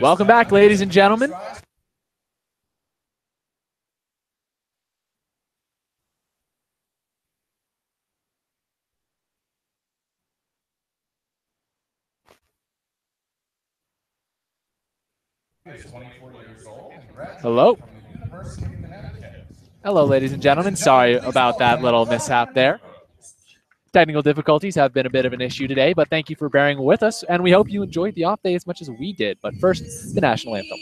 Welcome back, ladies and gentlemen. Hello. Hello, ladies and gentlemen. Sorry about that little mishap there. Technical difficulties have been a bit of an issue today, but thank you for bearing with us, and we hope you enjoyed the off day as much as we did. But first, the national anthem.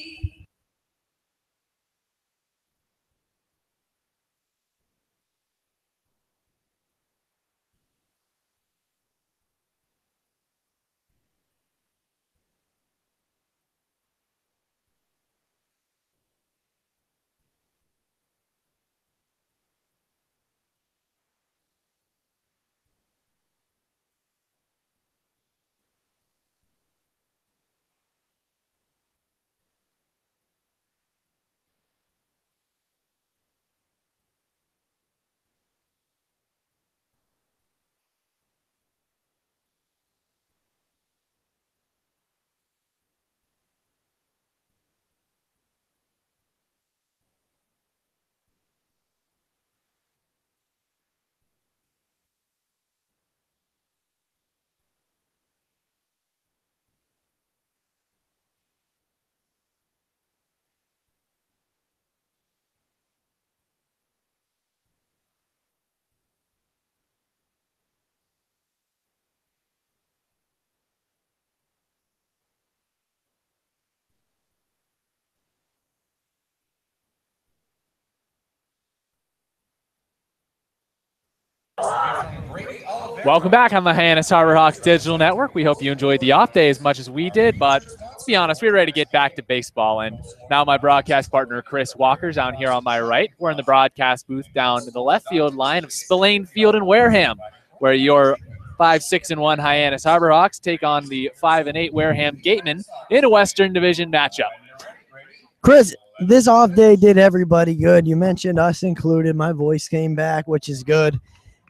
Welcome back on the Hyannis Harbor Digital Network. We hope you enjoyed the off day as much as we did, but let's be honest, we're ready to get back to baseball. And now my broadcast partner, Chris Walker's down here on my right. We're in the broadcast booth down in the left field line of Spillane Field in Wareham, where your 5-6-1 Hyannis Harbor Hawks take on the 5-8 Wareham Gatemen in a Western Division matchup. Chris, this off day did everybody good. You mentioned us included. My voice came back, which is good.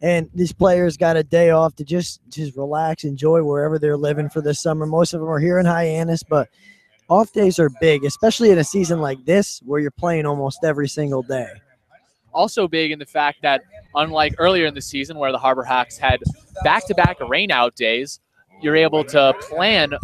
And these players got a day off to just relax, enjoy wherever they're living for the summer. Most of them are here in Hyannis, but off days are big, especially in a season like this where you're playing almost every single day. Also big in the fact that, unlike earlier in the season where the Harbor Hawks had back-to-back rainout days, you're able to plan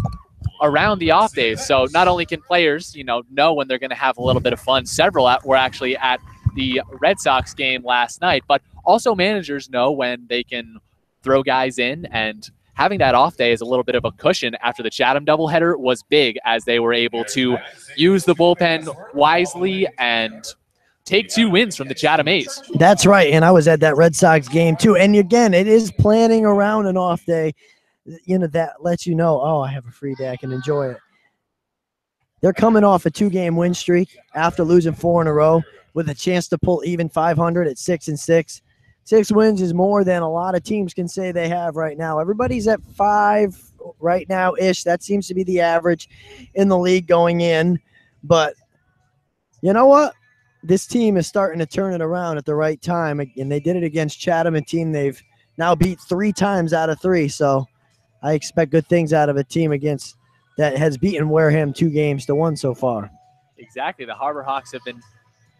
around the off days. So not only can players, know when they're going to have a little bit of fun. Several were actually at the Red Sox game last night, but also managers know when they can throw guys in, and having that off day is a little bit of a cushion after the Chatham doubleheader was big, as they were able to use the bullpen wisely and take 2 wins from the Chatham A's. That's right, and I was at that Red Sox game too. And again, it is planning around an off day, that lets you know, oh, I have a free day, I can enjoy it. They're coming off a 2-game win streak after losing 4 in a row, with a chance to pull even 500 at 6-6. 6 wins is more than a lot of teams can say they have right now. Everybody's at 5 right now-ish. That seems to be the average in the league going in. But you know what? This team is starting to turn it around at the right time, and they did it against Chatham, a team they've now beat 3 times out of 3. So I expect good things out of a team against that has beaten Wareham 2-1 so far. Exactly. The Harbor Hawks have been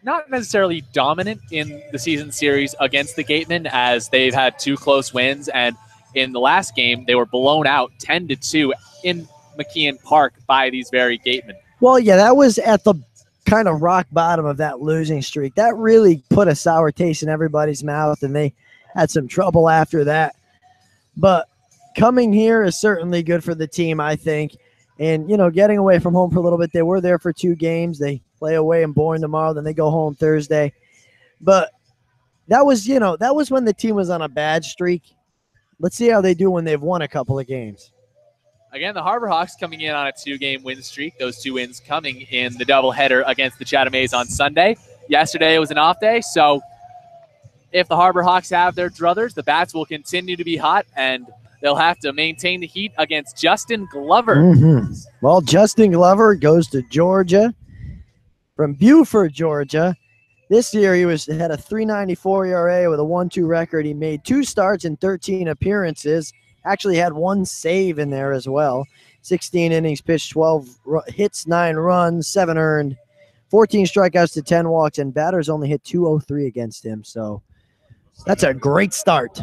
not necessarily dominant in the season series against the Gatemen, as they've had 2 close wins, and in the last game they were blown out 10-2 in McKeon Park by these very Gatemen. Well, yeah, that was at the kind of rock bottom of that losing streak. That really put a sour taste in everybody's mouth, and they had some trouble after that. But coming here is certainly good for the team, I think. And, getting away from home for a little bit, they were there for 2 games. They play away in Bourne tomorrow, then they go home Thursday. But that was when the team was on a bad streak. Let's see how they do when they've won a couple of games. Again, the Harbor Hawks coming in on a 2-game win streak. Those 2 wins coming in the doubleheader against the Chatham A's on Sunday. Yesterday it was an off day, so if the Harbor Hawks have their druthers, the bats will continue to be hot, and they'll have to maintain the heat against Justin Glover. Mm-hmm. Well, Justin Glover goes to Georgia from Buford, Georgia. This year he had a 3.94 ERA with a 1.2 record. He made 2 starts and 13 appearances. actually had one save in there as well. 16 innings pitched, 12 hits, 9 runs, 7 earned, 14 strikeouts to 10 walks, and batters only hit 203 against him. So that's a great start.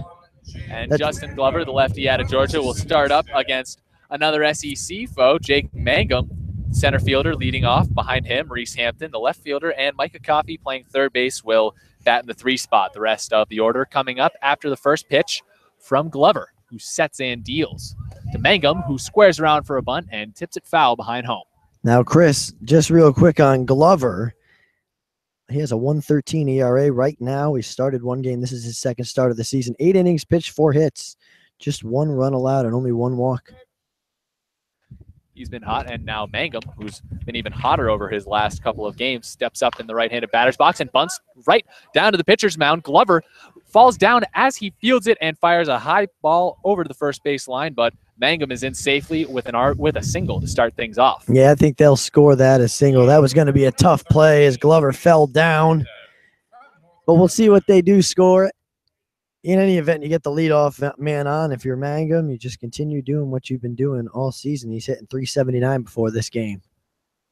And Justin Glover, the lefty out of Georgia, will start up against another SEC foe, Jake Mangum, center fielder, leading off. Behind him, Reese Hampton, the left fielder, and Micah Coffey playing third base will bat in the 3 spot. The rest of the order coming up after the first pitch from Glover, who sets and deals to Mangum, who squares around for a bunt and tips it foul behind home. Now, Chris, just real quick on Glover. He has a 1.13 ERA right now. He started one game. This is his second start of the season. 8 innings pitched, 4 hits, just 1 run allowed and only 1 walk. He's been hot, and now Mangum, who's been even hotter over his last couple of games, steps up in the right-handed batter's box and bunts right down to the pitcher's mound. Glover falls down as he fields it and fires a high ball over to the first base line, but Mangum is in safely with a single to start things off. Yeah, I think they'll score that as single. That was going to be a tough play as Glover fell down, but we'll see what they do score. In any event, you get the leadoff man on. If you're Mangum, you just continue doing what you've been doing all season. He's hitting 379 before this game.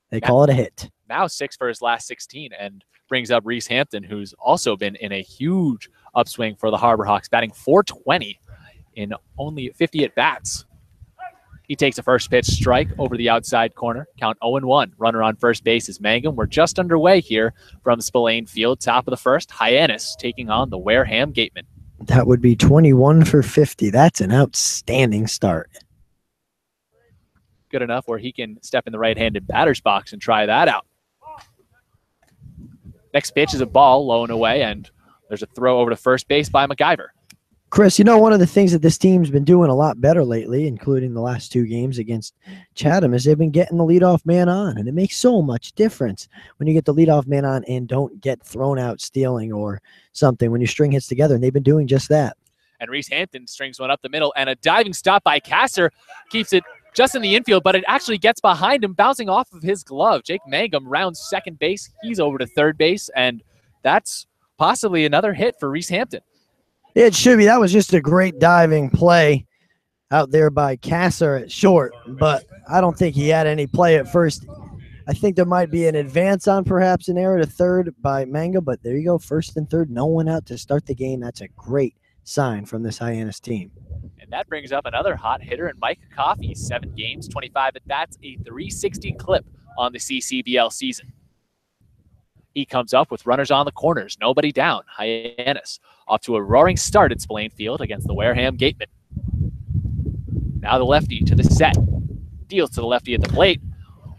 They call it a hit. Now 6 for his last 16, and brings up Reese Hampton, who's also been in a huge upswing for the Harbor Hawks, batting .420 in only 50 at-bats. He takes a first pitch strike over the outside corner. Count 0-1. Runner on first base is Mangum. We're just underway here from Spillane Field. Top of the first, Hyannis taking on the Wareham Gatemen. That would be 21 for 50. That's an outstanding start. Good enough where he can step in the right-handed batter's box and try that out. Next pitch is a ball low and away, and there's a throw over to first base by MacGyver. Chris, you know, one of the things that this team's been doing a lot better lately, including the last 2 games against Chatham, is they've been getting the leadoff man on, and it makes so much difference when you get the leadoff man on and don't get thrown out stealing or something when your string hits together, and they've been doing just that. And Reese Hampton strings one up the middle, and a diving stop by Kasser keeps it just in the infield, but it actually gets behind him, bouncing off of his glove. Jake Mangum rounds second base. He's over to third base, and that's possibly another hit for Reese Hampton. It should be. That was just a great diving play out there by Kasser at short, but I don't think he had any play at first. I think there might be an advance on perhaps an error to third by Mangum, but there you go, first and third, no one out to start the game. That's a great sign from this Hyannis team. And that brings up another hot hitter in Micah Coffey. 7 games, 25 at-bats, a .360 clip on the CCBL season. He comes up with runners on the corners, nobody down. Hyannis off to a roaring start at Spillane Field against the Wareham Gatemen. Now the lefty to the set. Deals to the lefty at the plate,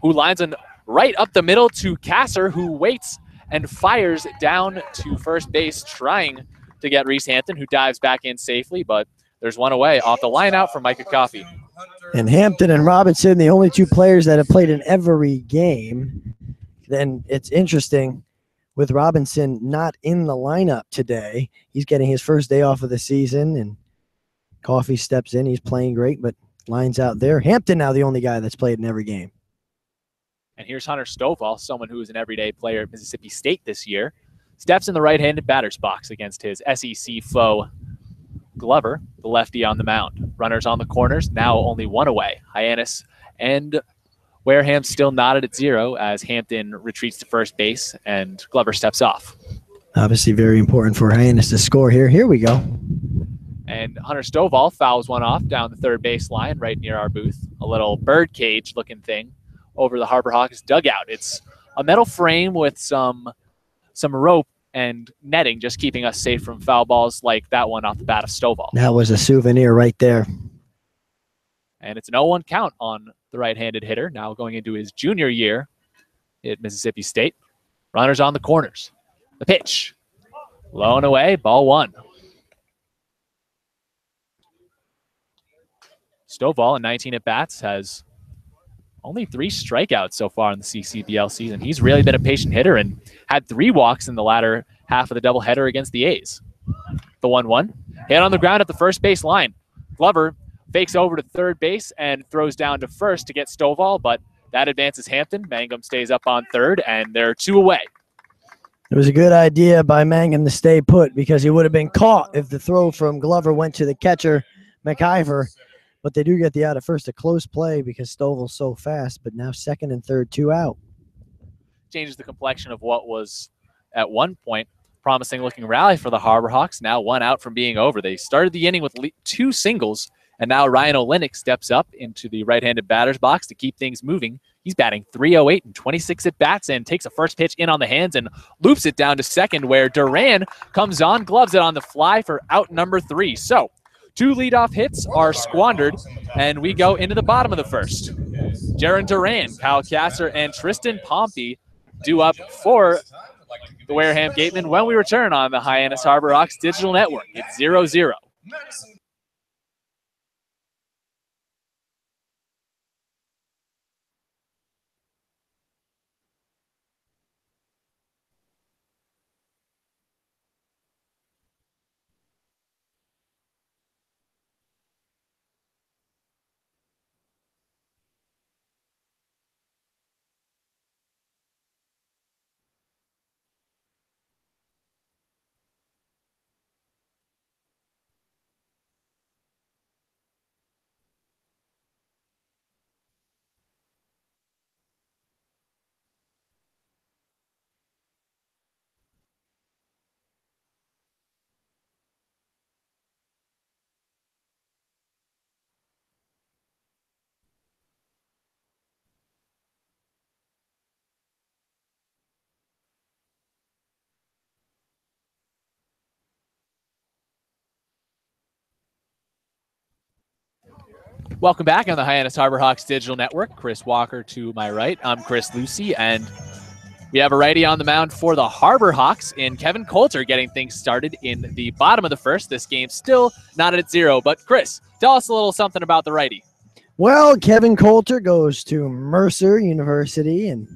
who lines him right up the middle to Kasser, who waits and fires down to first base, trying to get Reese Hampton, who dives back in safely, but there's one away off the line out for Micah Coffey. And Hampton and Robinson, the only 2 players that have played in every game. Then it's interesting with Robinson not in the lineup today. He's getting his first day off of the season, and Coffey steps in. He's playing great, but lines out there. Hampton now the only guy that's played in every game. And here's Hunter Stovall, someone who is an everyday player at Mississippi State this year. Steps in the right-handed batter's box against his SEC foe, Glover, the lefty on the mound. Runners on the corners, now only 1 away. Hyannis and Wareham still knotted at 0 as Hampton retreats to first base and Glover steps off. Obviously very important for Hyannis to score here. Here we go. And Hunter Stovall fouls one off down the third base line right near our booth. A little bird cage looking thing over the Harbor Hawks dugout. It's a metal frame with some rope and netting, just keeping us safe from foul balls like that one off the bat of Stovall. That was a souvenir right there. And it's an 0-1 count on the right-handed hitter, now going into his junior year at Mississippi State. Runners on the corners. The pitch. Low and away, ball 1. Stovall in 19 at-bats has only 3 strikeouts so far in the CCBL season. He's really been a patient hitter and had 3 walks in the latter half of the doubleheader against the A's. The 1-1. Hit on the ground at the first base line. Glover fakes over to third base and throws down to first to get Stovall, but that advances Hampton. Mangum stays up on third, and they're 2 away. It was a good idea by Mangum to stay put because he would have been caught if the throw from Glover went to the catcher, McIver, but they do get the out at first. A close play because Stovall's so fast, but now second and third, 2 out. Changes the complexion of what was at one point promising looking rally for the Harbor Hawks. Now 1 out from being over. They started the inning with 2 singles, and now Ryan Olenek steps up into the right-handed batter's box to keep things moving. He's batting .308 and 26 at-bats and takes a first pitch in on the hands and loops it down to second, where Duran comes on, gloves it on the fly for out number 3. So 2 leadoff hits are squandered, and we go into the bottom of the first. Jaron Duran, Kyle Kasser, and Tristan Pompey due up for the Wareham Gatemen when we return on the Hyannis Harbor Hawks Digital Network. It's 0-0. Welcome back on the Hyannis Harbor Hawks Digital Network. Chris Walker to my right. I'm Chris Lucy, and we have a righty on the mound for the Harbor Hawks in Kevin Coulter getting things started in the bottom of the first. This game still not at 0, but Chris, tell us a little something about the righty. Well, Kevin Coulter goes to Mercer University and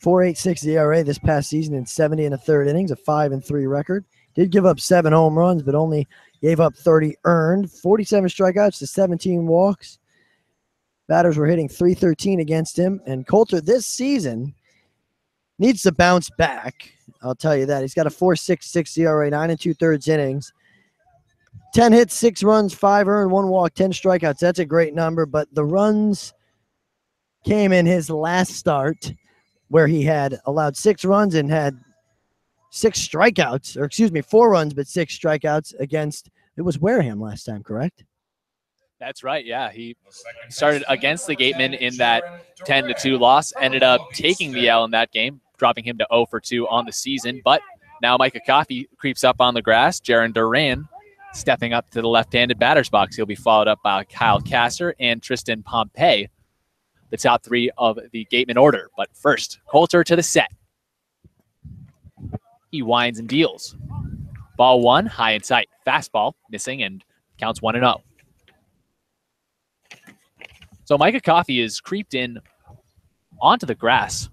4.86 ERA this past season in 70 1/3 innings, a 5-3 record. Did give up 7 home runs, but only gave up 30 earned, 47 strikeouts to 17 walks. Batters were hitting .313 against him, and Coulter this season needs to bounce back. I'll tell you that. He's got a 4.66 ERA, 9 2/3 innings, 10 hits, 6 runs, 5 earned, 1 walk, 10 strikeouts. That's a great number, but the runs came in his last start where he had allowed 6 runs and had 6 strikeouts, or excuse me, 4 runs, but 6 strikeouts against, it was Wareham last time, correct? That's right, yeah. He started against the Gatemen in that 10-2 loss, ended up taking the L in that game, dropping him to 0 for 2 on the season. But now Micah Coffey creeps up on the grass. Jaron Duran stepping up to the left-handed batter's box. He'll be followed up by Kyle Kasser and Tristan Pompey, the top 3 of the Gatemen order. But first, Coulter to the set. He winds and deals. Ball 1, high and tight. Fastball, missing, and counts 1-0. So Micah Coffey is creeped in onto the grass,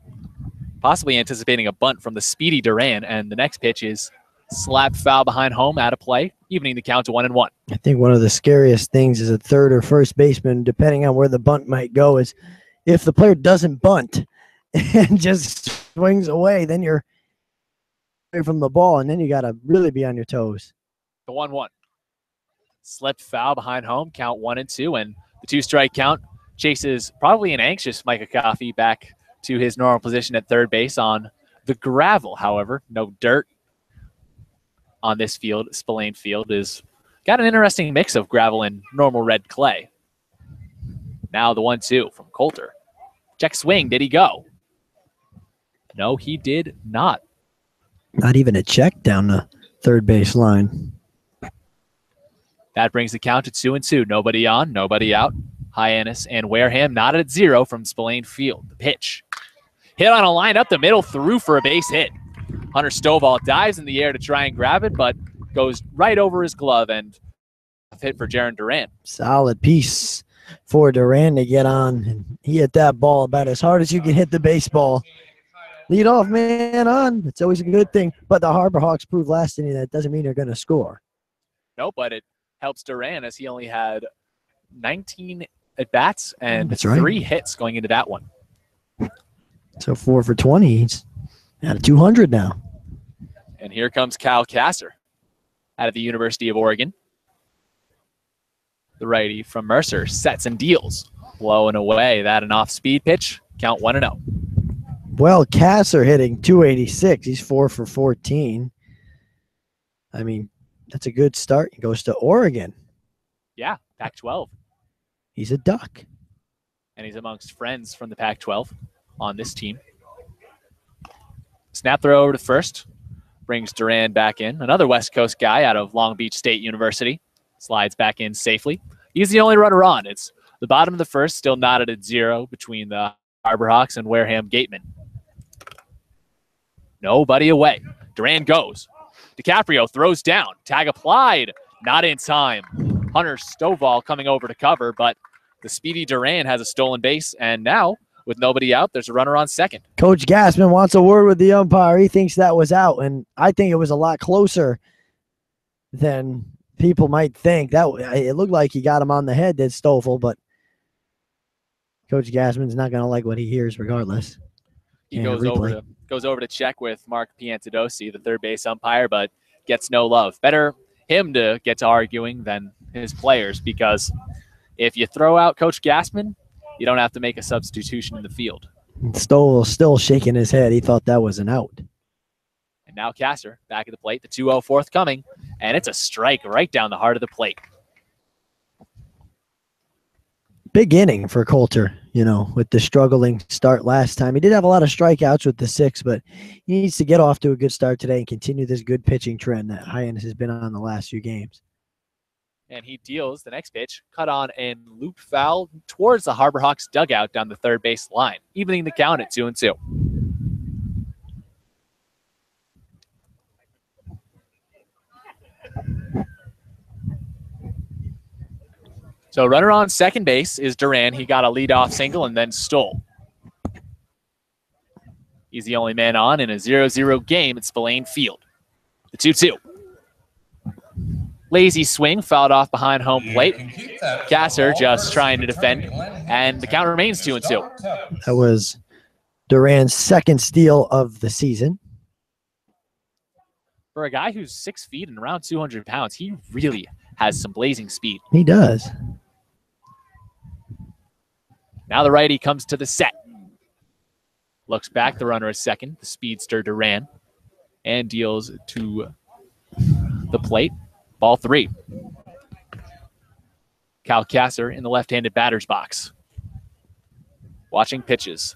possibly anticipating a bunt from the speedy Duran, and the next pitch is slapped foul behind home, out of play, evening the count to 1-1. I think one of the scariest things as a third or first baseman, depending on where the bunt might go, is if the player doesn't bunt and just swings away, then you're away from the ball, and then you got to really be on your toes. The 1-1. Slipped foul behind home, count 1-2, and the 2-strike count chases probably an anxious Micah Coffey back to his normal position at third base on the gravel. However, no dirt on this field. Spillane Field is got an interesting mix of gravel and normal red clay. Now the 1-2 from Coulter. Check swing. Did he go? No, he did not. Not even a check down the third base line. That brings the count to 2-2. Nobody on, nobody out. Hyannis and Wareham not at 0 from Spillane Field. The pitch. Hit on a line up the middle, through for a base hit. Hunter Stovall dives in the air to try and grab it, but goes right over his glove, and a hit for Jaron Duran. Solid piece for Duran to get on. And he hit that ball about as hard as you can hit the baseball. Lead off man on. It's always a good thing. But the Harbor Hawks proved last inning that doesn't mean they're going to score. No, but it helps Duran as he only had 19 at-bats and That's right. 3 hits going into that one. So 4 for 20. He's out of 200 now. And here comes Kyle Kasser out of the University of Oregon. The righty from Mercer sets and deals. Blowing away. That an off-speed pitch. Count 1-0. Well, Kasser hitting 286. He's 4 for 14. I mean, that's a good start. He goes to Oregon. Yeah, Pac-12. He's a Duck. And he's amongst friends from the Pac-12 on this team. Snap throw over to first. Brings Duran back in. Another West Coast guy out of Long Beach State University. Slides back in safely. He's the only runner on. It's the bottom of the first, still knotted at 0 between the Harbor Hawks and Wareham Gatemen. Nobody away. Duran goes. DiCaprio throws down. Tag applied. Not in time. Hunter Stovall coming over to cover, but the speedy Duran has a stolen base, and now, with nobody out, there's a runner on second. Coach Gassman wants a word with the umpire. He thinks that was out, and I think it was a lot closer than people might think. It looked like he got him on the head, did Stoffel, but Coach Gassman's not going to like what he hears regardless. He goes over to check with Mark Piantadosi, the third base umpire, but gets no love. Better him to get to arguing than his players, because if you throw out Coach Gassman, you don't have to make a substitution in the field. Stoll still shaking his head. He thought that was an out. And now Kasser back at the plate. The 2-0 forthcoming, and it's a strike right down the heart of the plate. Big inning for Coulter, with the struggling start last time. He did have a lot of strikeouts with the 6, but he needs to get off to a good start today and continue this good pitching trend that Hyannis has been on the last few games. And he deals the next pitch, cut on and looped foul towards the Harbor Hawks dugout down the third base line, evening the count at 2-2. So runner on second base is Duran. He got a leadoff single and then stole. He's the only man on in a 0-0 game at Spillane Field. The 2-2. Lazy swing, fouled off behind home plate. Kasser just trying to defend, and the count remains 2-2. That was Duran's second steal of the season. For a guy who's 6 feet and around 200 pounds, he really has some blazing speed. He does. Now the righty comes to the set. Looks back, the runner is second, the speedster Duran, and deals to the plate. Ball 3. Cal Kasser in the left-handed batter's box. Watching pitches.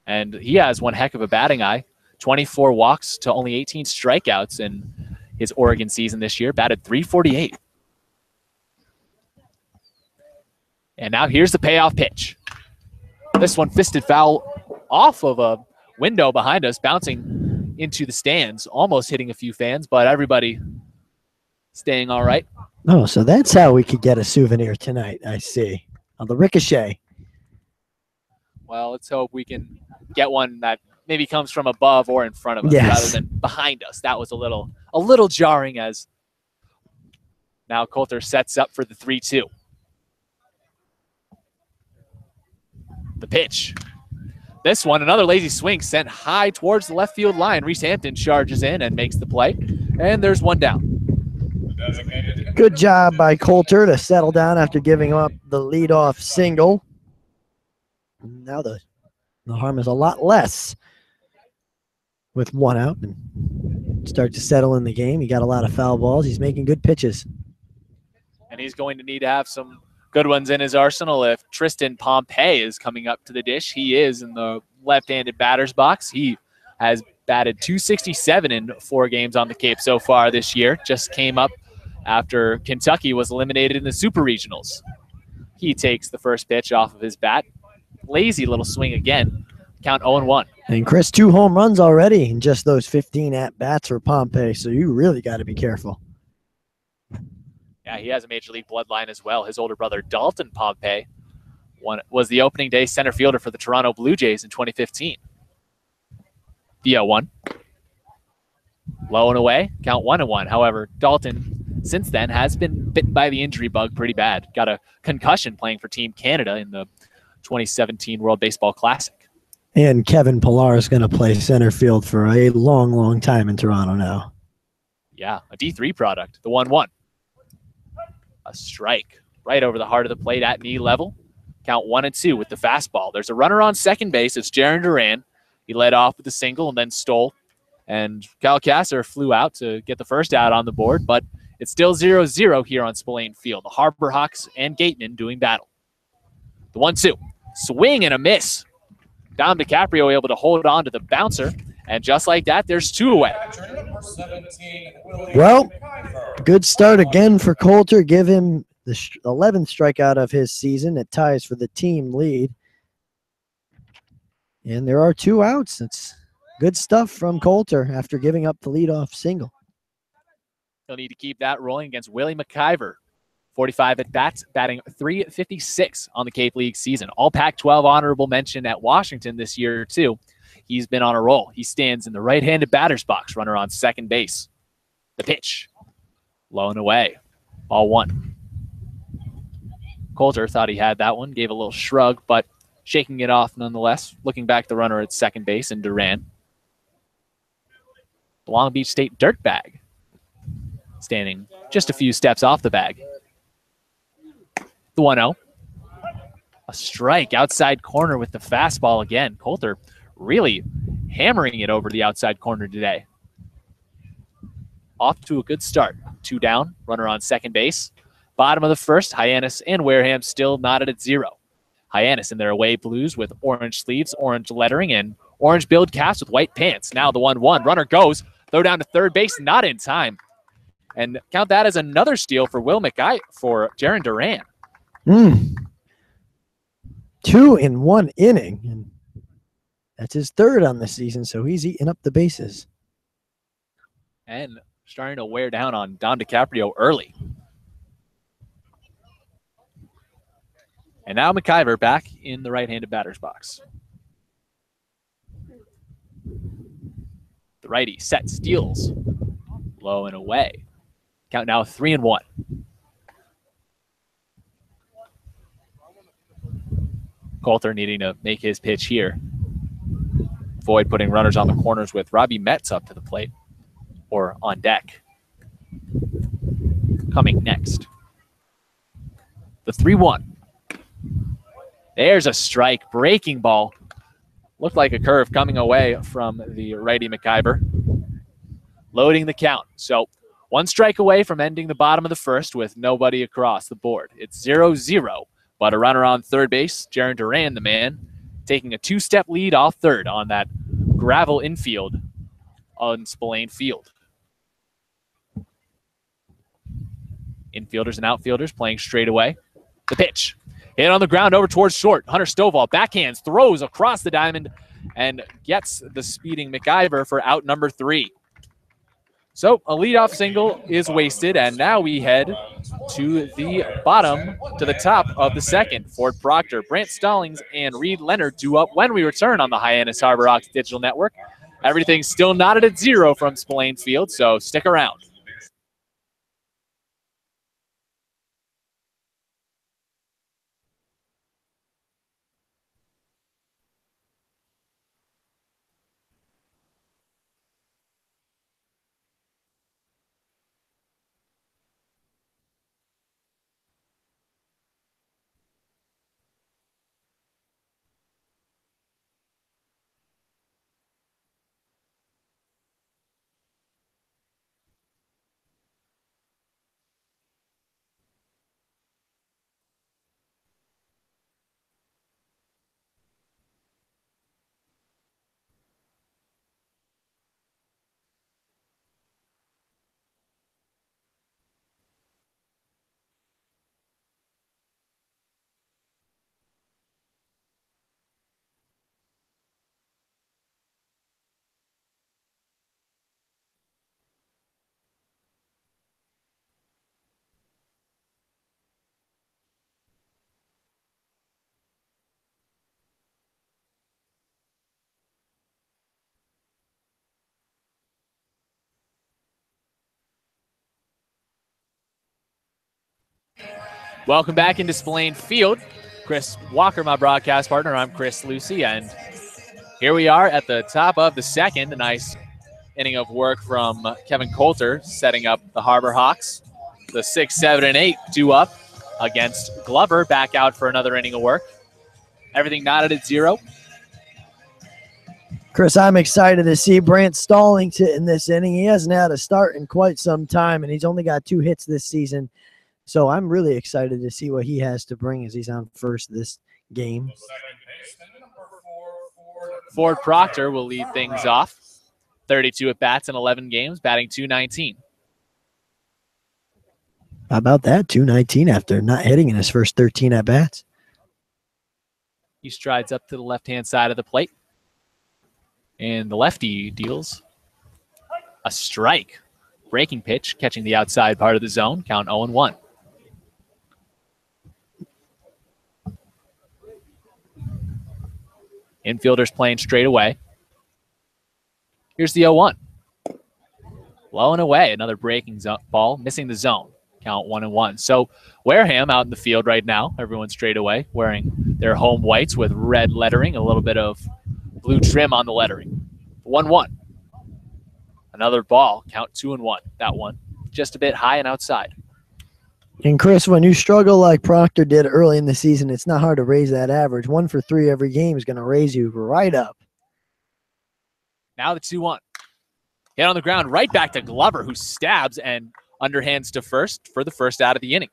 And he has one heck of a batting eye. 24 walks to only 18 strikeouts in his Oregon season this year. Batted .348. And now here's the payoff pitch. This one fisted foul off of a window behind us, bouncing into the stands, almost hitting a few fans, but everybody staying all right. Oh, so that's how we could get a souvenir tonight, I see. On the ricochet. Well, let's hope we can get one that maybe comes from above or in front of us rather than behind us. That was a little jarring, as now Coulter sets up for the 3-2. The pitch. This one, another lazy swing sent high towards the left field line. Reese Hampton charges in and makes the play, and there's one down. Good job by Coulter to settle down after giving up the leadoff single. Now the harm is a lot less with one out and start to settle in the game. He got a lot of foul balls. He's making good pitches. And he's going to need to have some good ones in his arsenal if Tristan Pompey is coming up to the dish. He is in the left-handed batter's box. He has batted .267 in 4 games on the Cape so far this year. Just came up after Kentucky was eliminated in the Super Regionals. He takes the first pitch off of his bat. Lazy little swing again. Count 0-1. And Chris, 2 home runs already in just those 15 at-bats for Pompey, so you really got to be careful. Yeah, he has a Major League bloodline as well. His older brother, Dalton Pompey, was the opening day center fielder for the Toronto Blue Jays in 2015. The 0-1. Low and away, count 1-1. However, Dalton, since then, has been bitten by the injury bug pretty bad. Got a concussion playing for Team Canada in the 2017 World Baseball Classic. And Kevin Pillar is going to play center field for a long, long time in Toronto now. Yeah, a D3 product, the 1-1. A strike. right over the heart of the plate at knee level. Count 1-2 with the fastball. There's a runner on second base. It's Jaron Duran. He led off with a single and then stole. And Kyle Kasser flew out to get the first out on the board, but it's still 0-0 here on Spillane Field. The Harbor Hawks and Gatemen doing battle. The 1-2. Swing and a miss. Dom DiCaprio able to hold on to the bouncer. And just like that, there's 2 away. Well, good start again for Coulter. Give him the 11th strikeout of his season. It ties for the team lead. And there are 2 outs. It's good stuff from Coulter after giving up the leadoff single. He'll need to keep that rolling against Willie McIver. 45 at-bats, batting .356 on the Cape League season. All Pac-12 honorable mention at Washington this year, too. He's been on a roll. He stands in the right-handed batter's box, runner on second base. The pitch, low and away, ball 1. Coulter thought he had that one, gave a little shrug, but shaking it off nonetheless. Looking back, the runner at second base and Duran. The Long Beach State dirtbag, standing just a few steps off the bag. The 1-0. A strike outside corner with the fastball again. Coulter really hammering it over the outside corner today. Off to a good start. 2 down, runner on second base. Bottom of the first, Hyannis and Wareham still knotted at 0. Hyannis in their away blues with orange sleeves, orange lettering, and orange billed caps with white pants. Now the 1-1. Runner goes. Throw down to third base, not in time. And count that as another steal for for Jaron Duran. 2 in 1 inning. And that's his 3rd on the season, so he's eating up the bases. And starting to wear down on Dom DiCaprio early. And now McIver back in the right-handed batter's box. The righty set, steals, low and away. Count now 3-1. Coulter needing to make his pitch here. Avoid putting runners on the corners with Robbie Metz up to the plate or on deck. Coming next. The 3-1. There's a strike. Breaking ball. Looked like a curve coming away from the righty McIver. Loading the count. So 1 strike away from ending the bottom of the first with nobody across the board. It's 0-0, but a runner on third base. Jaron Duran, the man, taking a 2-step lead off third on that gravel infield on Spillane Field. Infielders and outfielders playing straight away. The pitch. Hit on the ground over towards short. Hunter Stovall backhands, throws across the diamond, and gets the speeding McIver for out number 3. So a leadoff single is wasted, and now we head to the bottom, to the top of the second. Ford Proctor, Brant Stallings, and Reed Leonard due up when we return on the Hyannis Harbor Hawks Digital Network. Everything's still knotted at 0 from Spillane Field, so stick around. Welcome back into Spillane Field. Chris Walker, my broadcast partner. I'm Chris Lucy, and here we are at the top of the second. A nice inning of work from Kevin Coulter, setting up the Harbor Hawks. The 6, 7, and 8 due up. against Glover, back out for another inning of work. Everything knotted at 0. Chris, I'm excited to see Brant Stallings hit in this inning. He hasn't had a start in quite some time, and he's only got 2 hits this season. So I'm really excited to see what he has to bring as he's on first this game. Ford Proctor will lead things off. 32 at-bats in 11 games, batting .219. How about that? .219 after not hitting in his first 13 at-bats. He strides up to the left-hand side of the plate. And the lefty deals a strike. Breaking pitch, catching the outside part of the zone. Count 0-1. Infielders playing straight away. Here's the 0-1. Low and away. Another breaking ball, missing the zone. Count 1-1. So Wareham out in the field right now. Everyone straight away, wearing their home whites with red lettering, a little bit of blue trim on the lettering. 1-1. Another ball. Count 2-1. That one just a bit high and outside. And Chris, when you struggle like Proctor did early in the season, it's not hard to raise that average. 1 for 3 every game is going to raise you right up. Now the 2-1. Hit on the ground, right back to Glover, who stabs and underhands to first for the first out of the inning.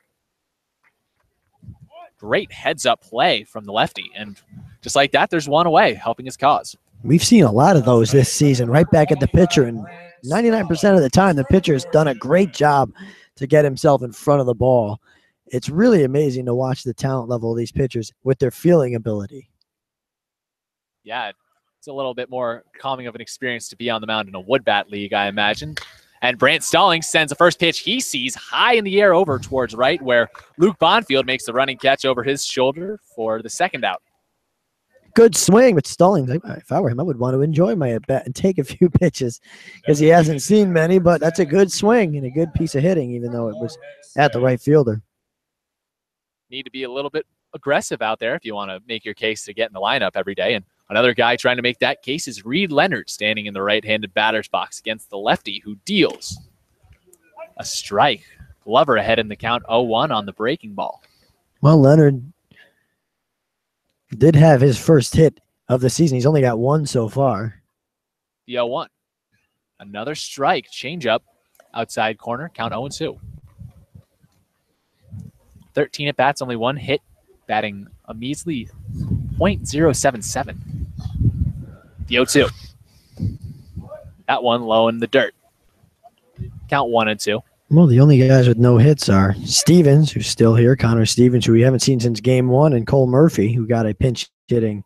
Great heads-up play from the lefty. And just like that, there's one away, helping his cause. We've seen a lot of those this season, right back at the pitcher. And 99% of the time, the pitcher has done a great job to get himself in front of the ball. It's really amazing to watch the talent level of these pitchers with their fielding ability. Yeah, it's a little bit more calming of an experience to be on the mound in a wood bat league, I imagine. And Brant Stallings sends a first pitch he sees high in the air over towards right, where Luke Bonfield makes the running catch over his shoulder for the second out. Good swing, but Stallings, if I were him, I would want to enjoy my at-bat and take a few pitches because he hasn't seen many, but that's a good swing and a good piece of hitting, even though it was at the right fielder. Need to be a little bit aggressive out there if you want to make your case to get in the lineup every day. And another guy trying to make that case is Reed Leonard, standing in the right-handed batter's box against the lefty, who deals a strike. Glover ahead in the count 0-1 on the breaking ball. Well, Leonard did have his first hit of the season. He's only got 1 so far. The 0-1. Another strike. Changeup. Outside corner. Count 0-2. 13 at bats. Only 1 hit. Batting a measly .077. The 0-2. That one low in the dirt. Count 1-2. Well, the only guys with no hits are Stevens, who's still here, Connor Stevens, who we haven't seen since game 1, and Cole Murphy, who got a pinch hitting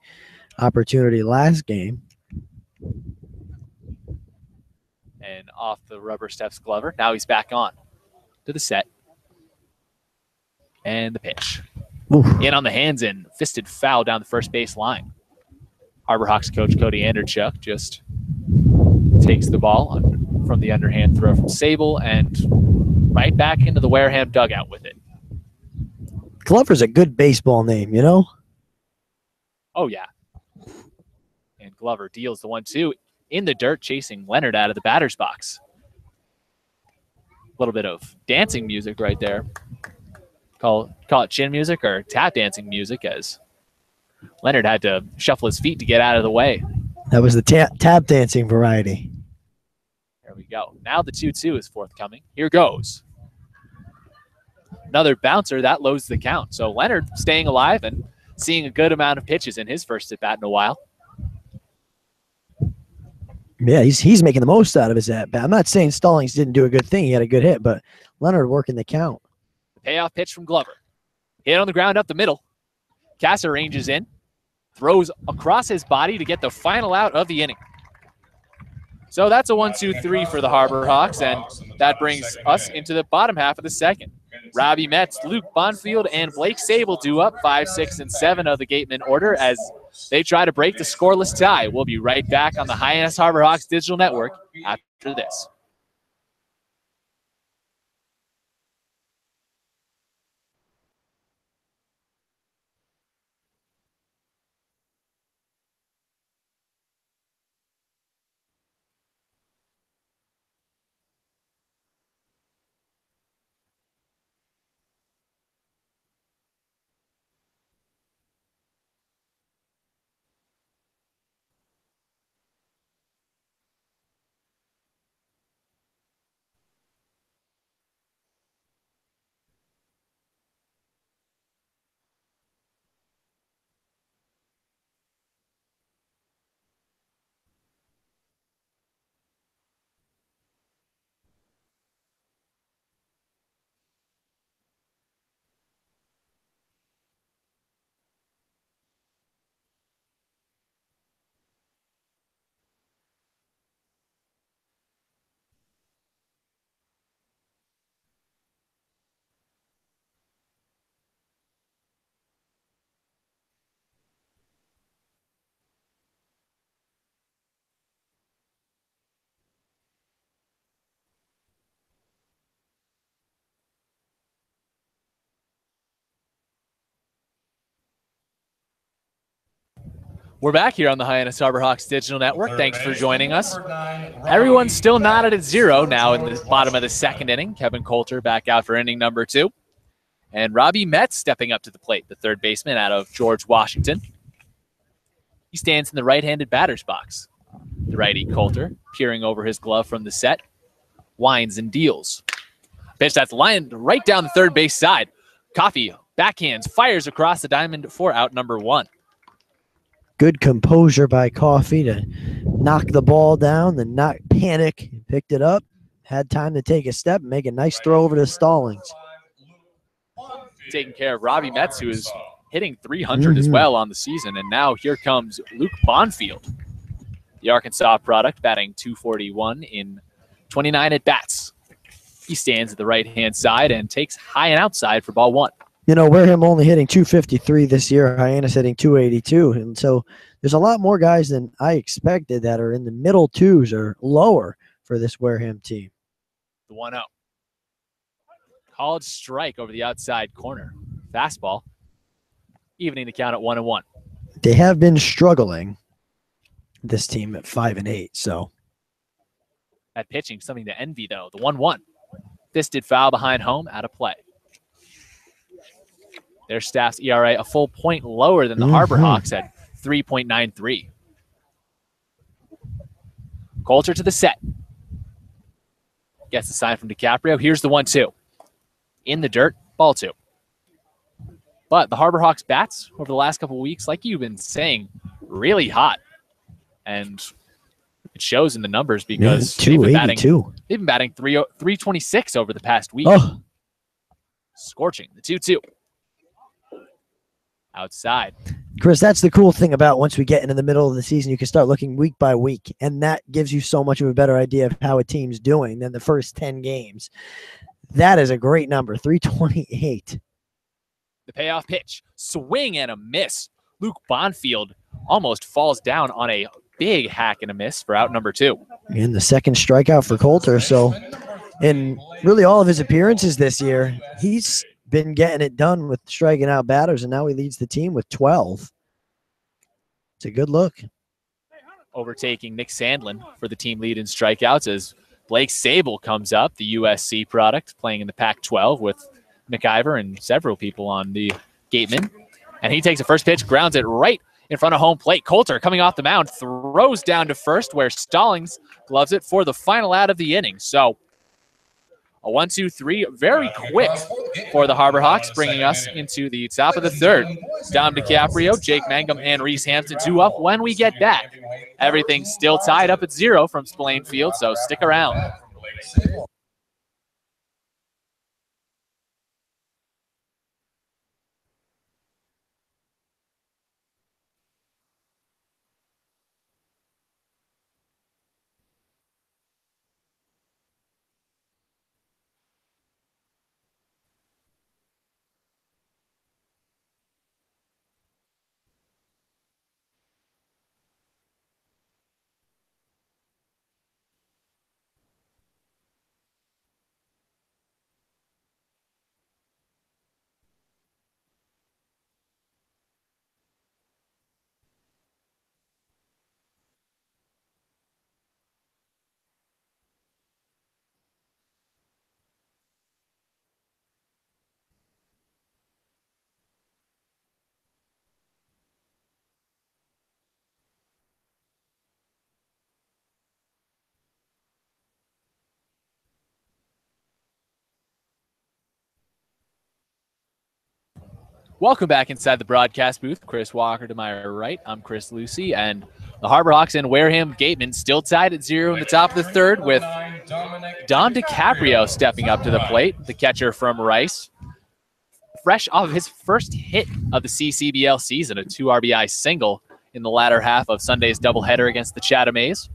opportunity last game. And off the rubber steps Glover. Now he's back on to the set. And the pitch. Oof. In on the hands and fisted foul down the first base line. Harbor Hawks coach Cody Anderchuk just takes the ball from the underhand throw from Sable and right back into the Wareham dugout with it. Glover's a good baseball name, you know? Oh, yeah. And Glover deals the 1-2 in the dirt, chasing Leonard out of the batter's box. A little bit of dancing music right there. Call it chin music or tap dancing music, as Leonard had to shuffle his feet to get out of the way. That was the tap dancing variety. There we go. Now the 2-2 is forthcoming. Here goes. Another bouncer. That loads the count. So Leonard staying alive and seeing a good amount of pitches in his first at-bat in a while. Yeah, he's making the most out of his at-bat. I'm not saying Stallings didn't do a good thing. He had a good hit, but Leonard working the count. The payoff pitch from Glover. Hit on the ground up the middle. Casa ranges in. Throws across his body to get the final out of the inning. So that's a 1-2-3 for the Harbor Hawks, and that brings us into the bottom half of the second. Robbie Metz, Luke Bonfield, and Blake Sable do up 5, 6, and 7 of the Gatemen order as they try to break the scoreless tie. We'll be right back on the Hyannis Harbor Hawks Digital Network after this. We're back here on the Hyannis Harborhawks Digital Network. Thanks for joining us. Everyone's still knotted at 0 now in the bottom of the second inning. Kevin Coulter back out for inning number 2. And Robbie Metz stepping up to the plate, the third baseman out of George Washington. He stands in the right-handed batter's box. The righty Coulter, peering over his glove from the set, winds and deals. Pitch that's lined right down the third base side. Coffey backhands, fires across the diamond for out number 1. Good composure by Coffey to knock the ball down, then not panic. He picked it up, had time to take a step, and make a nice throw over to Stallings. Taking care of Robbie Metz, who is hitting 300 as well on the season. And now here comes Luke Bonfield, the Arkansas product, batting .241 in 29 at-bats. He stands at the right-hand side and takes high and outside for ball 1. You know, Wareham only hitting .253 this year. Hyannis hitting .282. And so there's a lot more guys than I expected that are in the middle twos or lower for this Wareham team. The 1-0. Called strike over the outside corner. Fastball. Evening the count at 1-1. They have been struggling, this team, at 5-8. So that pitching, something to envy, though. The 1-1. Fisted foul behind home, out of play. Their staff's ERA a full point lower than the Harborhawks at 3.93. Coulter to the set. Gets the sign from DiCaprio. Here's the 1-2. In the dirt, ball 2. But the Harborhawks bats over the last couple of weeks, like you've been saying, really hot. And it shows in the numbers because they've been batting 326 over the past week. Oh. Scorching. The 2-2. Outside. Chris, that's the cool thing about once we get into the middle of the season, you can start looking week by week, and that gives you so much of a better idea of how a team's doing than the first 10 games. That is a great number, 328. The payoff pitch, swing and a miss. Luke Bonfield almost falls down on a big hack and a miss for out number 2. And the second strikeout for Coulter. So in really all of his appearances this year, he's been getting it done with striking out batters, and now he leads the team with 12. It's a good look. Overtaking Nick Sandlin for the team lead in strikeouts as Blake Sable comes up, the USC product, playing in the Pac-12 with McIver and several people on the Gatemen. And he takes a first pitch, grounds it right in front of home plate. Coulter coming off the mound, throws down to first where Stallings gloves it for the final out of the inning. So a 1-2-3, very quick for the Harborhawks, bringing us into the top of the third. Dom DiCaprio, Jake Mangum, and Reese Hampton 2 up. When we get back, everything's still tied up at 0 from Spillane Field, so stick around. Welcome back inside the broadcast booth. Chris Walker to my right. I'm Chris Lucy, and the Harborhawks and Wareham Gatemen still tied at 0 in the top of the third with Dom DiCaprio stepping up to the plate, the catcher from Rice. Fresh off of his first hit of the CCBL season, a 2 RBI single in the latter half of Sunday's doubleheader against the Chatham A's.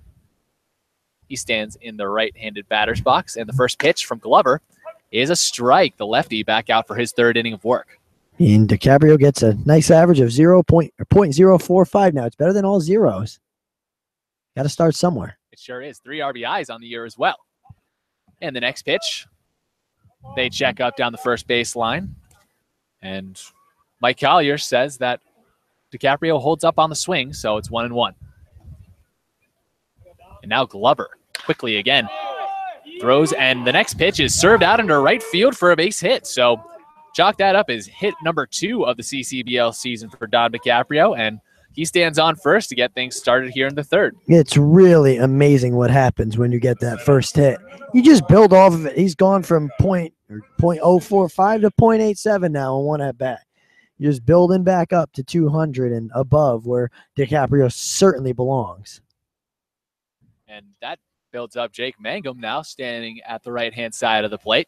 He stands in the right-handed batter's box, and the first pitch from Glover is a strike. The lefty back out for his third inning of work. And DiCaprio gets a nice average of 0.045 now. It's better than all zeros. Got to start somewhere. It sure is. 3 RBIs on the year as well. And the next pitch, they check up down the first base line. And Mike Collier says that DiCaprio holds up on the swing, so it's 1-1. And now Glover quickly again throws, and the next pitch is served out into right field for a base hit. So chalk that up as hit number 2 of the CCBL season for Don DiCaprio, and he stands on first to get things started here in the third. It's really amazing what happens when you get that first hit. You just build off of it. He's gone from .045 to .87 now on one at bat. You're just building back up to 200 and above, where DiCaprio certainly belongs. And that builds up Jake Mangum now standing at the right-hand side of the plate.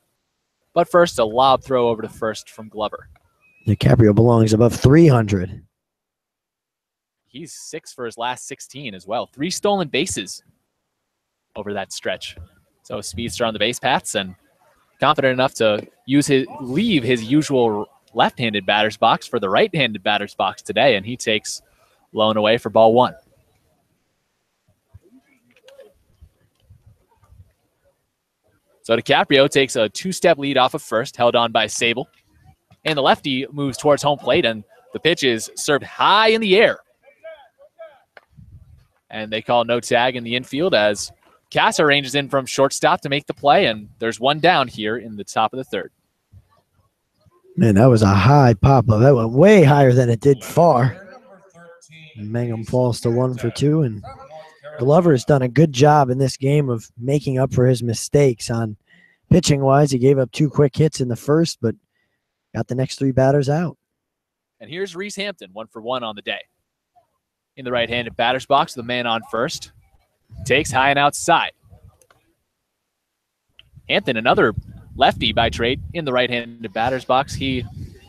But first, a lob throw over to first from Glover. DiCaprio belongs above 300. He's 6 for his last 16 as well. 3 stolen bases over that stretch. So a speedster on the base paths and confident enough to leave his usual left-handed batter's box for the right-handed batter's box today, and he takes low and away for ball 1. So DiCaprio takes a 2-step lead off of first, held on by Sable. And the lefty moves towards home plate, and the pitch is served high in the air. And they call no tag in the infield as Casa ranges in from shortstop to make the play, and there's one down here in the top of the third. Man, that was a high pop-up. That went way higher than it did far. And Mangum falls to 1 for 2, and Glover has done a good job in this game of making up for his mistakes on pitching-wise. He gave up 2 quick hits in the first, but got the next 3 batters out. And here's Reese Hampton, 1 for 1 on the day. In the right-handed batter's box, the man on first takes high and outside. Hampton, another lefty by trade, in the right-handed batter's box. He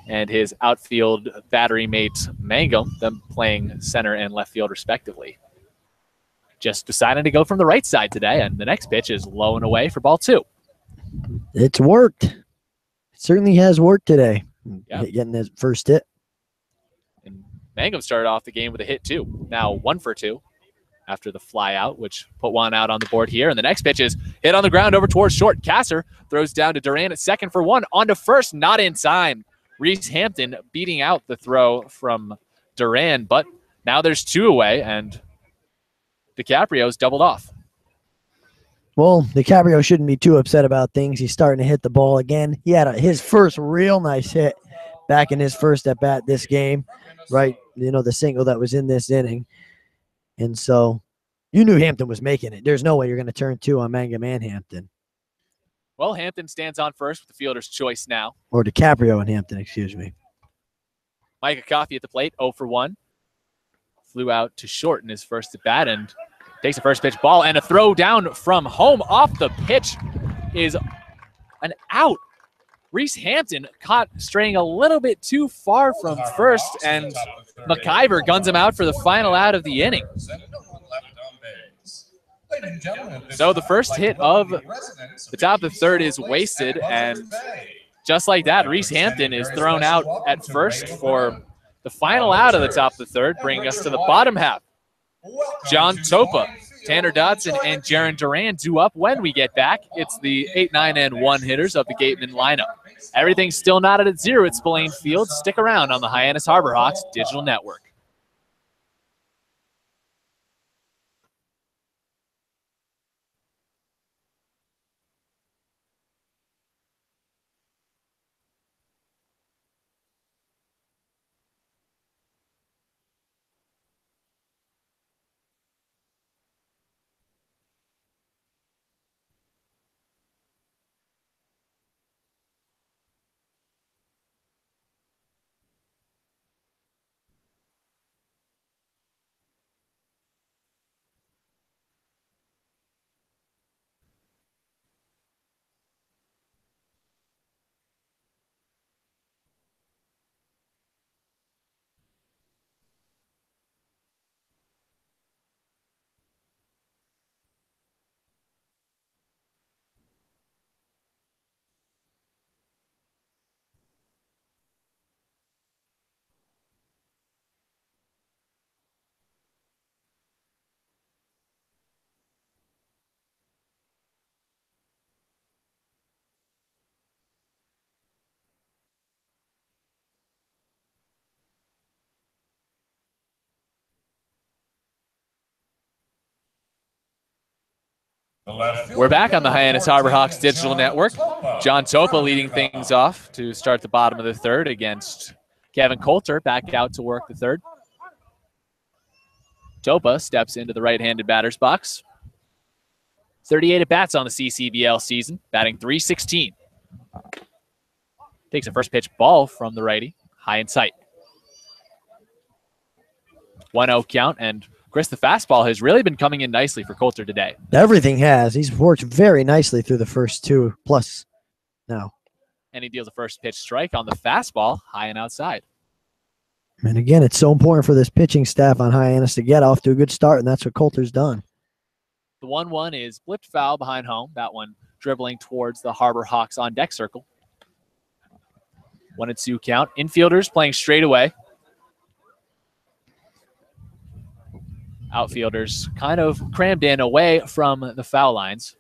and his outfield battery mate Mangum, them playing center and left field respectively, just decided to go from the right side today, and the next pitch is low and away for ball 2. It's worked. It certainly has worked today. Yep. Getting his first hit. And Mangum started off the game with a hit too. Now 1 for 2 after the fly out, which put one out on the board here. And the next pitch is hit on the ground over towards short. Kasser throws down to Duran at second for 1. On to first, not in time. Reese Hampton beating out the throw from Duran, but now there's 2 away, and DiCaprio's doubled off. Well, DiCaprio shouldn't be too upset about things. He's starting to hit the ball again. He had his first real nice hit back in his first at bat this game, right? You know, the single that was in this inning. And so you knew Hampton was making it. There's no way you're going to turn 2 on Mangum and Hampton. Well, Hampton stands on first with the fielder's choice now. Or DiCaprio and Hampton, excuse me. Micah Coffey at the plate, 0 for 1. Flew out to short in his first at bat and takes the first pitch ball, and a throw down from home off the pitch is an out. Reese Hampton caught straying a little bit too far from first, and McIver guns him out for the final out of the inning. So the first hit of the top of the third is wasted, and just like that, Reese Hampton is thrown out at first for the final out of the top of the third, bringing us to the bottom half. John Topa, Tanner Dodson, and Jaron Duran due up when we get back. It's the 8, 9, and 1 hitters of the Gatemen lineup. Everything's still knotted at 0 at Spillane Field. Stick around on the Hyannis Harbor Hawks digital network. We're back on the Hyannis Harborhawks digital network. John Topa leading things off to start the bottom of the third against Kevin Coulter back out to work the third. Topa steps into the right-handed batter's box. 38 at-bats on the CCBL season, batting .316. Takes a first pitch ball from the righty, high in sight. 1-0 count, and Chris, the fastball has really been coming in nicely for Coulter today. Everything has. He's worked very nicely through the first 2+ now. And he deals a first pitch strike on the fastball, high and outside. And again, it's so important for this pitching staff on Hyannis to get off to a good start, and that's what Coulter's done. The 1-1 is blipped foul behind home. That one dribbling towards the Harborhawks on deck circle. 1-2 count. Infielders playing straight away. Outfielders kind of crammed in away from the foul lines.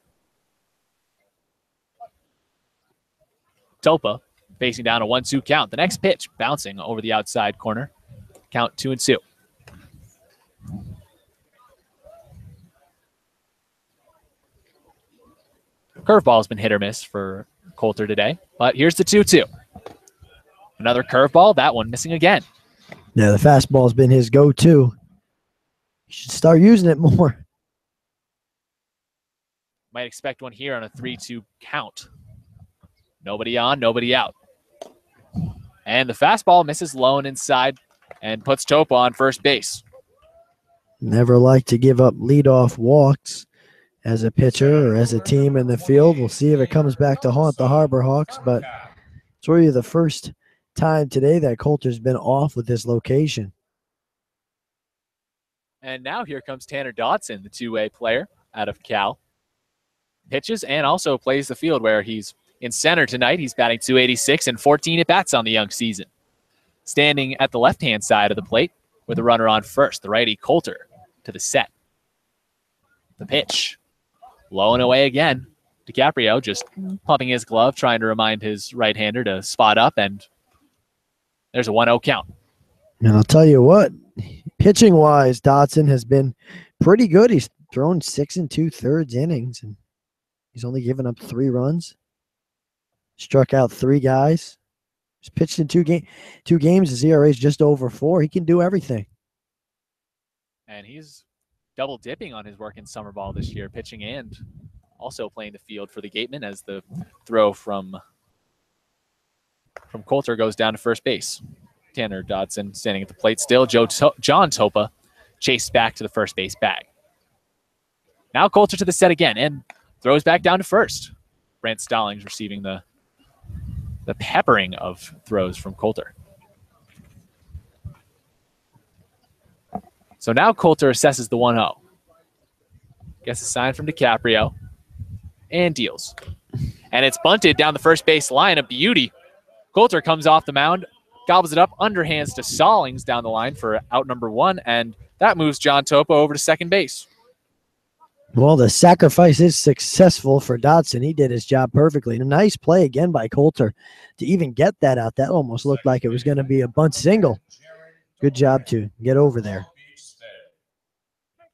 Topa facing down a 1-2 count. The next pitch bouncing over the outside corner. Count 2-2. Curveball has been hit or miss for Coulter today, but here's the 2-2. Another curveball, that one missing again. Yeah, the fastball has been his go-to. You should start using it more. Might expect one here on a 3-2 count. Nobody on, nobody out. And the fastball misses low and inside and puts Topa on first base. Never like to give up leadoff walks as a pitcher or as a team in the field. We'll see if it comes back to haunt the Harborhawks, but it's really the first time today that Coulter's been off with this location. And now here comes Tanner Dodson, the two-way player out of Cal. Pitches and also plays the field where he's in center tonight. He's batting .286 and 14 at-bats on the young season. Standing at the left-hand side of the plate with a runner on first, the righty Coulter to the set. The pitch. Low and away again. DiCaprio just pumping his glove, trying to remind his right-hander to spot up, and there's a 1-0 count. And I'll tell you what, pitching-wise, Dodson has been pretty good. He's thrown 6 2/3 innings, and he's only given up 3 runs. Struck out 3 guys. He's pitched in 2 games. His ERA is just over 4. He can do everything. And he's double dipping on his work in summer ball this year, pitching and also playing the field for the Gatemen as the throw from Coulter goes down to first base. Tanner Dodson standing at the plate still. John Topa chased back to the first base bag. Now Coulter to the set again and throws back down to first. Brant Stallings receiving the peppering of throws from Coulter. So now Coulter assesses the 1-0. Gets a sign from DiCaprio and deals. And it's bunted down the first base line, a beauty. Coulter comes off the mound, gobbles it up, underhands to Stallings down the line for out number 1, and that moves John Topa over to second base. Well, the sacrifice is successful for Dodson. He did his job perfectly. A nice play again by Coulter to even get that out. That almost looked like it was going to be a bunt single. Good job to get over there.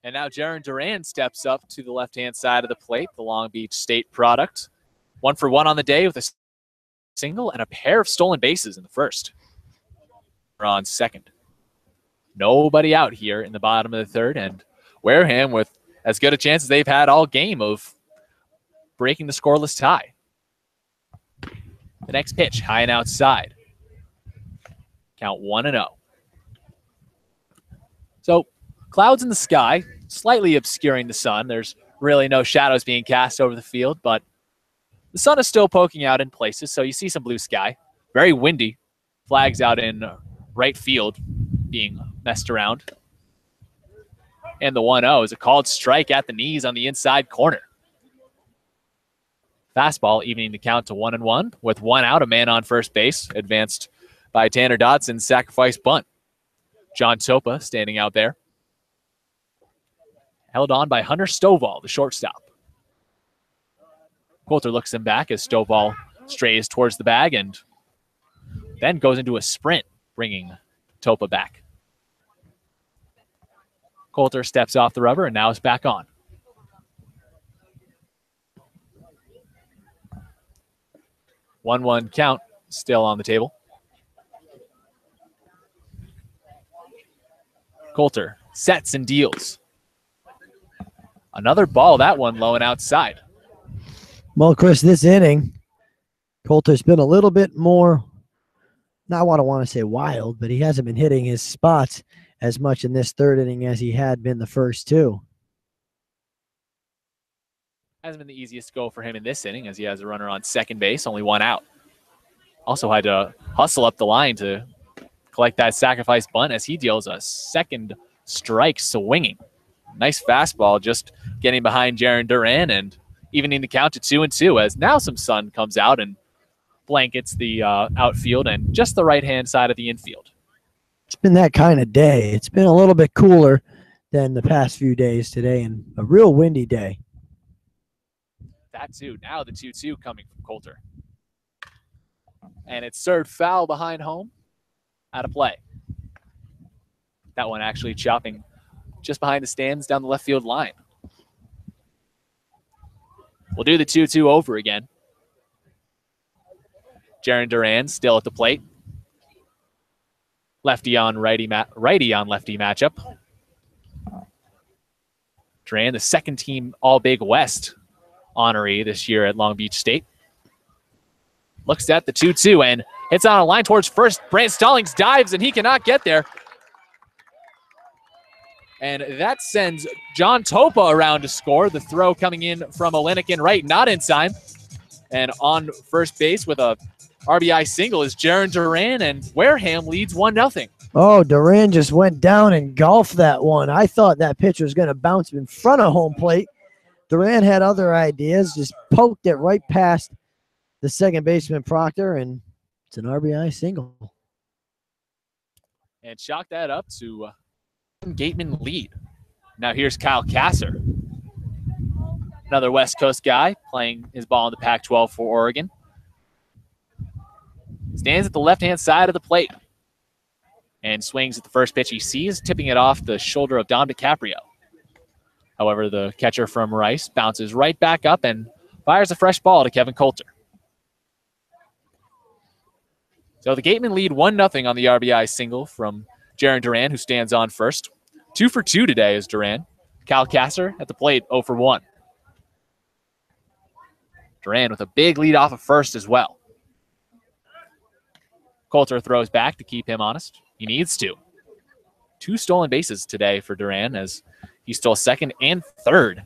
And now Jaron Duran steps up to the left-hand side of the plate, the Long Beach State product. 1 for 1 on the day with a single and a pair of stolen bases in the first. We're on second. Nobody out here in the bottom of the third, and Wareham with as good a chance as they've had all game of breaking the scoreless tie. The next pitch, high and outside. Count 1-0. So clouds in the sky, slightly obscuring the sun. There's really no shadows being cast over the field, but the sun is still poking out in places, so you see some blue sky. Very windy. Flags out in right field being messed around. And the 1-0 is a called strike at the knees on the inside corner. Fastball evening the count to 1-1 with 1 out, a man on first base, advanced by Tanner Dodson's sacrifice bunt. John Topa standing out there. Held on by Hunter Stovall, the shortstop. Coulter looks him back as Stovall strays towards the bag and then goes into a sprint, bringing Topa back. Coulter steps off the rubber and now is back on. 1-1 count still on the table. Coulter sets and deals. Another ball, that one low and outside. Well, Chris, this inning, Coulter's been a little bit more, not what I want to say wild, but he hasn't been hitting his spots as much in this third inning as he had been the first two. Hasn't been the easiest go for him in this inning as he has a runner on second base, only one out. Also had to hustle up the line to collect that sacrifice bunt as he deals a second strike swinging. Nice fastball, just getting behind Jarren Duran and evening the count to 2-2 as now some sun comes out and blankets the outfield and just the right-hand side of the infield. It's been that kind of day. It's been a little bit cooler than the past few days today and a real windy day. That too. Now the 2-2 coming from Coulter. And it's served foul behind home. Out of play. That one actually chopping just behind the stands down the left field line. We'll do the 2-2 over again. Jarren Duran still at the plate. Lefty on righty on lefty matchup. Duran, the second team All-Big West honoree this year at Long Beach State. Looks at the 2-2 and hits on a line towards first. Brant Stallings dives and he cannot get there. And that sends John Topa around to score. The throw coming in from Olenek right, not in time. And on first base with a RBI single is Jarren Duran, and Wareham leads 1-0. Oh, Duran just went down and golfed that one. I thought that pitch was going to bounce in front of home plate. Duran had other ideas, just poked it right past the second baseman Proctor, and it's an RBI single. And chalk that up to Gatemen lead. Now here's Kyle Kasser. Another West Coast guy playing his ball in the Pac-12 for Oregon. Stands at the left-hand side of the plate and swings at the first pitch he sees, tipping it off the shoulder of Dom DiCaprio. However, the catcher from Rice bounces right back up and fires a fresh ball to Kevin Coulter. So the Gatemen lead 1-0 on the RBI single from Jarren Duran, who stands on first. 2 for 2 today is Duran. Kyle Kasser at the plate, 0 for 1. Duran with a big lead off of first as well. Coulter throws back to keep him honest. He needs to. 2 stolen bases today for Duran as he stole second and third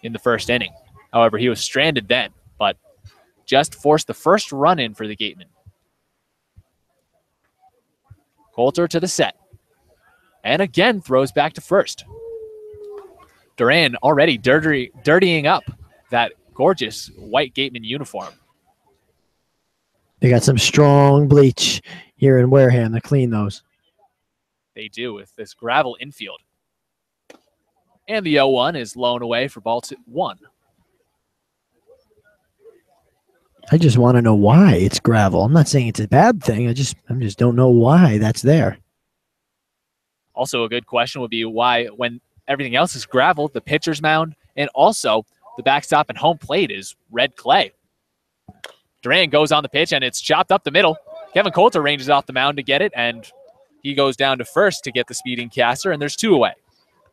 in the first inning. However, he was stranded then, but just forced the first run in for the Gatemen. Coulter to the set. And again throws back to first. Duran already dirtying up that gorgeous white Gatemen uniform. They got some strong bleach here in Wareham to clean those. They do with this gravel infield. And the 0-1 is blown away for ball 1. I just want to know why it's gravel. I'm not saying it's a bad thing. I just don't know why that's there. Also, a good question would be why, when everything else is gravel, the pitcher's mound and also the backstop and home plate is red clay. Duran goes on the pitch and it's chopped up the middle. Kevin Coulter ranges off the mound to get it, and he goes down to first to get the speeding Kasser, and there's 2 away.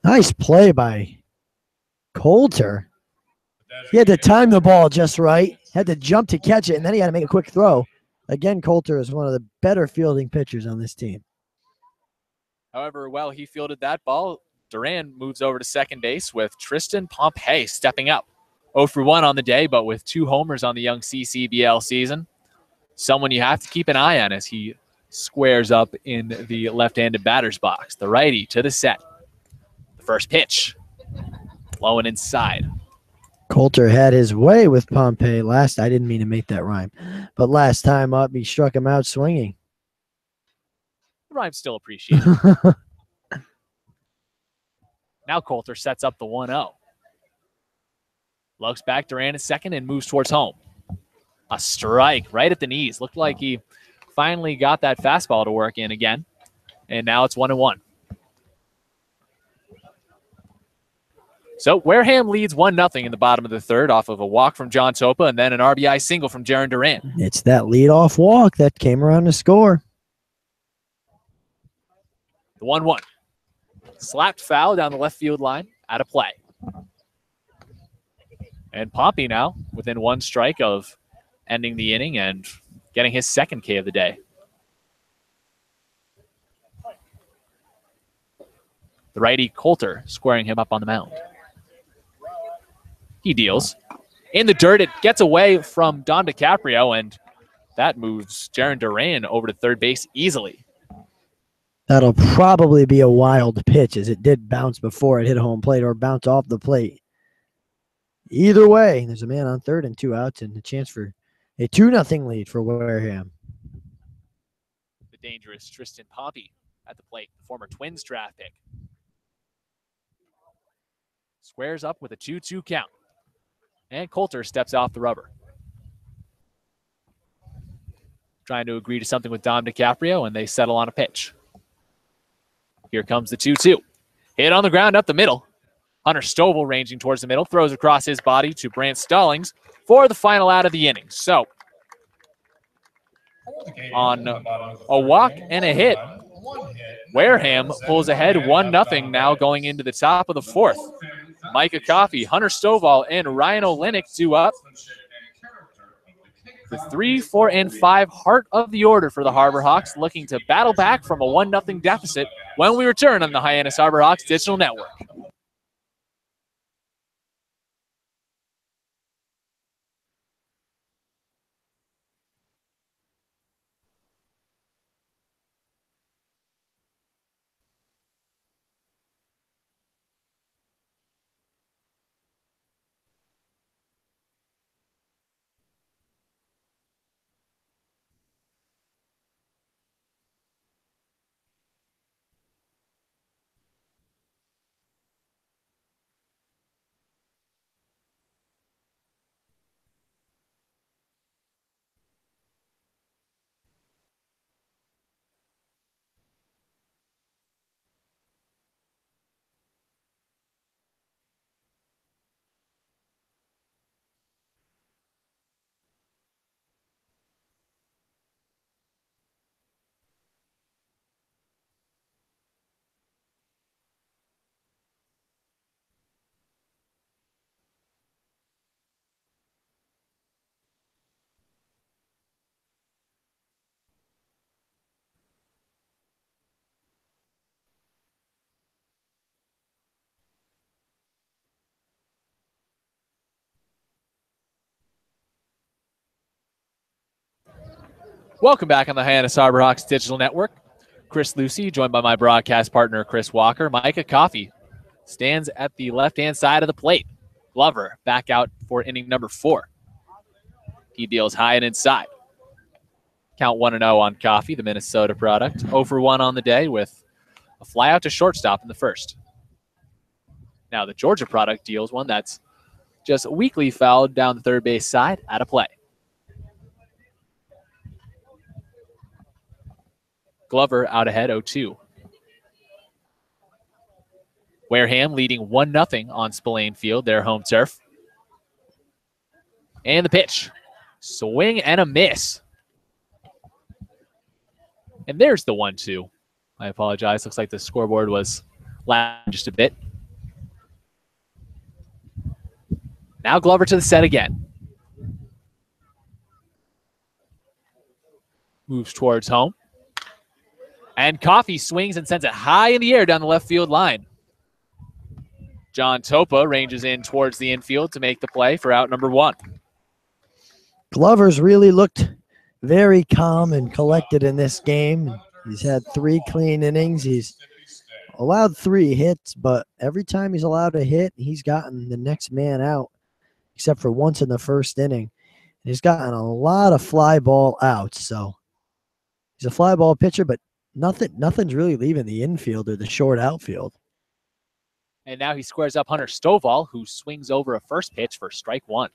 Nice play by Coulter. He had to time the ball just right, had to jump to catch it, and then he had to make a quick throw. Again, Coulter is one of the better fielding pitchers on this team. However, while he fielded that ball, Duran moves over to second base with Tristan Pompey stepping up. 0 for 1 on the day, but with 2 homers on the young CCBL season. Someone you have to keep an eye on as he squares up in the left-handed batter's box. The righty to the set. The first pitch, blowing inside. Coulter had his way with Pompey last. I didn't mean to make that rhyme, but last time up, he struck him out swinging. The rhyme's still appreciated. Now Coulter sets up the 1-0. Looks back, Duran at second and moves towards home. A strike right at the knees. Looked like he finally got that fastball to work in again. And now it's 1-1. So Wareham leads 1-0 in the bottom of the third off of a walk from John Topa and then an RBI single from Jaron Duran. It's that leadoff walk that came around to score. The 1-1. Slapped foul down the left field line, out of play. And Poppy now within one strike of ending the inning and getting his second K of the day. The righty Coulter squaring him up on the mound. He deals. In the dirt, it gets away from Dom DiCaprio, and that moves Jaron Duran over to third base easily. That'll probably be a wild pitch, as it did bounce before it hit home plate or bounce off the plate. Either way, there's a man on third and 2 outs and a chance for a 2-0 lead for Wareham. The dangerous Tristan Poppy at the plate, the former Twins draft pick. Squares up with a 2-2 count. And Coulter steps off the rubber. Trying to agree to something with Dom DiCaprio, and they settle on a pitch. Here comes the 2-2. Hit on the ground up the middle. Hunter Stovall ranging towards the middle, throws across his body to Brant Stallings for the final out of the inning. So, on a walk and a hit, Wareham pulls ahead 1-0 now going into the top of the fourth. Micah Coffey, Hunter Stovall, and Ryan Olenek due up. The 3, 4, and 5 heart of the order for the Harbor Hawks, looking to battle back from a 1-0 deficit when we return on the Hyannis Harbor Hawks Digital Network. Welcome back on the Hyannis Harbor Hawks Digital Network. Chris Lucy, joined by my broadcast partner, Chris Walker. Micah Coffey stands at the left-hand side of the plate. Glover back out for inning number 4. He deals high and inside. Count 1-0 on Coffey, the Minnesota product. 0 for 1 on the day with a fly out to shortstop in the first. Now the Georgia product deals one that's just weakly fouled down the third base side, out of play. Glover out ahead, 0-2. Wareham leading 1-0 on Spillane Field, their home turf. And the pitch. Swing and a miss. And there's the 1-2. I apologize. Looks like the scoreboard was lagging just a bit. Now Glover to the set again. Moves towards home. And Coffey swings and sends it high in the air down the left field line. John Topa ranges in towards the infield to make the play for out number 1. Glover's really looked very calm and collected in this game. He's had 3 clean innings. He's allowed 3 hits, but every time he's allowed a hit, he's gotten the next man out, except for once in the first inning. And he's gotten a lot of fly ball outs. So he's a fly ball pitcher, but nothing's really leaving the infield or the short outfield. And now he squares up Hunter Stovall, who swings over a first pitch for strike 1.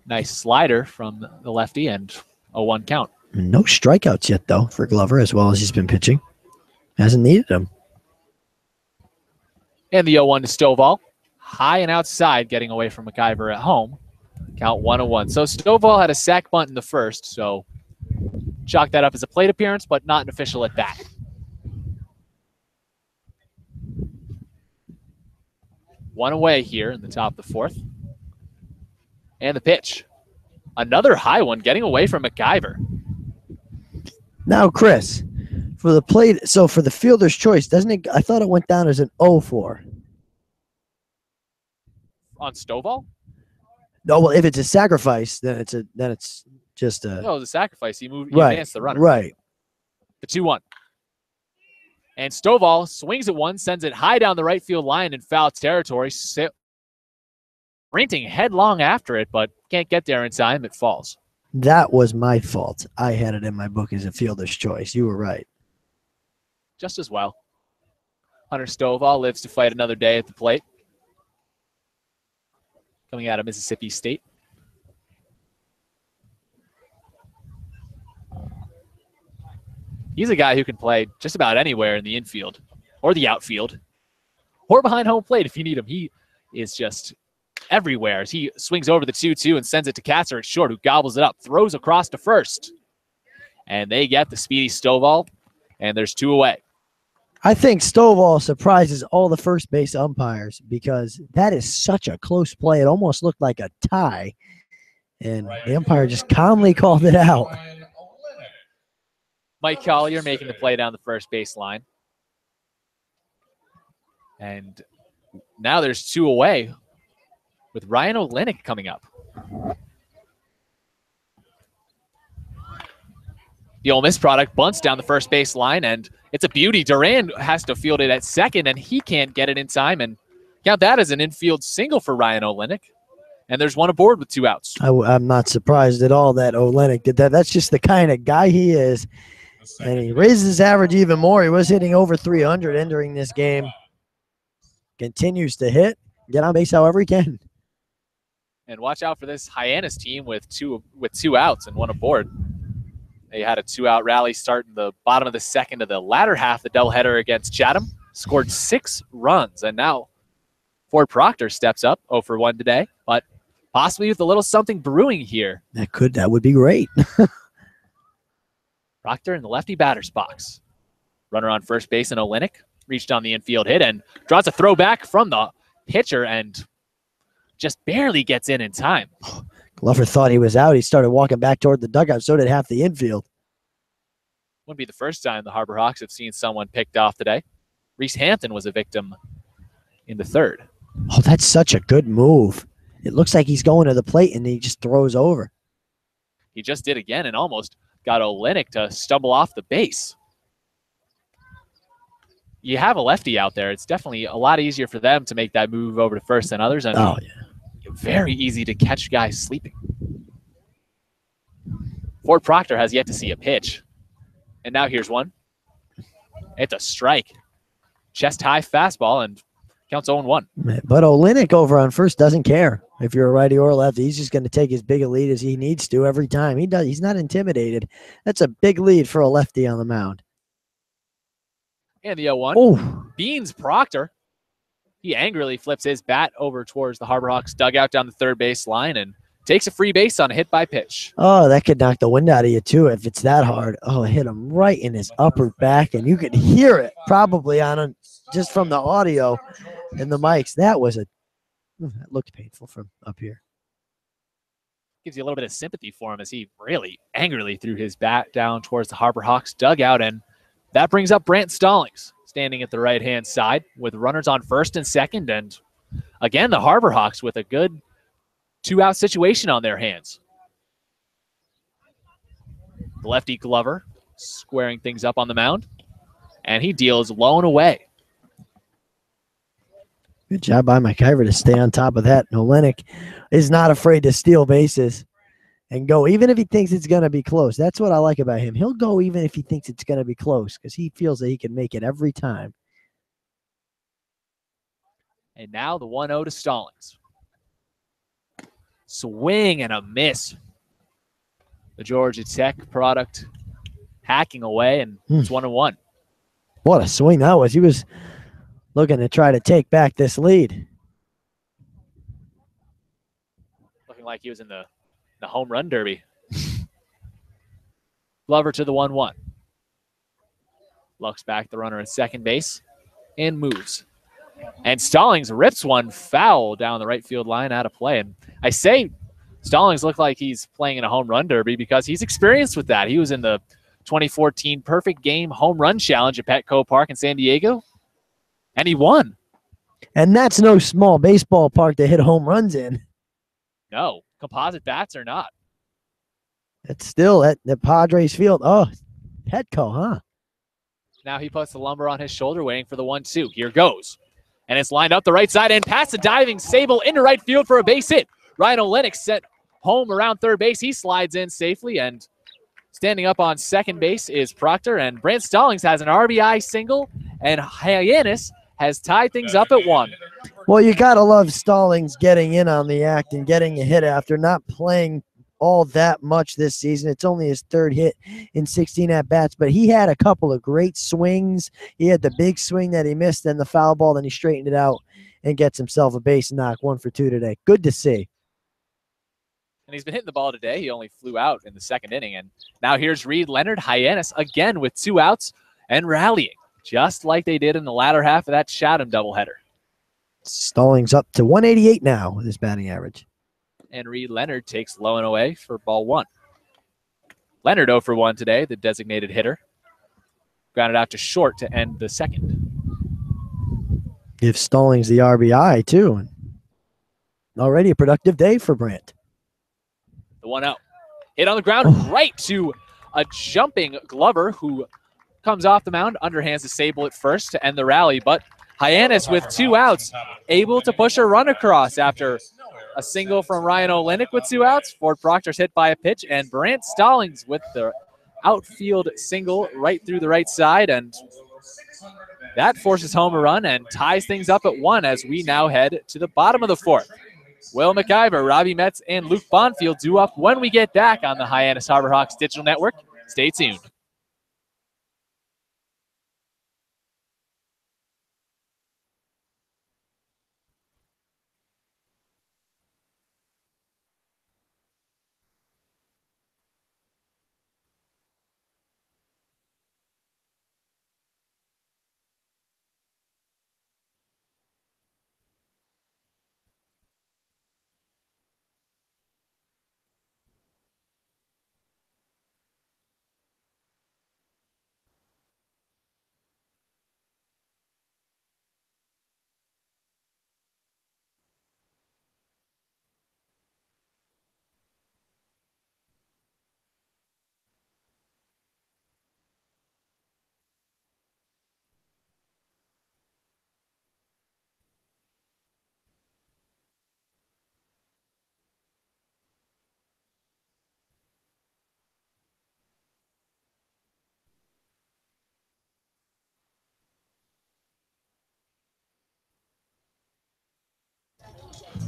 Nice slider from the lefty and a 1 count. No strikeouts yet, though, for Glover, as well as he's been pitching. Hasn't needed them. And the 0-1 to Stovall. High and outside, getting away from McIver at home. Count 1-1. So Stovall had a sack bunt in the first, so chalk that up as a plate appearance, but not an official at bat. One away here in the top of the fourth. And the pitch. Another high one, getting away from McIver. Now, Chris, for the plate, so for the fielder's choice, doesn't it? I thought it went down as an 0-4. On Stovall? No, well, if it's a sacrifice, then it's just a. No, the sacrifice. He moved. He Right, advanced the runner. right. The 2-1. And Stovall swings at one, sends it high down the right field line in foul territory. Sprinting headlong after it, but can't get there in time. It falls. That was my fault. I had it in my book as a fielder's choice. You were right. Just as well. Hunter Stovall lives to fight another day at the plate. Coming out of Mississippi State. He's a guy who can play just about anywhere in the infield or the outfield or behind home plate if you need him. He is just everywhere as he swings over the 2-2 and sends it to Katzer at short, who gobbles it up, throws across to first. And they get the speedy Stovall, and there's 2 away. I think Stovall surprises all the first base umpires because that is such a close play. It almost looked like a tie, and the umpire just calmly called it out. Mike Collier making the play down the first base line. And now there's 2 away with Ryan Olenek coming up. The Ole Miss product bunts down the first base line, and it's a beauty. Duran has to field it at second, and he can't get it in time. And count that as an infield single for Ryan Olenek. And there's 1 aboard with 2 outs. I'm not surprised at all that Olenek did that. That's just the kind of guy he is. And he raises his average even more. He was hitting over 300 entering this game. Continues to hit, get on base however he can. And watch out for this Hyannis team with two outs and 1 aboard. They had a 2-out rally start in the bottom of the second of the latter half of the doubleheader against Chatham. Scored 6 runs, and now Ford Proctor steps up 0 for 1 today, but possibly with a little something brewing here. That would be great. Proctor in the lefty batter's box. Runner on first base and Olenek reached on the infield hit and draws a throw back from the pitcher and just barely gets in time. Glover thought he was out. He started walking back toward the dugout. So did half the infield. Wouldn't be the first time the Harbor Hawks have seen someone picked off today. Reese Hampton was a victim in the third. Oh, that's such a good move. It looks like he's going to the plate and he just throws over. He just did again and almost got Olenek to stumble off the base. You have a lefty out there. It's definitely a lot easier for them to make that move over to first than others. And very easy to catch guys sleeping. Ford Proctor has yet to see a pitch. And now here's one. It's a strike. Chest high fastball and counts 0-1. But Olenek over on first doesn't care if you're a righty or a lefty. He's just going to take as big a lead as he needs to every time. He's not intimidated. That's a big lead for a lefty on the mound. And the 0-1. Oh. Beans Proctor. He angrily flips his bat over towards the Harbor Hawks dugout down the third base line and takes a free base on a hit by pitch. Oh, that could knock the wind out of you, too, if it's that hard. Oh, it hit him right in his upper back, and you could hear it probably just from the audio and the mics. That looked painful from up here. Gives you a little bit of sympathy for him as he really angrily threw his bat down towards the Harbor Hawks dugout, and that brings up Brant Stallings, standing at the right-hand side with runners on first and second. And again, the Harbor Hawks with a good 2-out situation on their hands. The lefty Glover squaring things up on the mound, and he deals low and away. Good job by McIver to stay on top of that. Olenek is not afraid to steal bases and go, even if he thinks it's going to be close. That's what I like about him. He'll go even if he thinks it's going to be close because he feels that he can make it every time. And now the 1-0 to Stallings. Swing and a miss. The Georgia Tech product hacking away, and it's 1-1. What a swing that was. He was looking to try to take back this lead. Looking like he was in the home run derby. Glover to the 1-1. Looks back the runner at second base and moves. And Stallings rips one foul down the right field line out of play. And I say Stallings looked like he's playing in a home run derby because he's experienced with that. He was in the 2014 Perfect Game Home Run Challenge at Petco Park in San Diego, and he won. And that's no small baseball park to hit home runs in. No, composite bats are not. It's still at the Padres field. Oh, Petco, huh? Now he puts the lumber on his shoulder, waiting for the 1-2. Here goes. And it's lined up the right side and past the diving Sable into right field for a base hit. Ryan Olenek set home around third base. He slides in safely, and standing up on second base is Proctor. And Brant Stallings has an RBI single, and Hyannis has tied things up at 1. Well, you got to love Stallings getting in on the act and getting a hit after not playing all that much this season. It's only his third hit in 16 at-bats, but he had a couple of great swings. He had the big swing that he missed and the foul ball, then he straightened it out and gets himself a base knock, 1 for 2 today. Good to see. And he's been hitting the ball today. He only flew out in the second inning. And now here's Reed Leonard, Hyannis again with 2 outs and rallying, just like they did in the latter half of that Chatham doubleheader. Stallings up to 188 now with his batting average. And Reed Leonard takes low and away for ball 1. Leonard 0 for 1 today, the designated hitter. Grounded out to short to end the second. Give Stallings the RBI, too. Already a productive day for Brant. The 1-0. Hit on the ground right to a jumping Glover who comes off the mound, underhands the Sable at first to end the rally. But Hyannis with 2 outs, able to push a run across after a single from Ryan Olenek with 2 outs. Ford Proctor's hit by a pitch, and Brant Stallings with the outfield single right through the right side, and that forces home a run and ties things up at 1 as we now head to the bottom of the 4th. Will McIver, Robbie Metz, and Luke Bonfield due up when we get back on the Hyannis Harbor Hawks Digital Network. Stay tuned.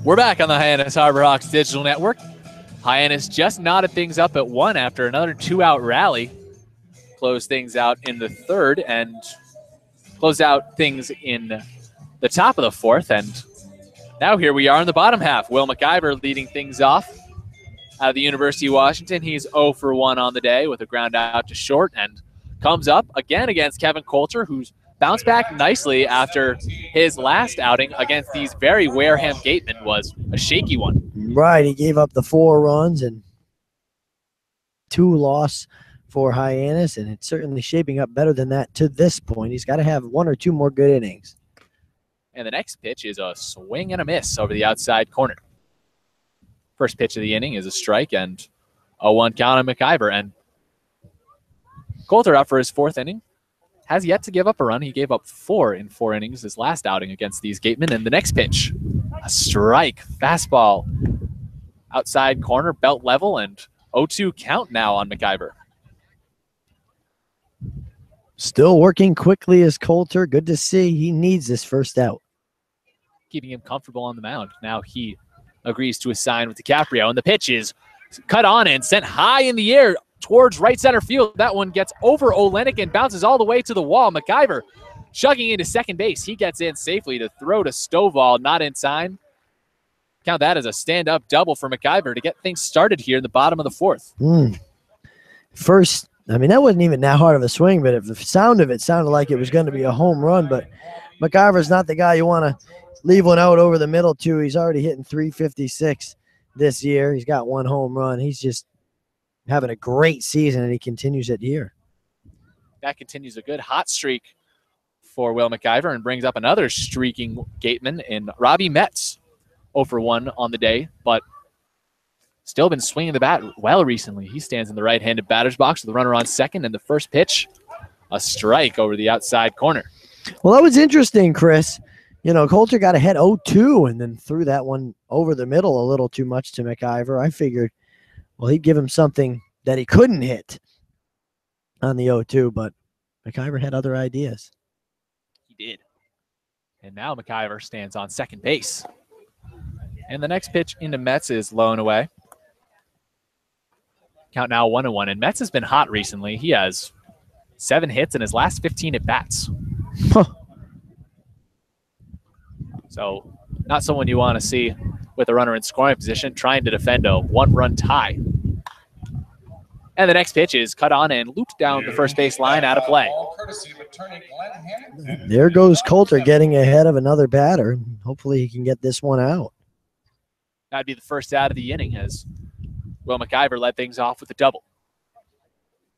We're back on the Hyannis Harbor Hawks Digital Network. Hyannis just knotted things up at 1 after another 2-out rally. Closed things out in the 3rd and closed out things in the top of the 4th. And now here we are in the bottom half. Will McIver leading things off out of the University of Washington. He's 0 for 1 on the day with a ground out to short and comes up again against Kevin Coulter, who's bounced back nicely after his last outing against these very Wareham Gatemen was a shaky one. Right, he gave up the 4 runs and 2 loss for Hyannis, and it's certainly shaping up better than that to this point. He's got to have 1 or 2 more good innings. And the next pitch is a swing and a miss over the outside corner. First pitch of the inning is a strike and a 1 count on McIver. And Coulter up for his 4th inning. Has yet to give up a run. He gave up 4 in 4 innings his last outing against these Gatemen. And the next pitch, a strike, fastball, outside corner, belt level, and 0-2 count now on McIver. Still working quickly as Coulter. Good to see. He needs this first out. Keeping him comfortable on the mound. Now he agrees to a sign with DiCaprio, and the pitch is cut on and sent high in the air towards right center field. That one gets over Olenek and bounces all the way to the wall. McIver chugging into second base. He gets in safely to throw to Stovall, not in time. Count that as a stand-up double for McIver to get things started here in the bottom of the fourth. First, I mean, that wasn't even that hard of a swing, but if the sound of it sounded like it was going to be a home run, but McIver's not the guy you want to leave one out over the middle to. He's already hitting 356 this year. He's got one home run. He's just having a great season, and he continues it here. That continues a good hot streak for Will McIver and brings up another streaking Gateman in Robbie Metz. 0 for 1 on the day, but still been swinging the bat well recently. He stands in the right-handed batter's box with the runner on second, and the first pitch, a strike over the outside corner. Well, that was interesting, Chris. You know, Coulter got ahead 0-2 and then threw that one over the middle a little too much to McIver. I figured, well, he'd give him something that he couldn't hit on the 0-2, but McIver had other ideas. He did. And now McIver stands on second base. And the next pitch into Metz is low and away. Count now 1-1. And Metz has been hot recently. He has 7 hits in his last 15 at-bats. So not someone you want to see with a runner in scoring position trying to defend a 1-run tie. And the next pitch is cut on and looped down the first base line out of play. There goes Coulter getting ahead of another batter. Hopefully he can get this one out. That'd be the first out of the inning as Will McIver led things off with a double.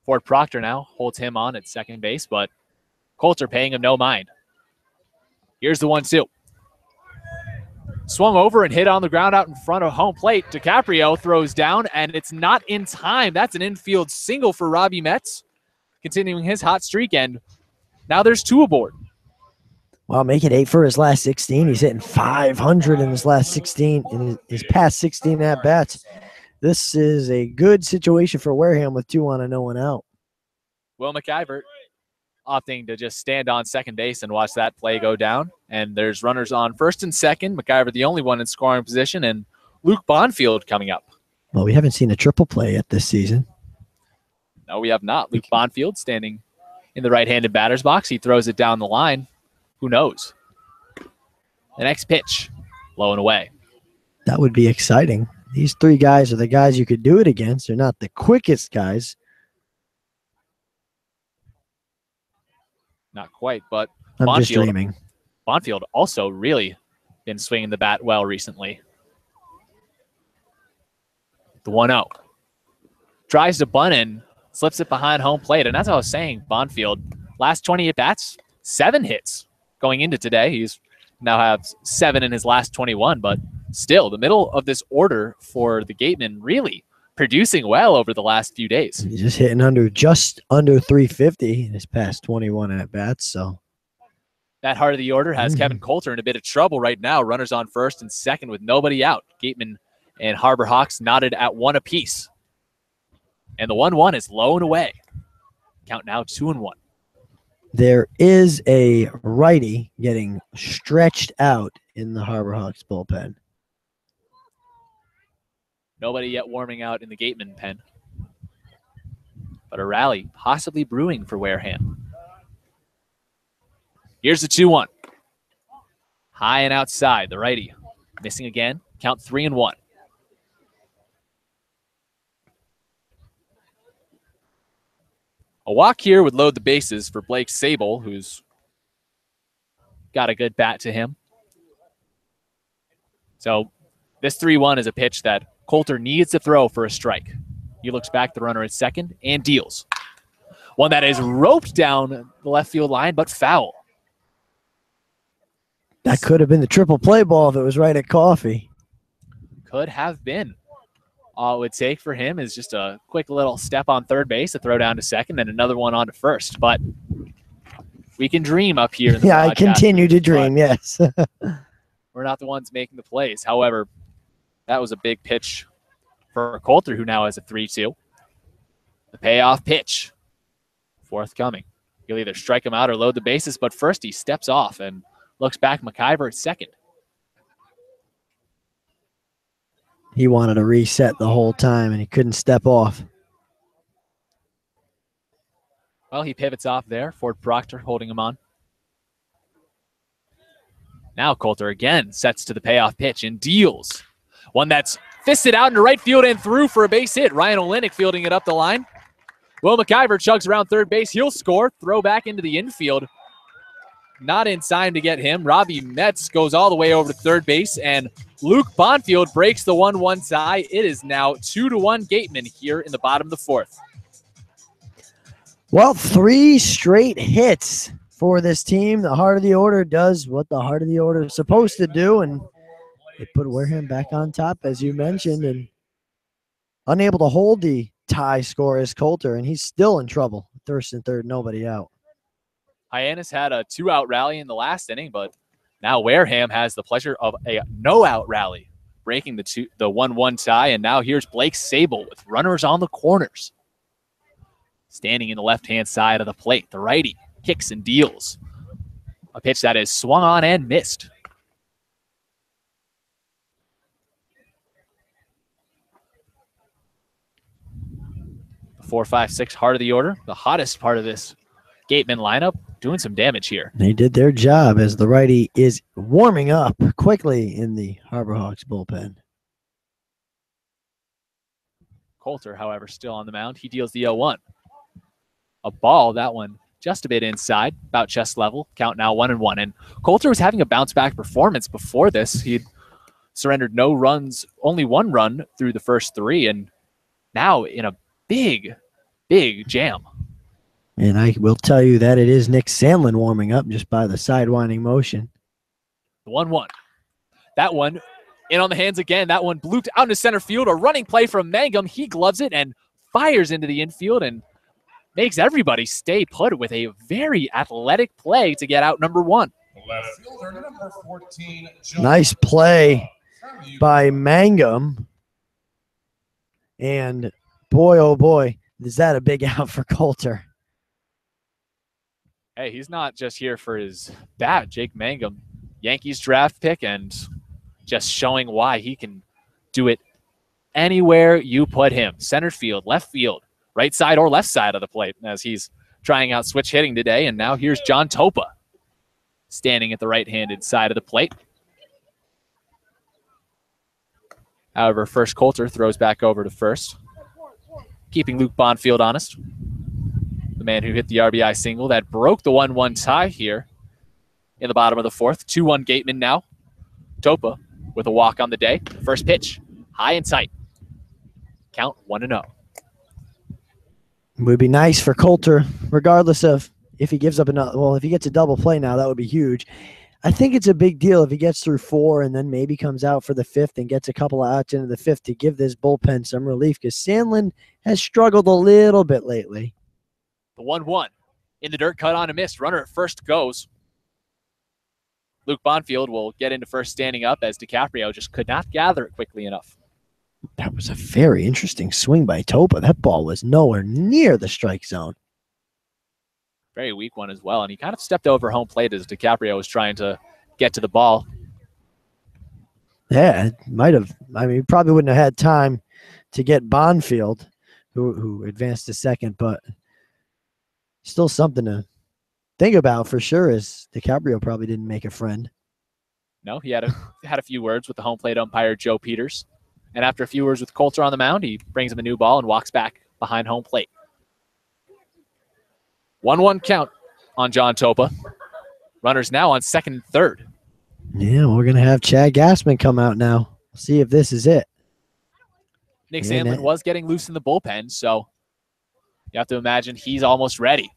Ford Proctor now holds him on at second base, but Coulter paying him no mind. Here's the 1-2. Swung over and hit on the ground out in front of home plate. DiCaprio throws down, and it's not in time. That's an infield single for Robbie Metz, continuing his hot streak, and now there's 2 aboard. Well, make it 8 for his last 16. He's hitting 500 in his last 16, in his past 16 at-bats. This is a good situation for Wareham with 2 on and no one out. Will McIver opting to just stand on second base and watch that play go down. And there's runners on first and second. McIver the only one in scoring position, and Luke Bonfield coming up. Well, we haven't seen a triple play yet this season. No, we have not. Luke Bonfield standing in the right-handed batter's box. He throws it down the line. Who knows? The next pitch, low and away. That would be exciting. These 3 guys are the guys you could do it against. They're not the quickest guys. Not quite, but I'm just dreaming. Bonfield also really been swinging the bat well recently. The 1-0. Tries to bunt and slips it behind home plate. And that's what I was saying, Bonfield, last 20 at-bats, 7 hits. Going into today, he's now has 7 in his last 21, but still, the middle of this order for the Gatemen really producing well over the last few days. He's just hitting just under 350 in his past 21 at-bats, so. That heart of the order has Kevin Coulter in a bit of trouble right now. Runners on first and second with nobody out. Gatemen and Harbor Hawks knotted at 1 apiece. And the 1-1 is low and away. Count now 2-1. There is a righty getting stretched out in the Harbor Hawks bullpen. Nobody yet warming out in the Gatemen pen. But a rally possibly brewing for Wareham. Here's the 2-1. High and outside, the righty. Missing again, count 3-1. A walk here would load the bases for Blake Sable, who's got a good bat to him. So this 3-1 is a pitch that Coulter needs to throw for a strike. He looks back, the runner at second, and deals. One that is roped down the left field line, but foul. That could have been the triple play ball if it was right at Coffee. Could have been. All it would take for him is just a quick little step on third base, a throw down to second, and another one on to first. But we can dream up here. In the I continue to dream, yes. We're not the ones making the plays. However, that was a big pitch for Coulter, who now has a 3-2. The payoff pitch, forthcoming. He'll either strike him out or load the bases, but first he steps off and looks back McIver at second. He wanted to reset the whole time, and he couldn't step off. Well, he pivots off there. Ford Proctor holding him on. Now Coulter again sets to the payoff pitch and deals. One that's fisted out into right field and through for a base hit. Ryan Olenek fielding it up the line. Will McIver chugs around third base. He'll score. Throw back into the infield. Not in time to get him. Robbie Metz goes all the way over to third base, and Luke Bonfield breaks the 1-1 tie. It is now 2-1 Gatemen here in the bottom of the fourth. Well, 3 straight hits for this team. The heart of the order does what the heart of the order is supposed to do, and they put Wareham back on top, as you mentioned, and unable to hold the tie score is Coulter, and he's still in trouble. First and third, nobody out. Hyannis had a 2-out rally in the last inning, but now Wareham has the pleasure of a no-out rally, breaking the 1-1 tie, and now here's Blake Sable with runners on the corners. Standing in the left-hand side of the plate, the righty kicks and deals. A pitch that is swung on and missed. The 4-5-6 heart of the order, the hottest part of this Gatemen lineup, doing some damage here. They did their job as the righty is warming up quickly in the Harbor Hawks bullpen. Coulter, however, still on the mound. He deals the 0-1. A ball, that one just a bit inside, about chest level. Count now 1-1. And Coulter was having a bounce-back performance before this. He'd surrendered no runs, only 1 run through the first 3, and now in a big, big jam. And I will tell you that it is Nick Sandlin warming up just by the sidewinding motion. The 1-1. That one in on the hands again. That one blooped out into center field. A running play from Mangum. He gloves it and fires into the infield and makes everybody stay put with a very athletic play to get out number 1. Left fielder, number 14, nice play by Mangum. And boy, oh boy, is that a big out for Coulter. Hey, he's not just here for his bat. Jake Mangum, Yankees draft pick, and just showing why he can do it anywhere you put him. Center field, left field, right side or left side of the plate, as he's trying out switch hitting today. And now here's John Topa standing at the right-handed side of the plate. However, first Coulter throws back over to first, keeping Luke Bonfield honest. The man who hit the RBI single that broke the 1-1 tie here in the bottom of the fourth. 2-1 Gatemen now. Topa with a walk on the day. First pitch, high and tight. Count 1-0. It would be nice for Coulter, regardless of if he gives up another. Well, if he gets a double play now, that would be huge. I think it's a big deal if he gets through 4 and then maybe comes out for the 5th and gets a couple of outs into the 5th to give this bullpen some relief, because Sandlin has struggled a little bit lately. The 1-1 in the dirt, cut on and missed. Runner at first goes. Luke Bonfield will get into first standing up as DiCaprio just could not gather it quickly enough. That was a very interesting swing by Topa. That ball was nowhere near the strike zone. Very weak one as well, and he kind of stepped over home plate as DiCaprio was trying to get to the ball. Yeah, it might have. I mean, he probably wouldn't have had time to get Bonfield, who advanced to second, but still something to think about for sure is DiCaprio probably didn't make a friend. No, he had a few words with the home plate umpire, Joe Peters. And after a few words with Coulter on the mound, he brings him a new ball and walks back behind home plate. 1-1 count on John Topa. Runners now on second and third. Yeah, we're going to have Chad Gassman come out now. See if this is it. Nick Sandlin was getting loose in the bullpen, so you have to imagine he's almost ready.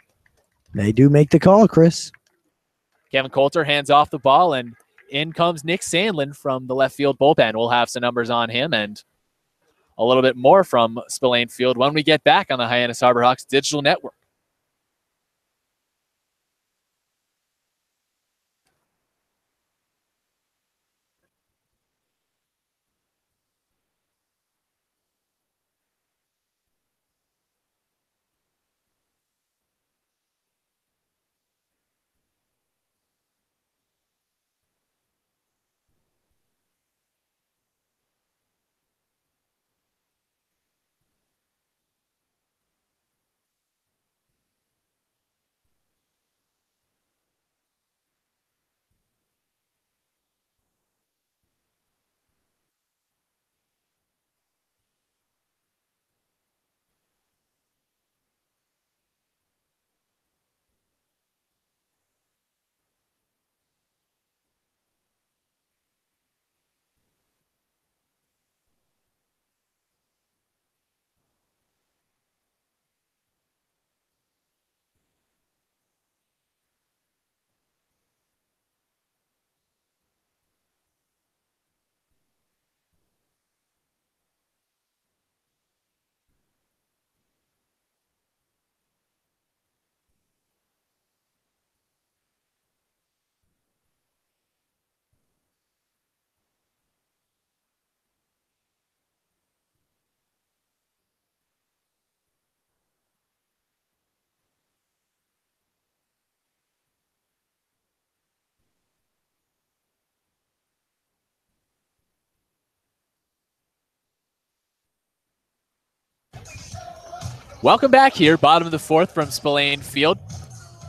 They do make the call, Chris. Kevin Coulter hands off the ball, and in comes Nick Sandlin from the left field bullpen. We'll have some numbers on him and a little bit more from Spillane Field when we get back on the Hyannis Harbor Hawks Digital Network. Welcome back here, bottom of the fourth from Spillane Field.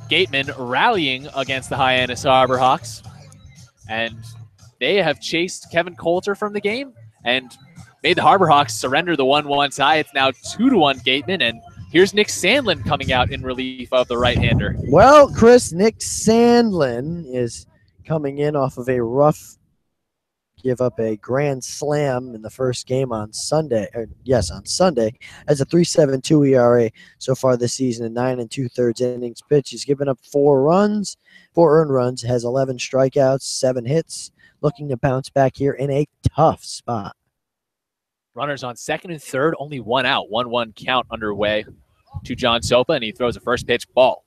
Gatemen rallying against the Hyannis Harbor Hawks. And they have chased Kevin Coulter from the game and made the Harbor Hawks surrender the 1-1 tie. It's now 2-1 Gatemen, and here's Nick Sandlin coming out in relief of the right-hander. Well, Chris, Nick Sandlin is coming in off of a rough give up a grand slam in the first game on Sunday. On Sunday, as a 3.72 ERA so far this season in 9 2/3 innings pitched. He's given up 4 earned runs, has 11 strikeouts, 7 hits, looking to bounce back here in a tough spot. Runners on second and third, only 1 out, 1-1 count underway to John Sopa, and he throws a first pitch ball.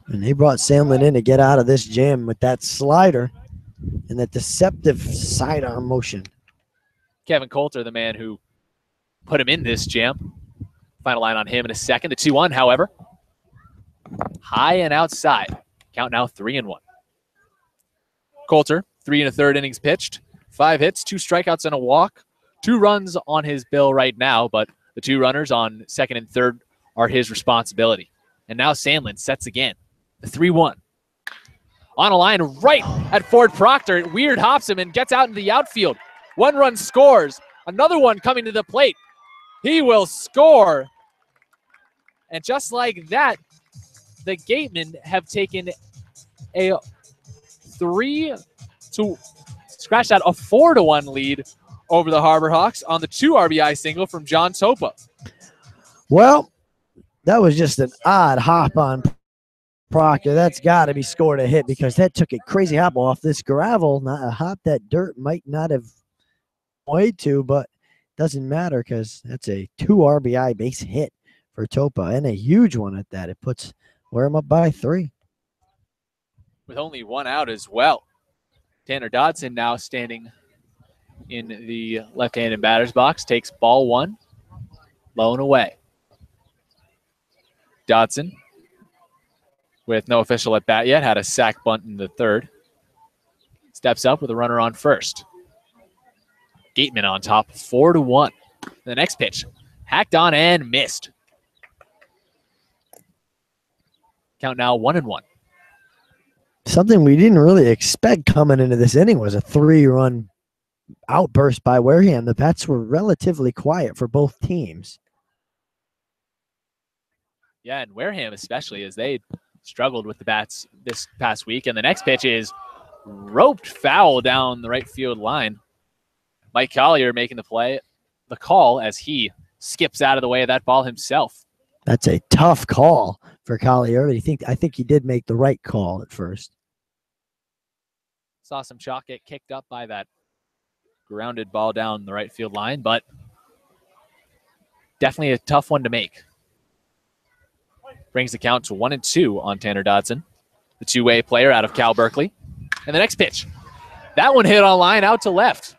And they brought Sandlin in to get out of this jam with that slider and that deceptive sidearm motion. Kevin Coulter, the man who put him in this jam. Final line on him in a second. The 2-1, however. High and outside. Count now 3-1. Coulter, 3 1/3 innings pitched. 5 hits, 2 strikeouts, and a walk. 2 runs on his bill right now, but the 2 runners on second and third are his responsibility. And now Sandlin sets again. The 3-1. On a line right at Ford Proctor. Weird hops him and gets out into the outfield. 1 run scores. Another one coming to the plate. He will score. And just like that, the Gatemen have taken a 4-1 lead over the Harbor Hawks on the 2 RBI single from John Sopa. Well, that was just an odd hop on Proctor. That's got to be scored a hit because that took a crazy hop off this gravel. Not a hop that dirt might not have wanted to, but doesn't matter because that's a 2 RBI base hit for Topa and a huge one at that. It puts Wareham up by 3. With only 1 out as well. Tanner Dodson now standing in the left-handed batter's box, takes ball 1, low and away. Dodson, with no official at bat yet, had a sac bunt in the 3rd. Steps up with a runner on first. Gatemen on top, 4-1. The next pitch, hacked on and missed. Count now 1-1. Something we didn't really expect coming into this inning was a 3-run outburst by Wareham. The bats were relatively quiet for both teams. Yeah, and Wareham especially, as they struggled with the bats this past week. And the next pitch is roped foul down the right field line. Mike Collier making the call as he skips out of the way of that ball himself. That's a tough call for Collier. I think he did make the right call at first. Saw some chalk get kicked up by that grounded ball down the right field line, but definitely a tough one to make. Brings the count to 1-2 on Tanner Dodson, the 2-way player out of Cal Berkeley. And the next pitch, that one hit on line out to left.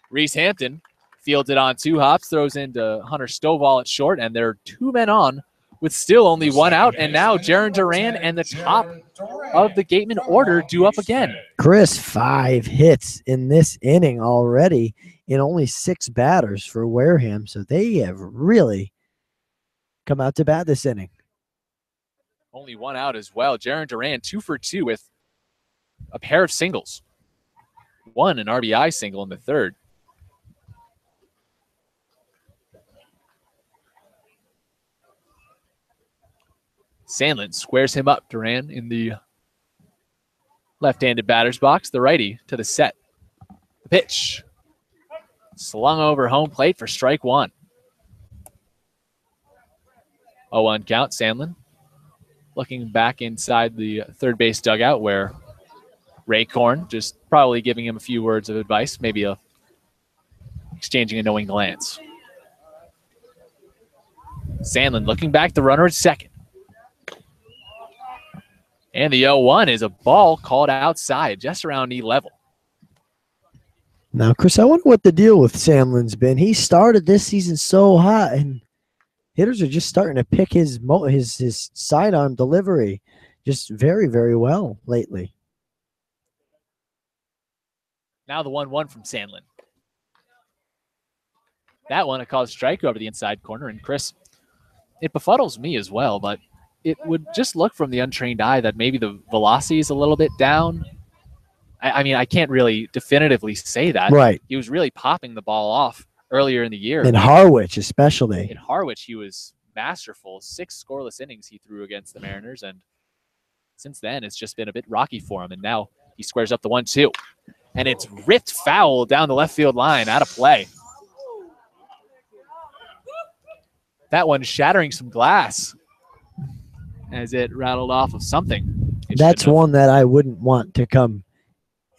Reese Hampton fields it on 2 hops, throws into Hunter Stovall at short, and there are 2 men on with still only 1 out. And now Jaron Duran and the top of the Gatemen order due up again. Chris, 5 hits in this inning already in only 6 batters for Wareham. So they have really come out to bat this inning. Only 1 out as well. Jaron Duran 2 for 2 with a pair of singles. 1 an RBI single in the 3rd. Sandlin squares him up. Duran in the left-handed batter's box. The righty to the set. The pitch. Slung over home plate for strike 1. 0-1 count. Sandlin looking back inside the third base dugout where Ray Korn just probably giving him a few words of advice, maybe exchanging a knowing glance. Sandlin looking back, the runner at second. And the 0-1 is a ball called outside, just around knee level. Now, Chris, I wonder what the deal with Sandlin's been. He started this season so hot, and hitters are just starting to pick his sidearm delivery just very, very well lately. Now the 1-1 from Sandlin. that one, a called strike over the inside corner. And Chris, it befuddles me as well, but it would just look from the untrained eye that maybe the velocity is a little bit down. I mean, I can't really definitively say that. Right. He was really popping the ball off earlier in the year. In Harwich, especially. In Harwich, he was masterful. 6 scoreless innings he threw against the Mariners, and since then, it's just been a bit rocky for him. And now he squares up the 1-2, and it's ripped foul down the left field line, out of play. That one shattering some glass as it rattled off of something. That's one that I wouldn't want to come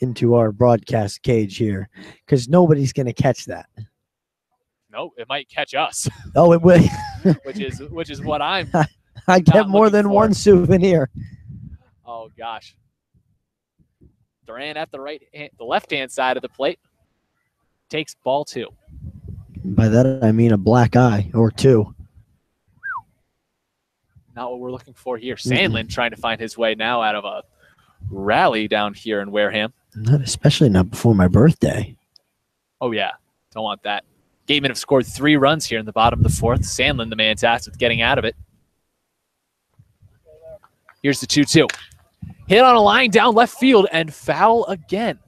into our broadcast cage here, because nobody's going to catch that. No, it might catch us. Oh, it will. which is what I'm. I get more than one souvenir. Oh gosh. Duran at the left-hand side of the plate takes ball 2. By that I mean a black eye or 2. Not what we're looking for here. Sandlin trying to find his way now out of a rally down here in Wareham. Especially not before my birthday. Oh, yeah. Don't want that. Gatemen have scored 3 runs here in the bottom of the 4th. Sandlin, the man tasked with getting out of it. Here's the 2-2. Hit on a line down left field and foul again.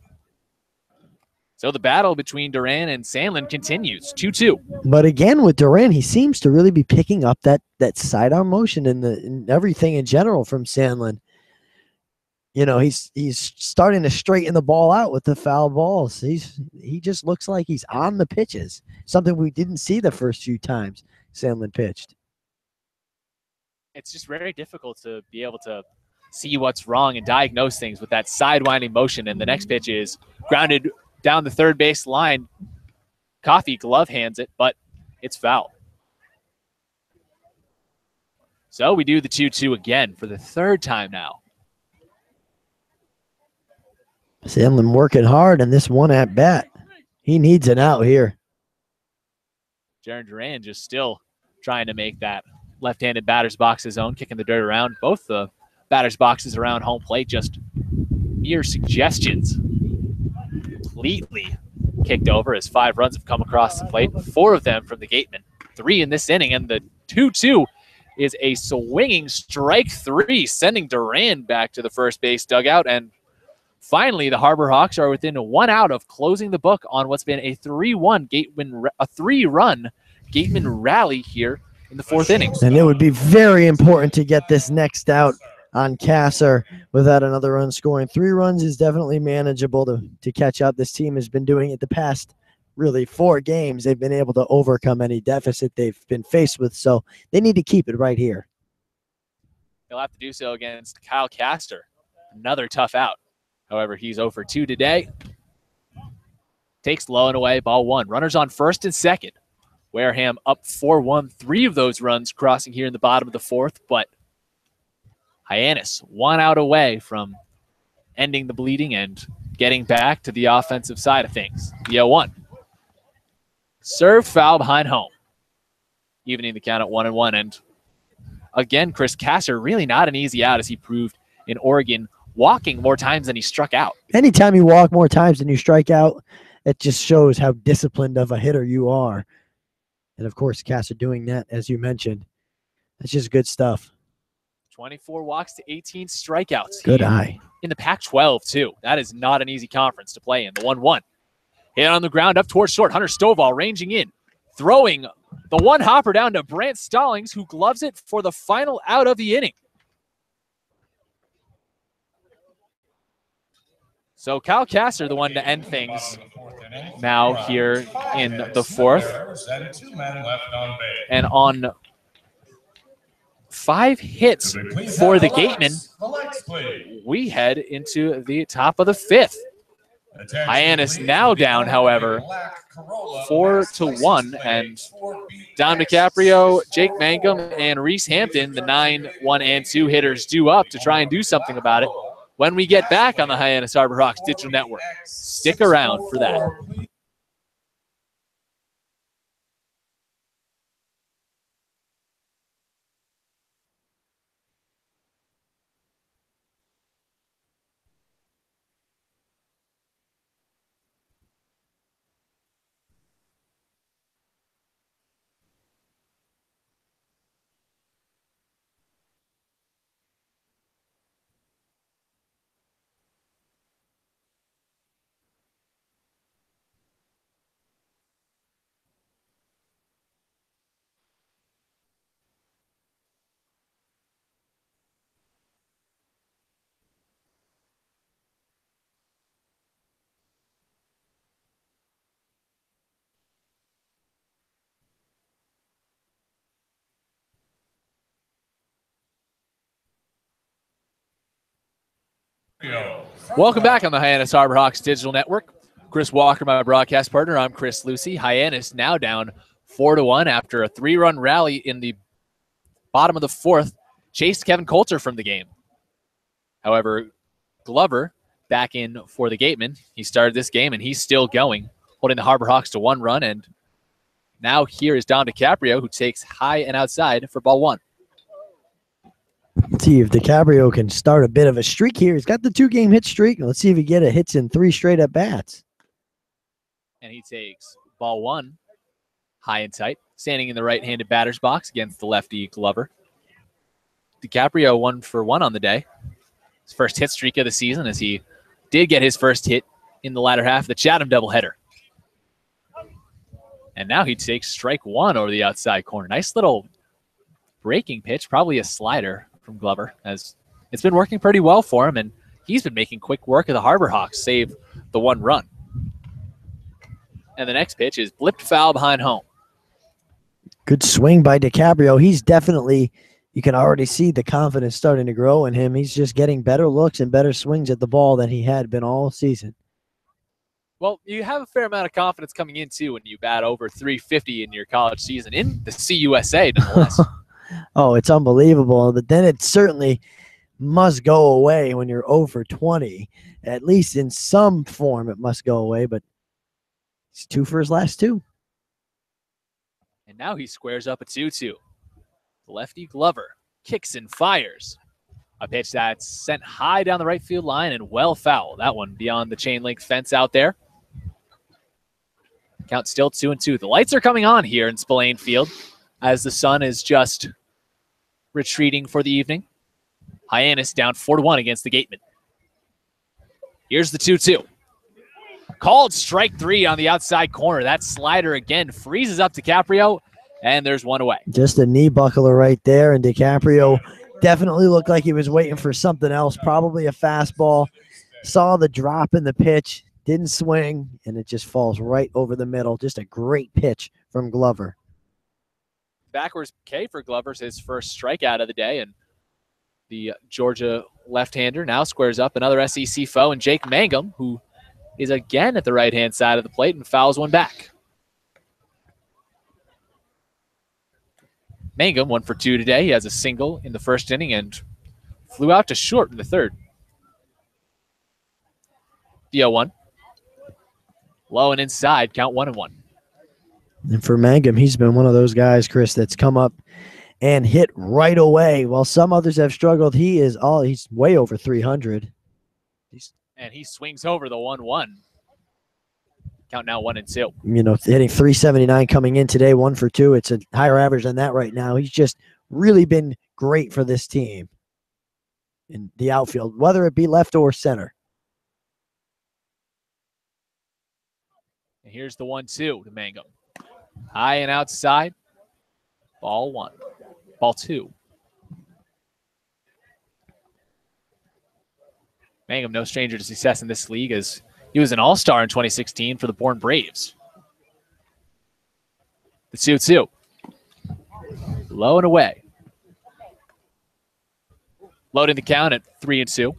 So the battle between Duran and Sandlin continues. 2-2. But again, with Duran, he seems to really be picking up that sidearm motion and everything in general from Sandlin. You know, he's starting to straighten the ball out with the foul balls. He just looks like he's on the pitches, something we didn't see the first few times Sandlin pitched. It's just very difficult to be able to see what's wrong and diagnose things with that sidewinding motion. And the next pitch is grounded down the third base line. Coffee glove hands it, but it's foul. So we do the 2-2 again for the 3rd time now. Sandlin working hard in this one at bat. He needs an out here. Jaron Duran just still trying to make that left-handed batter's box his own, kicking the dirt around. Both the batter's boxes around home plate, just mere suggestions. Completely kicked over as 5 runs have come across the plate, 4 of them from the Gatemen, 3 in this inning, and the 2-2 is a swinging strike 3, sending Duran back to the first base dugout. And finally, the Harbor Hawks are within 1 out of closing the book on what's been a 3-1 3-run Gateman rally here in the 4th inning. And it would be very important to get this next out on Kasser without another run scoring. 3 runs is definitely manageable to catch up. This team has been doing it the past really 4 games. They've been able to overcome any deficit they've been faced with, so they need to keep it right here. They'll have to do so against Kyle Castor. Another tough out. However, he's 0 for 2 today. Takes low and away, ball 1. Runners on first and second. Wareham up 4-1. 3 of those runs crossing here in the bottom of the 4th, but Hyannis 1 out away from ending the bleeding and getting back to the offensive side of things. The 0-1. Serve foul behind home. Evening the count at 1-1. And again, Chris Kasser really not an easy out, as he proved in Oregon, walking more times than he struck out. Anytime you walk more times than you strike out, it just shows how disciplined of a hitter you are. And of course, Kasser doing that, as you mentioned. That's just good stuff. 24 walks to 18 strikeouts. Good eye. In the Pac-12, too. That is not an easy conference to play in. The 1-1. Hit on the ground up towards short. Hunter Stovall ranging in. Throwing the one hopper down to Brant Stallings, who gloves it for the final out of the inning. So Kyle Kasser, the one to end things now here in the 4th. And on 5 hits for the Gatemen, we head into the top of the 5th. Hyannis now down, however, 4-1, and Don DiCaprio, Jake Mangum, and Reese Hampton, the 9, 1, and 2 hitters, due up to try and do something about it when we get back on the Hyannis Harbor Hawks Digital Network. Stick around for that. Welcome back on the Hyannis Harbor Hawks Digital Network. Chris Walker, my broadcast partner. I'm Chris Lucy. Hyannis now down 4-1 after a 3-run rally in the bottom of the fourth. Chased Kevin Coulter from the game. However, Glover back in for the Gatemen. He started this game, and he's still going, holding the Harbor Hawks to 1 run. And now here is Dom DiCaprio, who takes high and outside for ball 1. Let's see if DiCaprio can start a bit of a streak here. He's got the 2-game hit streak. Let's see if he get a hits in 3 straight at bats. And he takes ball 1 high and tight, standing in the right-handed batter's box against the lefty Glover. DiCaprio 1 for 1 on the day. His first hit streak of the season, as he did get his first hit in the latter half of the Chatham doubleheader. And now he takes strike 1 over the outside corner. Nice little breaking pitch, probably a slider from Glover, as it's been working pretty well for him, and he's been making quick work of the Harbor Hawks, save the 1 run. And the next pitch is blipped foul behind home. Good swing by DiCaprio. He's definitely, you can already see the confidence starting to grow in him. He's just getting better looks and better swings at the ball than he had been all season. Well, you have a fair amount of confidence coming in, too, when you bat over 350 in your college season in the CUSA, nonetheless. Oh, it's unbelievable. But then it certainly must go away when you're over 20. At least in some form it must go away, but he's 2 for his last 2. And now he squares up a 2-2. Lefty Glover kicks and fires. A pitch that's sent high down the right field line and well foul. That one beyond the chain link fence out there. Count still 2-2. The lights are coming on here in Spillane Field as the sun is just retreating for the evening. Hyannis down 4-1 against the Gatemen. Here's the 2-2. Called strike 3 on the outside corner. That slider again freezes up DiCaprio, and there's 1 away. Just a knee buckler right there, and DiCaprio definitely looked like he was waiting for something else, probably a fastball. Saw the drop in the pitch, didn't swing, and it just falls right over the middle. Just a great pitch from Glover. Backwards K for Glover's his first strikeout of the day, and the Georgia left-hander now squares up another SEC foe, and Jake Mangum, who is again at the right-hand side of the plate and fouls one back. Mangum 1 for 2 today. He has a single in the first inning and flew out to short in the third. The 0-1. Low and inside, count 1-1. And for Mangum, he's been one of those guys, Chris, that's come up and hit right away. While some others have struggled, he's way over 300. And he swings over the 1-1. Count now 1-2. You know, hitting 379 coming in today, 1 for 2. It's a higher average than that right now. He's just really been great for this team in the outfield, whether it be left or center. And here's the 1-2 to Mangum. High and outside. Ball 1. Ball 2. Mangum, no stranger to success in this league, as he was an all-star in 2016 for the Bourne Braves. The 2-2. Low and away. Loading the count at 3-2.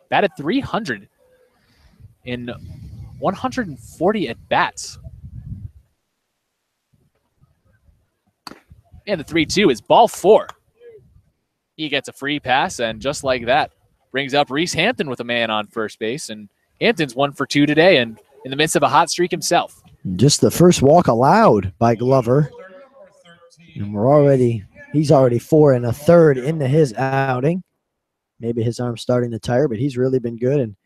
Batted 300 in 140 at-bats. And the 3-2 is ball 4. He gets a free pass, and just like that, brings up Reese Hampton with a man on first base. And Hampton's 1 for 2 today and in the midst of a hot streak himself. Just the first walk allowed by Glover. And he's already 4 1/3 into his outing. Maybe his arm's starting to tire, but he's really been good. And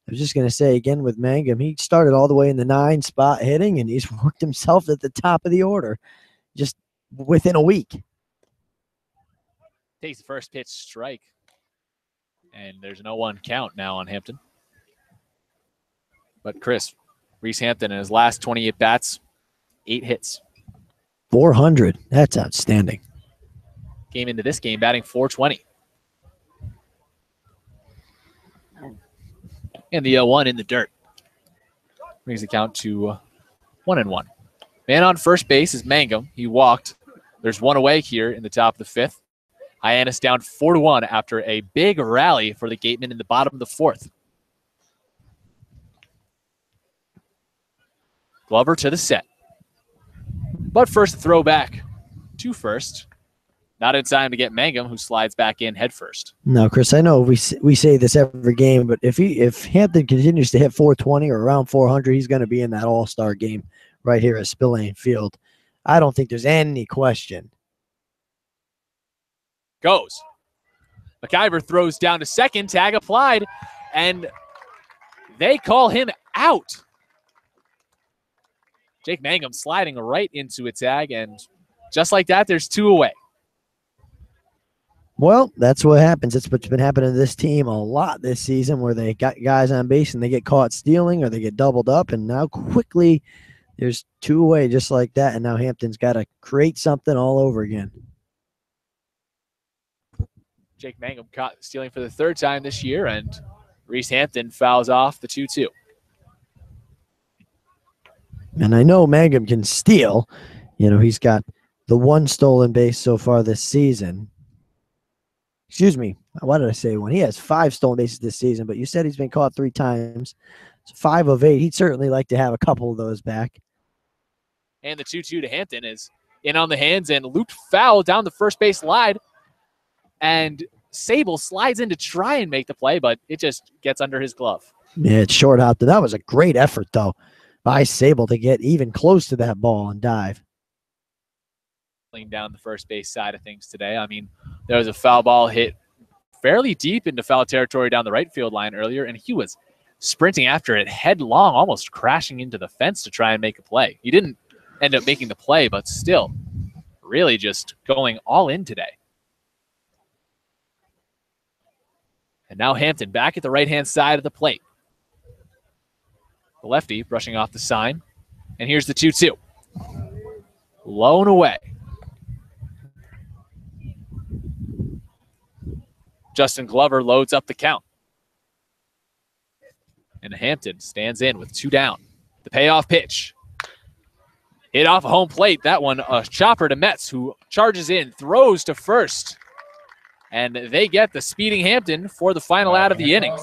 I was just going to say again with Mangum, he started all the way in the 9 spot hitting, and he's worked himself at the top of the order just within a week. Takes the first pitch strike. And there's no 1 count now on Hampton. But Chris, Reese Hampton in his last 20 at-bats, 8 hits. 400. That's outstanding. Came into this game batting .420. And the 0-1 in the dirt. Brings the count to 1-1. Man on first base is Mangum. He walked. There's 1 away here in the top of the 5th. Hyannis down 4-1 after a big rally for the Gatemen in the bottom of the fourth. Glover to the set. But first, throw back to first. Not in time to get Mangum, who slides back in head first. No, Chris, I know we say this every game, but if Hampton continues to hit 420 or around 400, he's going to be in that all-star game right here at Spillane Field. I don't think there's any question. Goes. McIver throws down to second, tag applied, and they call him out. Jake Mangum sliding right into a tag, and just like that, there's 2 away. Well, that's what happens. It's what's been happening to this team a lot this season, where they got guys on base and they get caught stealing or they get doubled up, and now quickly there's 2 away just like that, and now Hampton's got to create something all over again. Jake Mangum caught stealing for the 3rd time this year, and Reese Hampton fouls off the 2-2. And I know Mangum can steal. You know, he's got the 1 stolen base so far this season. Excuse me. Why did I say 1? He has 5 stolen bases this season, but you said he's been caught 3 times. So 5 of 8. He'd certainly like to have a couple of those back. And the 2-2 to Hampton is in on the hands and looped foul down the first base line. And Sable slides in to try and make the play, but it just gets under his glove. Yeah, it's short out there. That was a great effort, though, by Sable to get even close to that ball and dive. Down the first base side of things today. I mean, there was a foul ball hit fairly deep into foul territory down the right field line earlier, and he was sprinting after it headlong, almost crashing into the fence to try and make a play. He didn't end up making the play, but still really just going all in today. And now Hampton back at the right-hand side of the plate. The lefty brushing off the sign. And here's the 2-2. Low and away. Justin Glover loads up the count. And Hampton stands in with 2 down. The payoff pitch. Hit off a home plate. That one, a chopper to Metz, who charges in, throws to first. And they get the speeding Hampton for the final out of the inning.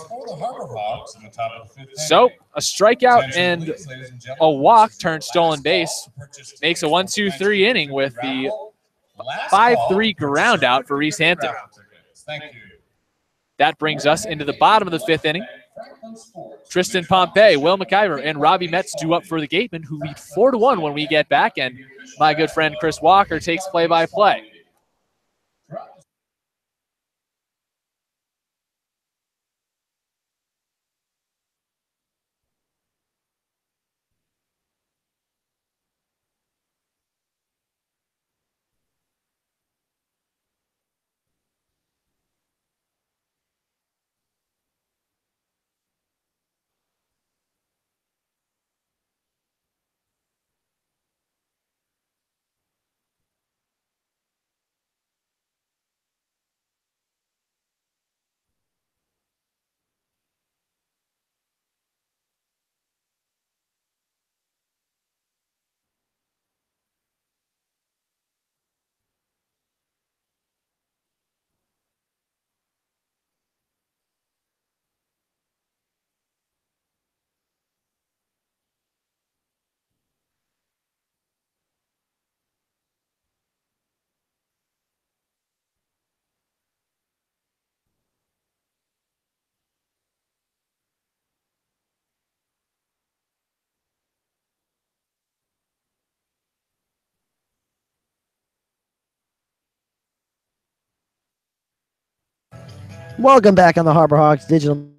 So a strikeout and a walk turned stolen base makes a 1-2-3 inning with the 5-3 ground out for Reese Hampton. That brings us into the bottom of the 5th inning. Tristan Pompey, Will McIver, and Robbie Metz due up for the Gatemen, who lead 4-1 when we get back, and my good friend Chris Walker takes play-by-play. Welcome back on the Harbor Hawks Digital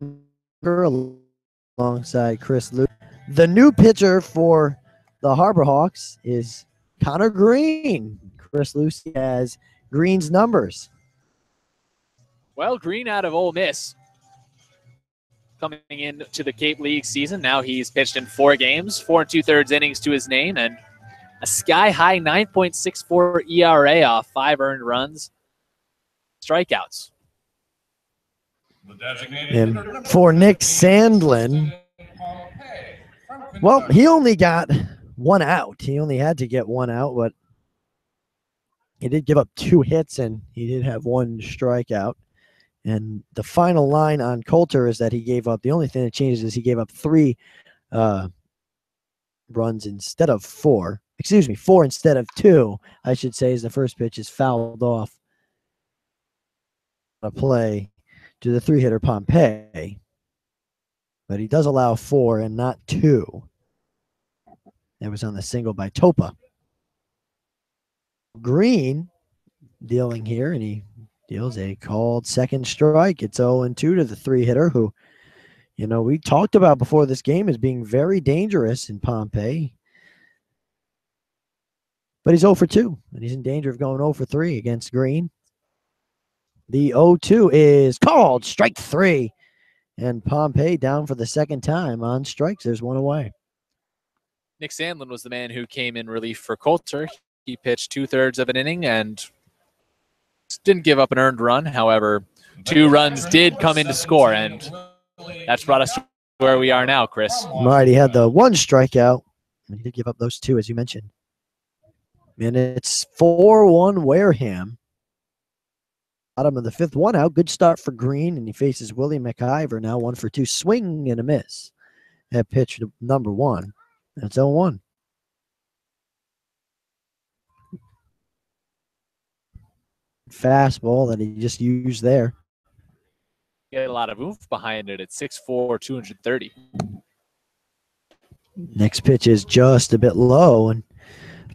alongside Chris Luke. The new pitcher for the Harbor Hawks is Connor Green. Chris Lucy has Green's numbers. Well, Green out of Ole Miss coming into the Cape League season. Now he's pitched in 4 games, 4 2/3 innings to his name, and a sky-high 9.64 ERA off 5 earned runs, strikeouts. And for Nick Sandlin, well, he only got 1 out. He only had to get 1 out, but He did give up 2 hits, and he did have 1 strikeout. And the final line on Coulter is that he gave up, the only thing that changes is he gave up 3 runs instead of 4. Excuse me, 4 instead of 2, I should say, as the first pitch is fouled off. A play to the 3-hitter Pompey. But he does allow 4 and not 2. That was on the single by Topa. Green dealing here, and he deals a called second strike. It's 0-2 to the 3-hitter who, you know, we talked about before this game as being very dangerous in Pompey. But he's 0-2, and he's in danger of going 0-3 against Green. The 0-2 is called strike 3, and Pompey down for the second time on strikes. There's 1 away. Nick Sandlin was the man who came in relief for Coulter. He pitched 2/3 of an inning and didn't give up an earned run. However, 2 runs did come in to score, and that's brought us to where we are now, Chris. Right, he had the 1 strikeout, and he did give up those 2, as you mentioned. And it's 4-1 Wareham. Bottom of the 5th, 1 out. Good start for Green, and he faces Willie McIver now, 1-2. Swing and a miss at pitch number 1. That's 0-1. Fastball that he just used there. Get a lot of oomph behind it at 6'4", 230. Next pitch is just a bit low, and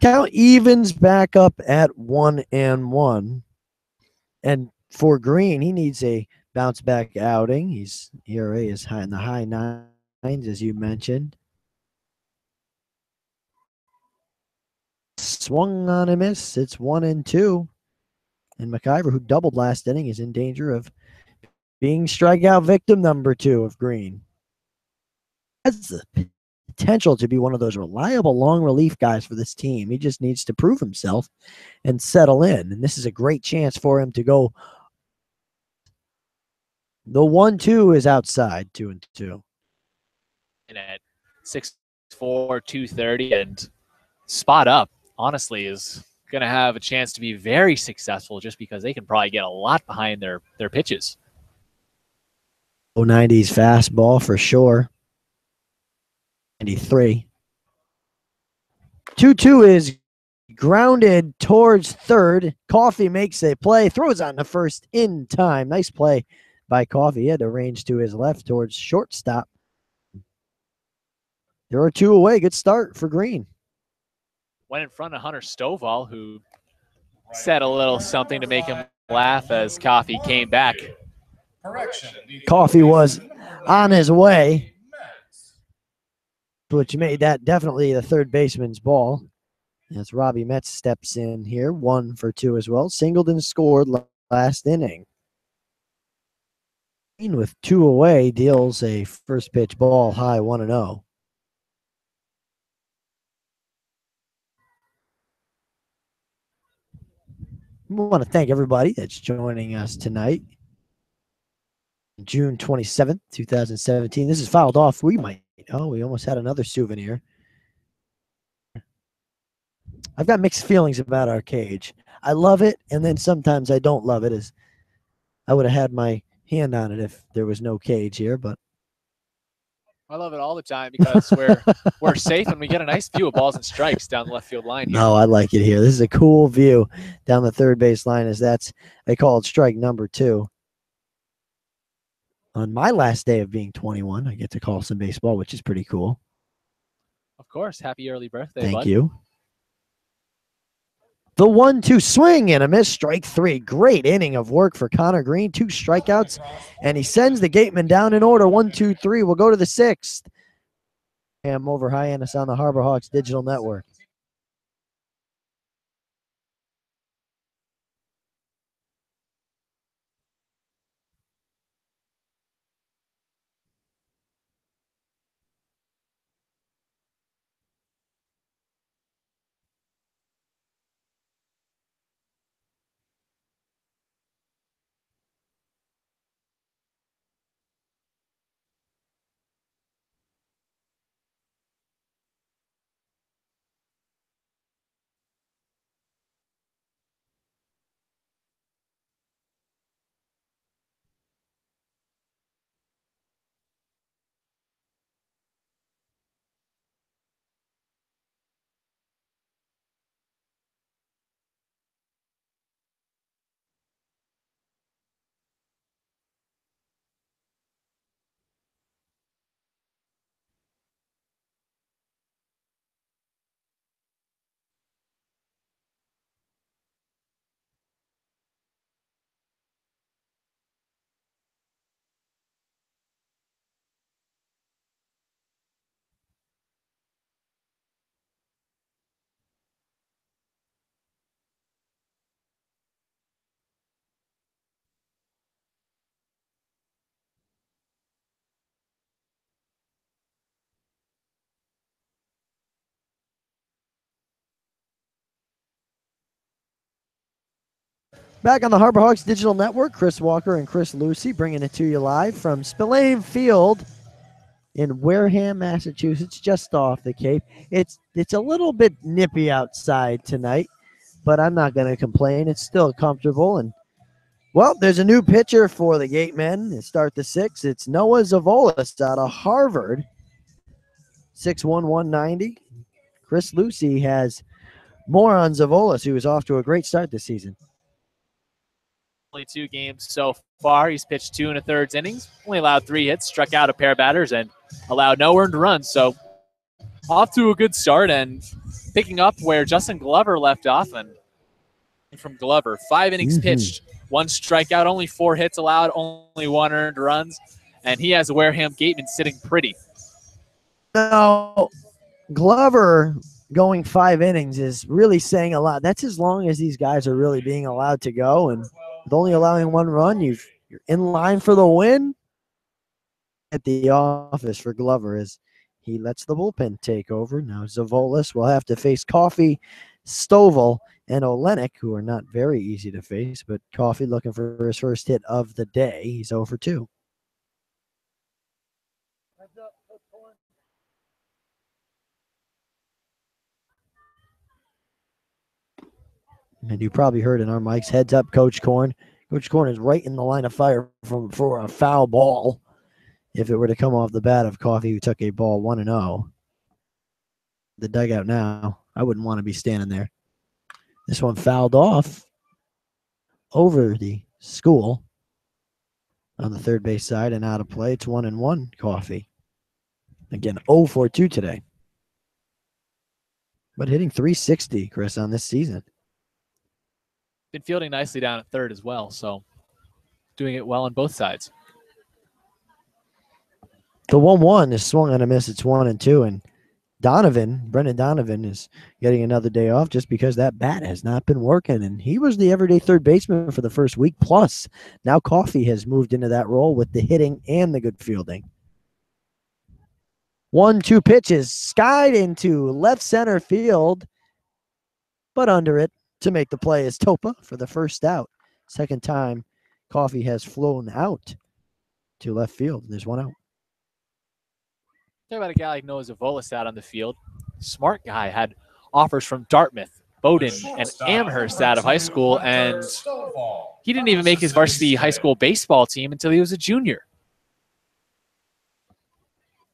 count evens back up at 1-1. And for Green, he needs a bounce back outing. His ERA is high in the high 9s, as you mentioned. Swung on a miss. It's 1-2. And McIver, who doubled last inning, is in danger of being strikeout victim number 2 of Green. Has the potential to be one of those reliable long relief guys for this team. He just needs to prove himself and settle in. And this is a great chance for him to go. The 1-2 is outside, 2-2. And at 6'4", 230 and spot up, honestly, is going to have a chance to be very successful just because they can probably get a lot behind their pitches. 90s fastball for sure. 93. 2-2 is grounded towards third. Coffey makes a play, throws on the first in time. Nice play by Coffey. He had to range to his left towards shortstop. There are 2 away. Good start for Green. Went in front of Hunter Stovall, who said a little something to make him laugh as Coffey came back. Coffey was on his way, which made that definitely the third baseman's ball. As Robbie Metz steps in here, 1-2 as well. Singleton scored last inning. With 2 away, deals a first pitch ball high, 1-0. We want to thank everybody that's joining us tonight. June 27th, 2017. This is filed off. We almost had another souvenir. I've got mixed feelings about our cage. I love it, and then sometimes I don't love it, as I would have had my hand on it if there was no cage here, but I love it all the time because we're safe and we get a nice view of balls and strikes down the left field line here. No, I like it here. This is a cool view down the third base line, as that's, they call it strike number 2. On my last day of being 21, I get to call some baseball, which is pretty cool. Of course. Happy early birthday, Thank bud. you. The 1-2 swing and a miss, strike 3. Great inning of work for Connor Green. 2 strikeouts, and he sends the Gatemen down in order. 1-2-3. We'll go to the 6th. Over Hyannis on the Harbor Hawks Digital Network. Back on the Harbor Hawks Digital Network, Chris Walker and Chris Lucy bringing it to you live from Spillane Field in Wareham, Massachusetts, just off the Cape. It's a little bit nippy outside tonight, but I'm not going to complain. It's still comfortable. And, well, there's a new pitcher for the Gatemen to start the sixth. It's Noah Zavolis out of Harvard, 6'1", 190. Chris Lucy has more on Zavolis, who is off to a great start this season. Only 2 games so far. He's pitched 2 1/3 innings, only allowed 3 hits, struck out a pair of batters, and allowed no earned runs. So off to a good start and picking up where Justin Glover left off. And from Glover, 5 innings pitched, 1 strikeout, only 4 hits allowed, only 1 earned runs, and he has the Wareham Gatemen sitting pretty. Now, Glover going 5 innings is really saying a lot. That's as long as these guys are really being allowed to go, and with only allowing 1 run, you're in line for the win. At the office for Glover as he lets the bullpen take over. Now Zavolis will have to face Coffey, Stovall, and Olenek, who are not very easy to face, but Coffey looking for his first hit of the day. He's 0 for 2. And you probably heard in our mics, heads up, Coach Korn. Coach Korn is right in the line of fire for a foul ball. If it were to come off the bat of Coffey, who took a ball 1-0. The dugout now, I wouldn't want to be standing there. This one fouled off over the school on the third base side and out of play. It's 1-1, Coffey. Again, 0 for 2 today. But hitting .360, Chris, on this season. Been fielding nicely down at third as well, so doing it well on both sides. The 1-1 is swung and a miss. It's 1-2, and Brendan Donovan is getting another day off just because that bat has not been working, and he was the everyday third baseman for the first week plus. Now Coffey has moved into that role with the hitting and the good fielding. 1-2 pitches skied into left center field, but under it to make the play is Topa for the first out. Second time Coffey has flown out to left field, and there's 1 out. Talk about a guy like Noah Zavolis out on the field. Smart guy, had offers from Dartmouth, Bowdoin, and Amherst out of high school, and he didn't even make his varsity high school baseball team until he was a junior.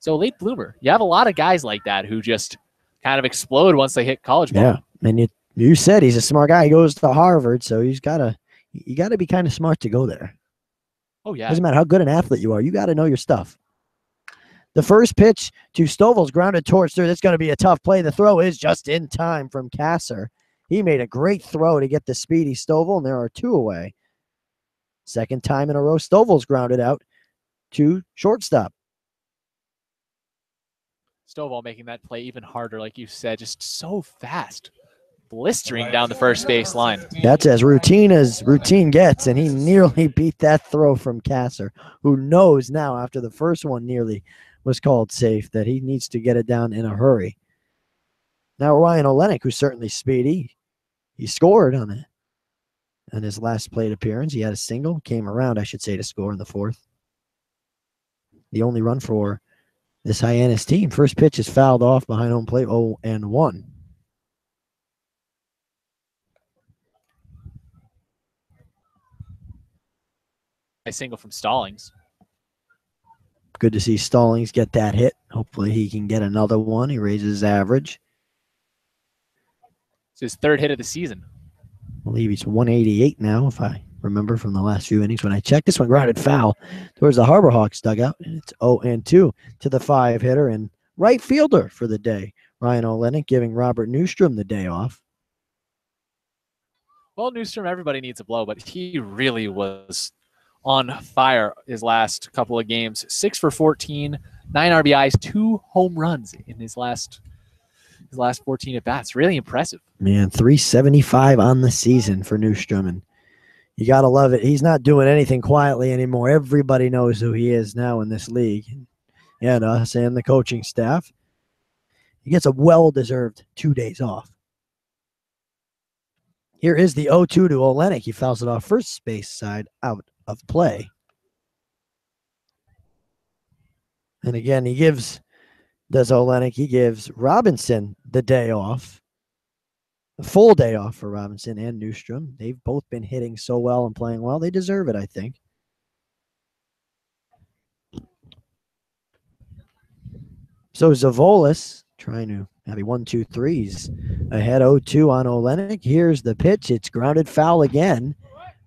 So late bloomer. You have a lot of guys like that who just kind of explode once they hit college ball. Yeah, and you said he's a smart guy. He goes to Harvard, so you got to be kind of smart to go there. Oh, yeah. Doesn't matter how good an athlete you are. You got to know your stuff. The first pitch to Stovall's grounded towards third. That's going to be a tough play. The throw is just in time from Kasser. He made a great throw to get the speedy Stovall, and there are 2 away. Second time in a row, Stovall's grounded out to shortstop. Stovall making that play even harder, like you said, just so fast, blistering down the first base line. That's as routine gets, and he nearly beat that throw from Kasser, who knows now after the first one nearly was called safe that he needs to get it down in a hurry. Now Ryan Olenek, who's certainly speedy, he scored on it. On his last plate appearance, he had a single, came around, I should say, to score in the 4th. The only run for this Hyannis team. First pitch is fouled off behind home plate, 0-1. A single from Stallings. Good to see Stallings get that hit. Hopefully he can get another one. He raises his average. It's his 3rd hit of the season. I believe he's 188 now, if I remember from the last few innings when I checked. This one grounded foul towards the Harbor Hawks dugout. And it's 0-2 to the 5-hitter and right fielder for the day. Ryan Olenek giving Robert Newstrom the day off. Well, Newstrom, everybody needs a blow, but he really was on fire his last couple of games. 6 for 14, 9 RBIs, 2 home runs in his last 14 at bats. Really impressive. Man, 375 on the season for Newstrom, and you got to love it. He's not doing anything quietly anymore. Everybody knows who he is now in this league, and us and the coaching staff. He gets a well-deserved 2 days off. Here is the 0-2 to Olenek. He fouls it off first base side out of play. And again, he gives Robinson the day off. A full day off for Robinson and Newstrom. They've both been hitting so well and playing well. They deserve it, I think. So Zavolis trying to have a 1-2-3s ahead 0-2 on Olenek. Here's the pitch. It's grounded foul again.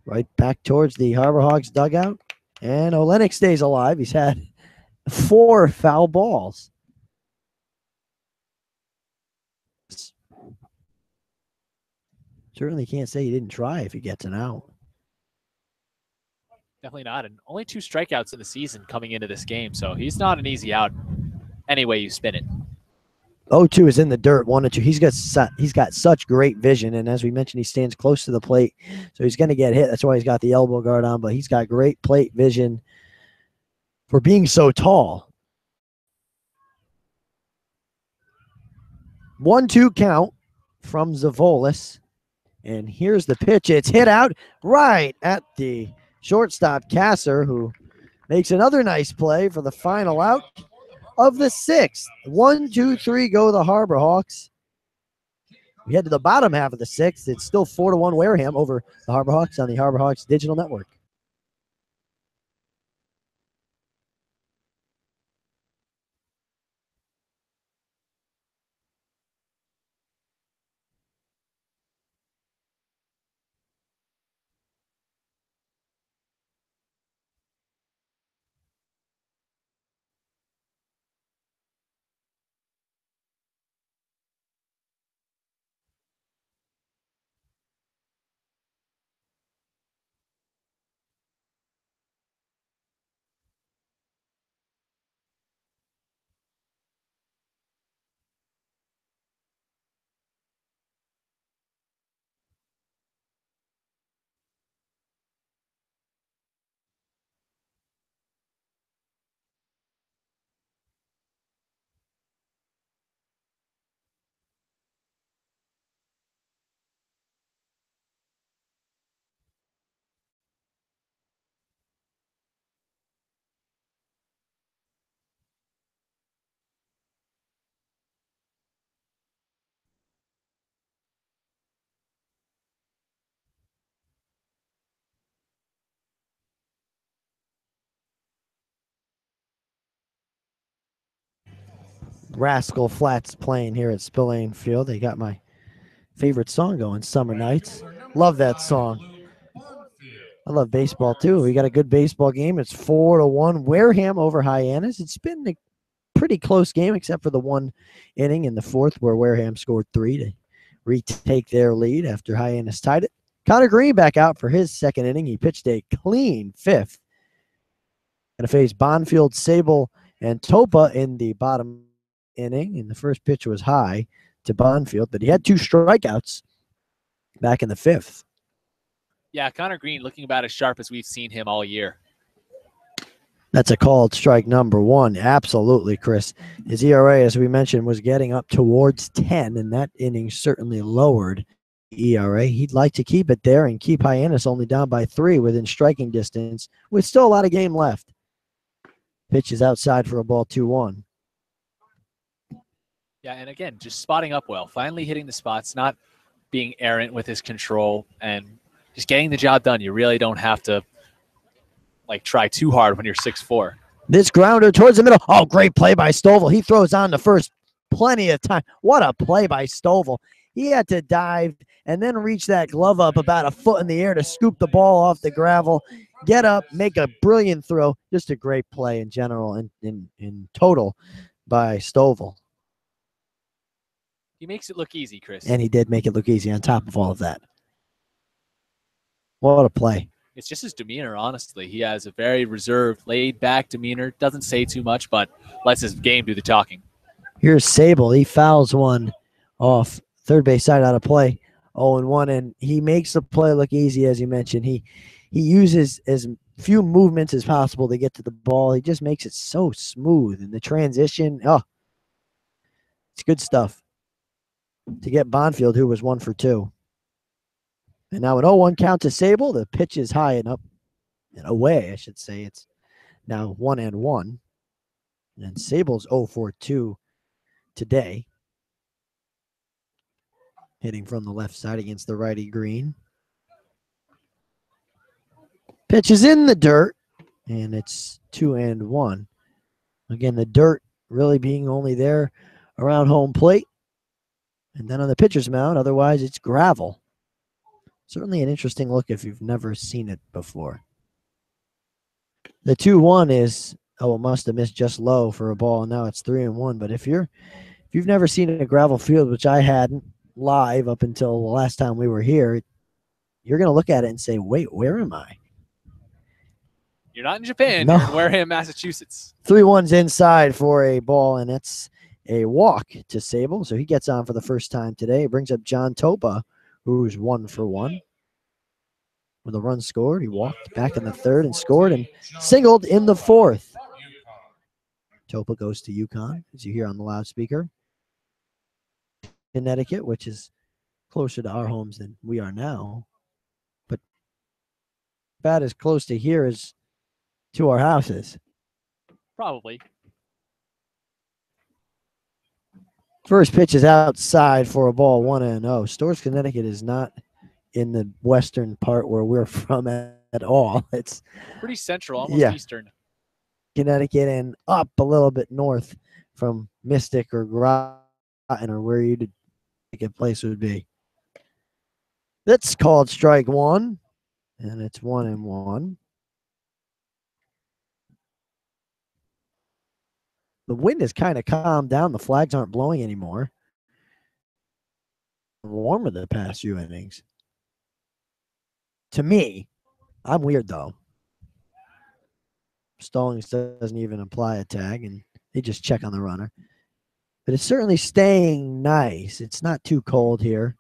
Right back towards the Harbor Hawks dugout. And Olenek stays alive. He's had 4 foul balls. Certainly can't say he didn't try if he gets an out. Definitely not. And only 2 strikeouts in the season coming into this game. So he's not an easy out any way you spin it. 0-2 is in the dirt, 1-2. He's got such great vision. And as we mentioned, he stands close to the plate. So he's going to get hit. That's why he's got the elbow guard on. But he's got great plate vision for being so tall. 1-2 count from Zavolis. And here's the pitch. It's hit out right at the shortstop, Kasser, who makes another nice play for the final out of the 6th. 1, 2, 3 go the Harbor Hawks. We head to the bottom half of the 6th. It's still 4-1 Wareham over the Harbor Hawks on the Harbor Hawks Digital Network. Rascal Flats playing here at Spillane Field. They got my favorite song going, Summer Nights. Love that song. I love baseball too. We got a good baseball game. It's 4-1 Wareham over Hyannis. It's been a pretty close game except for the 1 inning in the 4th where Wareham scored 3 to retake their lead after Hyannis tied it. Connor Green back out for his 2nd inning. He pitched a clean 5th. Going to face Bonfield, Sable, and Topa in the bottom inning, and the first pitch was high to Bonfield, but he had 2 strikeouts back in the 5th. Yeah, Connor Green looking about as sharp as we've seen him all year. That's a called strike number 1. Absolutely, Chris. His ERA, as we mentioned, was getting up towards 10, and that inning certainly lowered the ERA. He'd like to keep it there and keep Hyannis only down by 3 within striking distance with still a lot of game left. Pitch is outside for a ball, 2-1. Yeah, and again, just spotting up well, finally hitting the spots, not being errant with his control, and just getting the job done. You really don't have to try too hard when you're 6'4". This grounder towards the middle. Oh, great play by Stovall. He throws on to first plenty of time. What a play by Stovall. He had to dive and then reach that glove up about a foot in the air to scoop the ball off the gravel, get up, make a brilliant throw. Just a great play in general and in total by Stovall. He makes it look easy, Chris. And he did make it look easy on top of all of that. What a play. It's just his demeanor, honestly. He has a very reserved, laid-back demeanor. Doesn't say too much, but lets his game do the talking. Here's Sable. He fouls one off third base side out of play, 0-1, and he makes the play look easy, as you mentioned. He uses as few movements as possible to get to the ball. He just makes it so smooth. And the transition, it's good stuff to get Bonfield, who was 1 for 2. And now an 0-1 count to Sable. The pitch is high and up and away, I should say. It's now 1-1. And Sable's 0-for-2 today. Hitting from the left side against the righty Green. Pitch is in the dirt, and it's 2-1. Again, the dirt really being only there around home plate. And then on the pitcher's mound, otherwise it's gravel. Certainly an interesting look if you've never seen it before. The 2-1 is, oh, it must have missed just low for a ball, and now it's 3-1. But if you've never seen a gravel field, which I hadn't live up until the last time we were here, you're going to look at it and say, wait, where am I? You're not in Japan. No. You're in Wareham, Massachusetts. 3-1's inside for a ball, and that's a walk to Sable. So he gets on for the first time today. It brings up John Topa, who's 1-for-1. With a run scored, he walked back in the third and scored and singled in the fourth. Topa goes to Yukon, as you hear on the loudspeaker. Connecticut, which is closer to our homes than we are now. But about as close to here as to our houses. Probably. First pitch is outside for a ball, 1-0. Storrs, Connecticut is not in the western part where we're from at all. It's pretty central, almost eastern. Connecticut and up a little bit north from Mystic or Groton or where you'd think a place would be. That's called strike one, and it's 1-1. The wind has kind of calmed down. The flags aren't blowing anymore. Warmer the past few innings. To me, I'm weird though. Stallings doesn't even apply a tag, and they just check on the runner. But it's certainly staying nice. It's not too cold here.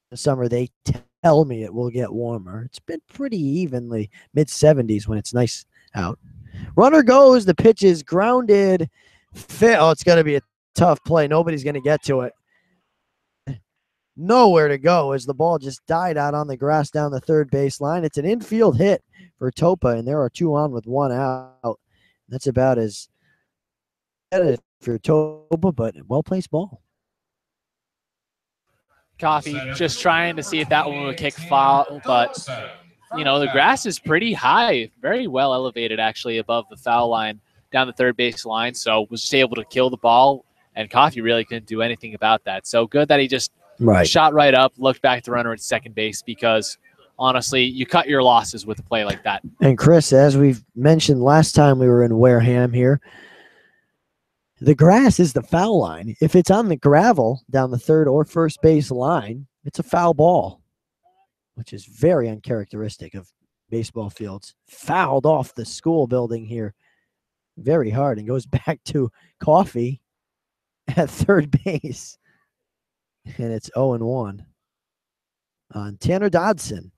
In the summer, they tell me it will get warmer. It's been pretty evenly mid-70s when it's nice out. Runner goes. The pitch is grounded. Oh, it's going to be a tough play. Nobody's going to get to it. Nowhere to go as the ball just died out on the grass down the third base line. It's an infield hit for Topa, and there are 2 on with 1 out. That's about as bad for Topa, but well-placed ball. Coffee just trying to see if that one would kick foul, but the grass is pretty high, very well elevated actually above the foul line down the third base line, so was just able to kill the ball, and Coffee really couldn't do anything about that. So good that he just shot right up, looked back at the runner at second base, because honestly, you cut your losses with a play like that. And Chris, as we've mentioned last time we were in Wareham here, the grass is the foul line. If it's on the gravel down the third or first base line, it's a foul ball, which is very uncharacteristic of baseball fields. Fouled off the school building here very hard and goes back to Coffee at third base. And it's 0-1 on Tanner Dodson,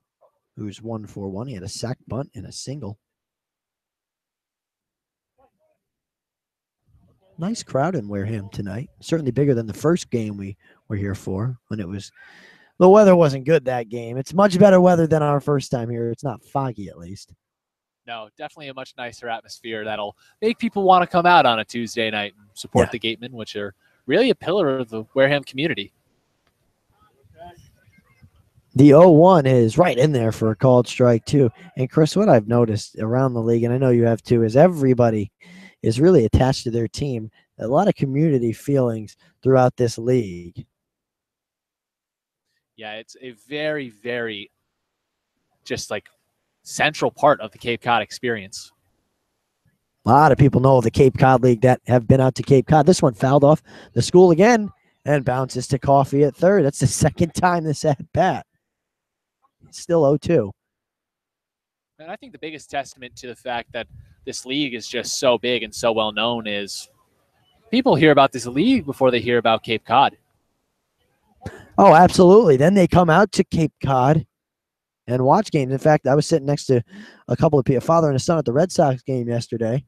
who's 1-for-1. He had a sac bunt and a single. Nice crowd in Wareham tonight. Certainly bigger than the first game we were here for when the weather wasn't good that game. It's much better weather than our first time here. It's not foggy at least. No, definitely a much nicer atmosphere that'll make people want to come out on a Tuesday night and support the Gatemen, which are really a pillar of the Wareham community. The 0-1 is right in there for a called strike too. And Chris, what I've noticed around the league, and I know you have too, is everybody is really attached to their team. A lot of community feelings throughout this league. Yeah, it's a very, very just like central part of the Cape Cod experience. A lot of people know the Cape Cod League that have been out to Cape Cod. This one fouled off the school again and bounces to Coffee at third. That's the second time this at bat. It's still 0-2. And I think the biggest testament to the fact that this league is just so big and so well known is people hear about this league before they hear about Cape Cod. Oh, absolutely. Then they come out to Cape Cod and watch games. In fact, I was sitting next to a couple of people, a father and a son at the Red Sox game yesterday,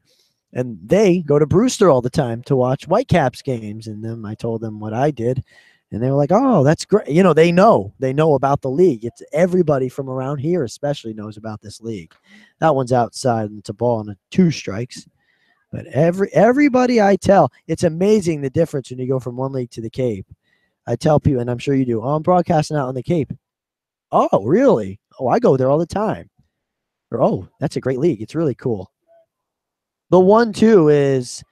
and they go to Brewster all the time to watch Whitecaps games. And then I told them what I did, And they were like, oh, that's great. You know, they know about the league. It's everybody from around here especially knows about this league. That one's outside and it's a ball and 2 strikes. But everybody I tell, it's amazing the difference when you go from one league to the Cape. I tell people, and I'm sure you do, oh, I'm broadcasting out on the Cape. Oh, really? Oh, I go there all the time. Or, oh, that's a great league. It's really cool. The 1-2 is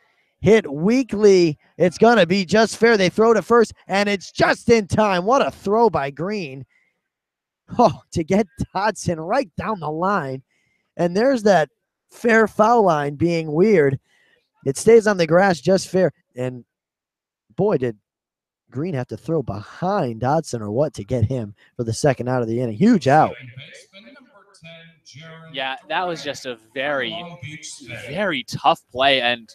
hit weakly. It's going to be just fair. They throw to first, and it's just in time. What a throw by Green. Oh, to get Dodson right down the line. And there's that fair foul line being weird. It stays on the grass just fair. And boy, did Green have to throw behind Dodson or what to get him for the second out of the inning. Huge out. Yeah, that was just a very, very tough play. And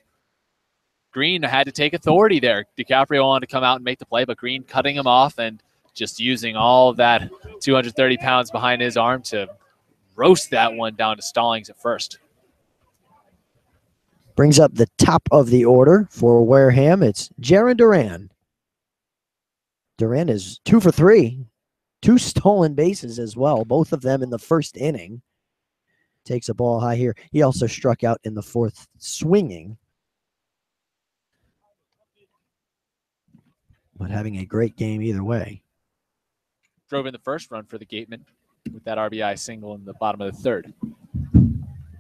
Green had to take authority there. DiCaprio wanted to come out and make the play, but Green cutting him off and just using all of that 230 pounds behind his arm to roast that one down to Stallings at first. Brings up the top of the order for Wareham. It's Jaron Duran. Duran is 2 for 3. 2 stolen bases as well, both of them in the first inning. Takes a ball high here. He also struck out in the 4th swinging. But having a great game either way. Drove in the first run for the Gatemen with that RBI single in the bottom of the 3rd.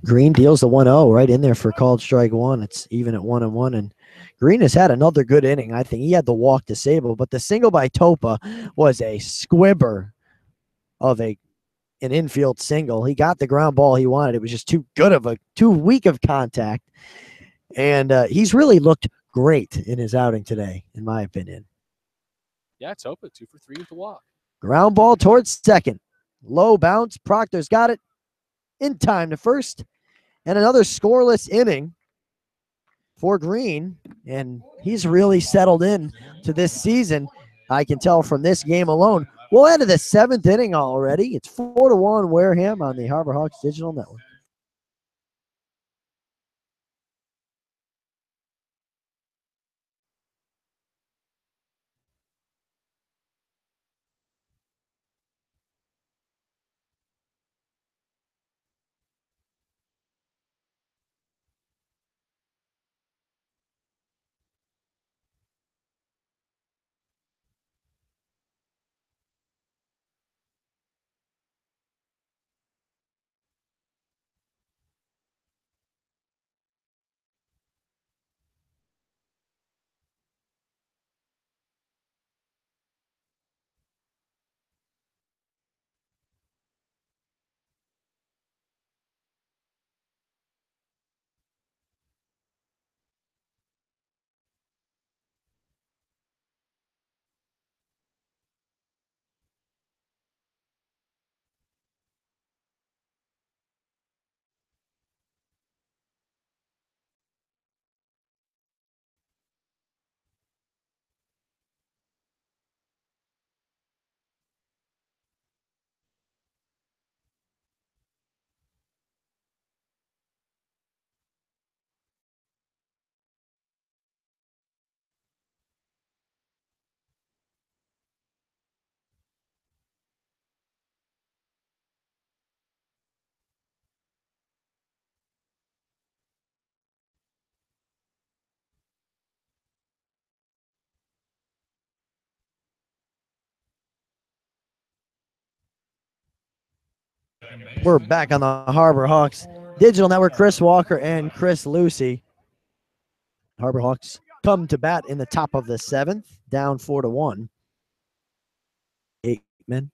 Green deals the 1-0 right in there for called strike 1. It's even at 1-1. And Green has had another good inning. I think he had the walk to Sable, but the single by Topa was a squibber of an infield single. He got the ground ball he wanted. It was just too weak of contact. And he's really looked great in his outing today, in my opinion. Yeah, Topa 2 for 3 with the walk. Ground ball towards second. Low bounce. Proctor's got it in time to first. And another scoreless inning for Green. And he's really settled in to this season. I can tell from this game alone. We'll head to the 7th inning already. It's 4-1 Wareham on the Harbor Hawks Digital Network. We're back on the Harbor Hawks Digital Network. Chris Walker and Chris Lucy. Harbor Hawks come to bat in the top of the 7th, down 4-1. Gatemen.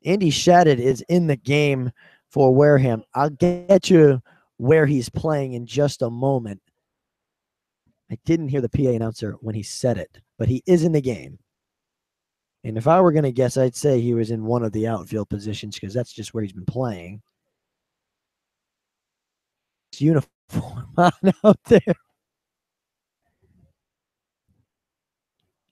Andy Shadid is in the game for Wareham. I'll get you where he's playing in just a moment. I didn't hear the PA announcer when he said it, but he is in the game. And if I were going to guess, I'd say he was in one of the outfield positions because that's just where he's been playing. It's uniform on out there.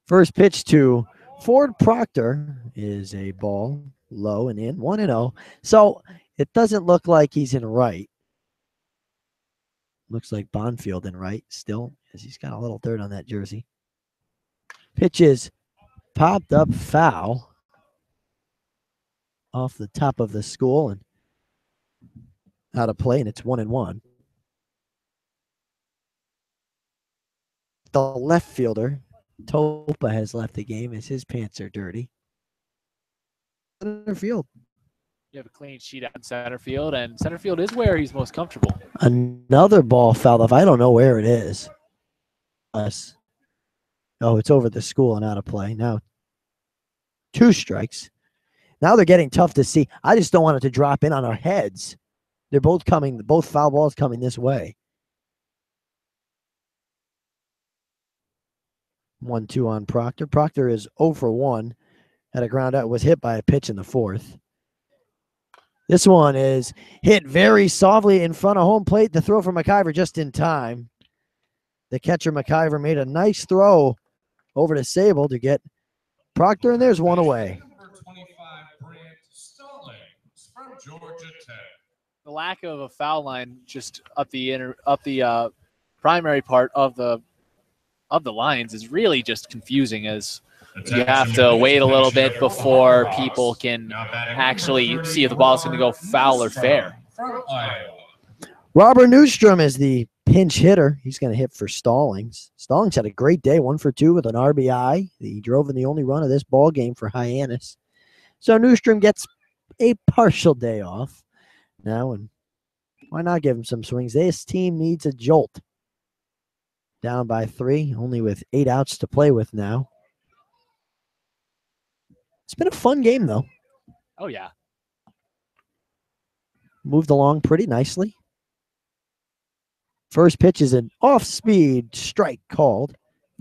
First pitch to Ford Proctor is a ball low and in, 1-0. So it doesn't look like he's in right. Looks like Bonfield in right still, as he's got a little dirt on that jersey. Pitch is popped up foul off the top of the school and out of play, and it's 1-1. The left fielder, Topa, has left the game as his pants are dirty. Center field. You have a clean sheet out in center field, and center field is where he's most comfortable. Another ball fouled off. I don't know where it is. Us. Oh, it's over the school and out of play. Now 2 strikes. Now they're getting tough to see. I just don't want it to drop in on our heads. They're both coming, both foul balls coming this way. 1-2 on Proctor. Proctor is 0 for 1. Had a ground out, was hit by a pitch in the 4th. This one is hit very softly in front of home plate. The throw from McIver just in time. The catcher, McIver, made a nice throw over to Sable to get Proctor, and there's one away. Number 25, Brant Stalling from Georgia Tech. The lack of a foul line just up the primary part of the lines is really just confusing, as you have to wait a little bit before people can actually see if the ball's going to go foul or fair. From Iowa. Robert Newstrom is the pinch hitter. He's going to hit for Stallings. Stallings had a great day, 1 for 2 with an RBI. He drove in the only run of this ball game for Hyannis. So Newstrom gets a partial day off now, and why not give him some swings? This team needs a jolt. Down by 3, only with 8 outs to play with now. It's been a fun game, though. Oh, yeah. Moved along pretty nicely. First pitch is an off-speed strike called.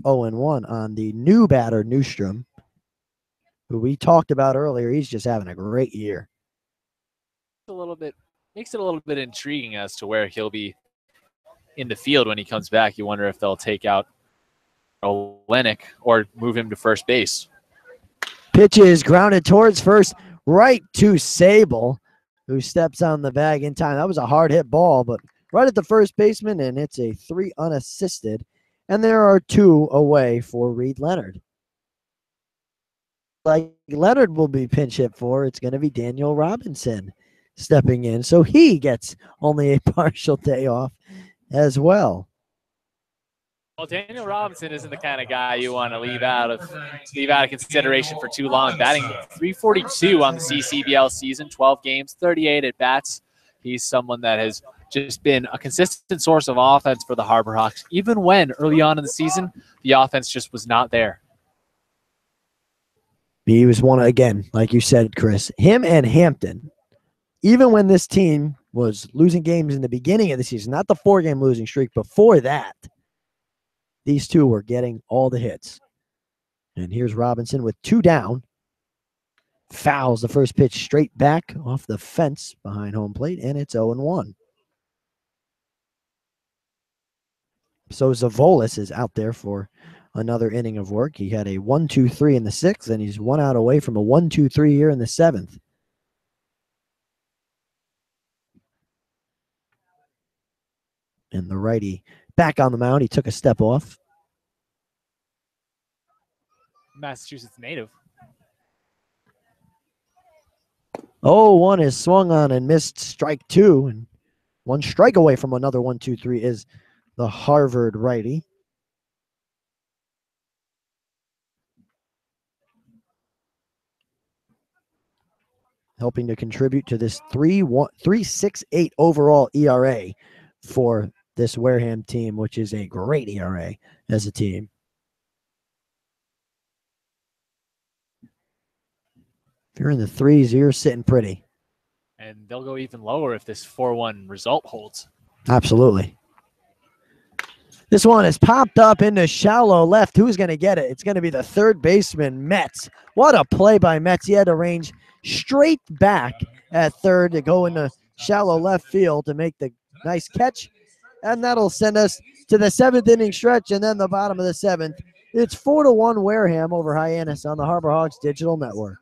0-1 on the new batter, Newstrom, who we talked about earlier. He's just having a great year. Makes it a little bit intriguing as to where he'll be in the field when he comes back. You wonder if they'll take out Olenek or move him to first base. Pitch is grounded towards first, right to Sable, who steps on the bag in time. That was a hard hit ball, but right at the first baseman, and it's a 3 unassisted. And there are 2 away for Reed Leonard. Like Leonard will be pinch hit for, it's going to be Daniel Robinson stepping in. So he gets only a partial day off as well. Well, Daniel Robinson isn't the kind of guy you want to leave out of consideration for too long. Batting .342 on the CCBL season, 12 games, 38 at bats. He's someone that has just been a consistent source of offense for the Harbor Hawks, even when early on in the season the offense just was not there. He was one, again, like you said, Chris, him and Hampton, even when this team was losing games in the beginning of the season, not the 4-game losing streak, before that, these 2 were getting all the hits. And here's Robinson with 2 down. Fouls the first pitch straight back off the fence behind home plate, and it's 0-1. So Zavolis is out there for another inning of work. He had a 1-2-3 in the 6th, and he's 1 out away from a 1-2-3 here in the 7th. And the righty back on the mound. He took a step off. Massachusetts native. 0-1 is swung on and missed, strike 2. And 1 strike away from another 1-2-3 is the Harvard righty. Helping to contribute to this 3.68 overall ERA for this Wareham team, which is a great ERA as a team. If you're in the 3s, you're sitting pretty. And they'll go even lower if this 4-1 result holds. Absolutely. This one is popped up into shallow left. Who's going to get it? It's going to be the third baseman, Metz. What a play by Metz. He had to range straight back at third to go into shallow left field to make the nice catch. And that'll send us to the 7th inning stretch and then the bottom of the 7th. It's 4-1 Wareham over Hyannis on the Harbor Hawks Digital Network.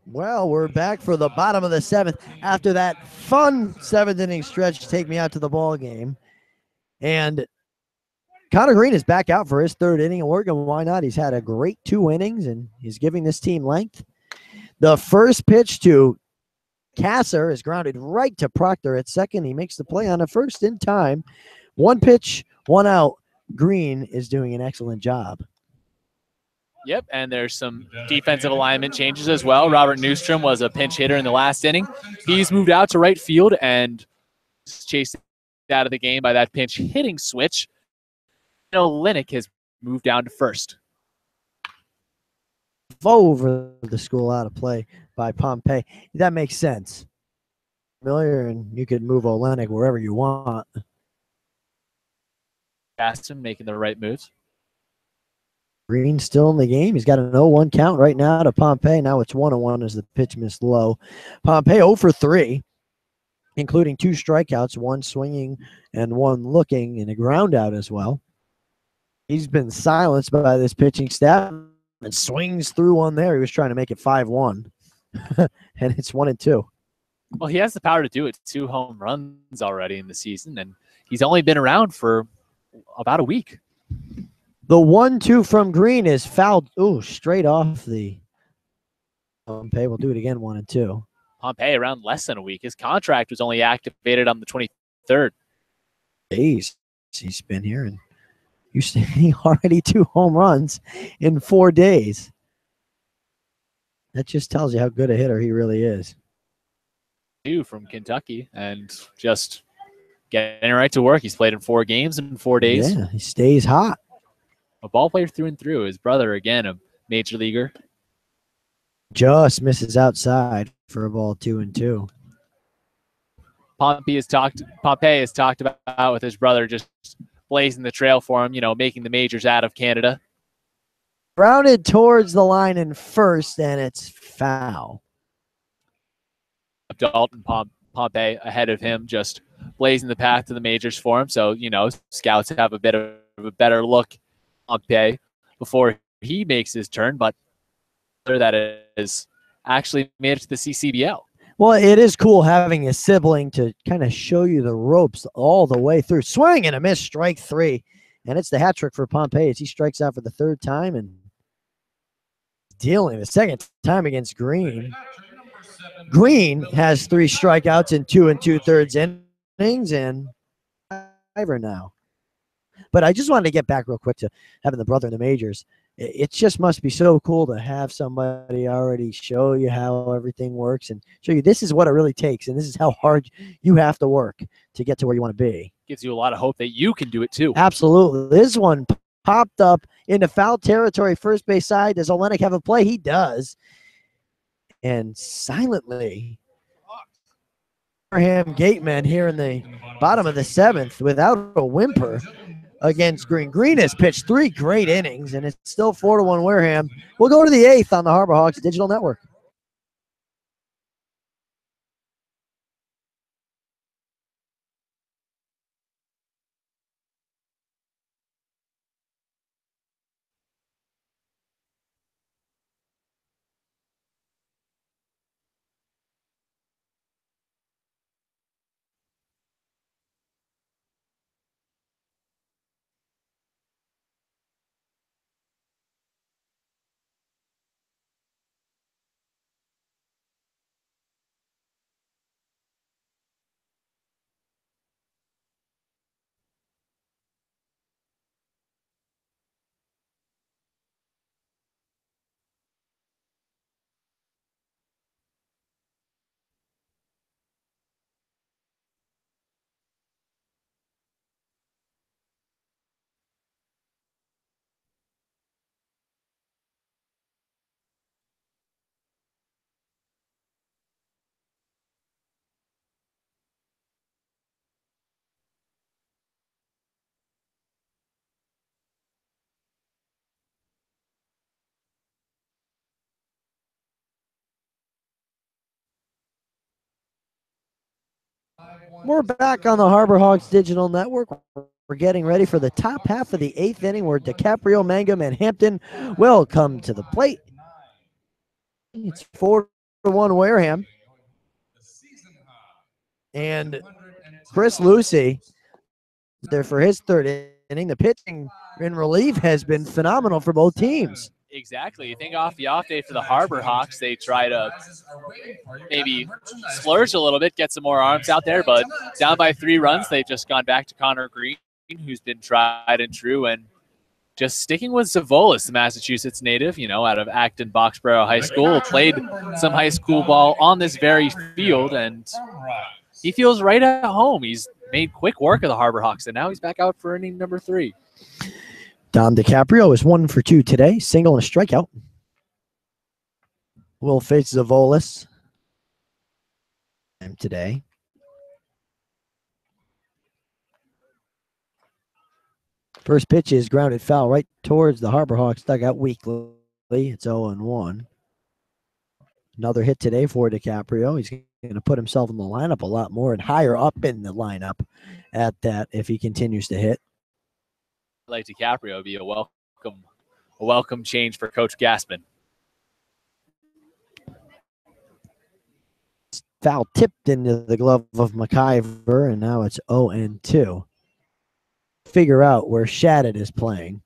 Well, we're back for the bottom of the 7th after that fun 7th inning stretch to take me out to the ball game. And Connor Green is back out for his 3rd inning of work, and why not? He's had a great 2 innings, and he's giving this team length. The first pitch to Kasser is grounded right to Proctor at second. He makes the play on the first in time. 1 pitch, 1 out. Green is doing an excellent job. Yep, and there's some defensive alignment changes as well. Robert Newstrom was a pinch hitter in the last inning. He's moved out to right field and chased out of the game by that pinch hitting switch. Linick has moved down to first. Over the school out of play by Pompey. That makes sense. Familiar, and you could move Olenek wherever you want. Gaston making the right moves. Green still in the game. He's got an 0-1 count right now to Pompey. Now it's 1-1 as the pitch missed low. Pompey 0 for 3, including 2 strikeouts, 1 swinging and 1 looking, and a ground out as well. He's been silenced by this pitching staff and swings through one there. He was trying to make it 5-1, and it's 1-2. Well, he has the power to do it. 2 home runs already in the season, and he's only been around for about a week. The 1-2 from Green is fouled. Ooh, straight off the Pompey. We'll do it again, 1-2. Pompey around less than a week. His contract was only activated on the 23rd. Days he's been here, and you see already 2 home runs in 4 days. That just tells you how good a hitter he really is. 2 from Kentucky, and just getting right to work. He's played in 4 games in 4 days. Yeah, he stays hot. A ball player through and through. His brother, again, a major leaguer. Just misses outside for a ball 2-2. Pompey has talked about with his brother just blazing the trail for him, making the majors out of Canada. Grounded towards the line in first, and it's foul. Dalton Pompey ahead of him, just blazing the path to the majors for him. So, scouts have a bit of a better look Pompey before he makes his turn, but that is actually made it to the CCBL. Well, it is cool having a sibling to kind of show you the ropes all the way through. Swing and a miss, strike 3. And it's the hat trick for Pompey as he strikes out for the 3rd time and dealing the 2nd time against Green. Green has 3 strikeouts in 2 2/3 innings and driver now. But I just wanted to get back real quick to having the brother in the majors. It just must be so cool to have somebody already show you how everything works and show you this is what it really takes and this is how hard you have to work to get to where you want to be. Gives you a lot of hope that you can do it too. Absolutely. This one popped up into foul territory, first base side. Does Olenek have a play? He does. And silently, Wareham Gatemen here in the bottom of the 7th without a whimper against Green. Green has pitched 3 great innings, and it's still 4-1 Wareham. We'll go to the 8th on the Harbor Hawks Digital Network. We're back on the Harbor Hawks Digital Network. We're getting ready for the top half of the 8th inning where DiCaprio, Mangum, and Hampton will come to the plate. It's 4-1 4-1 Wareham. And Chris Lucy there for his third inning. The pitching in relief has been phenomenal for both teams. Exactly. You think off the off day for the Harbor Hawks, they try to maybe splurge a little bit, get some more arms out there, but down by 3 runs, they've just gone back to Connor Green, who's been tried and true, and just sticking with Zavolis, the Massachusetts native, you know, out of Acton Boxborough High School, played some high school ball on this very field, and he feels right at home. He's made quick work of the Harbor Hawks, and now he's back out for inning number 3. Dom DiCaprio is 1 for 2 today, single and a strikeout. Will face Zavolis today. First pitch is grounded foul right towards the Harbor Hawks dugout weakly. It's 0-1. Another hit today for DiCaprio. He's going to put himself in the lineup a lot more and higher up in the lineup at that if he continues to hit. Like DiCaprio would be a welcome change for Coach Gassman. Foul tipped into the glove of McIver, and now it's 0-2. Figure out where Shadid is playing.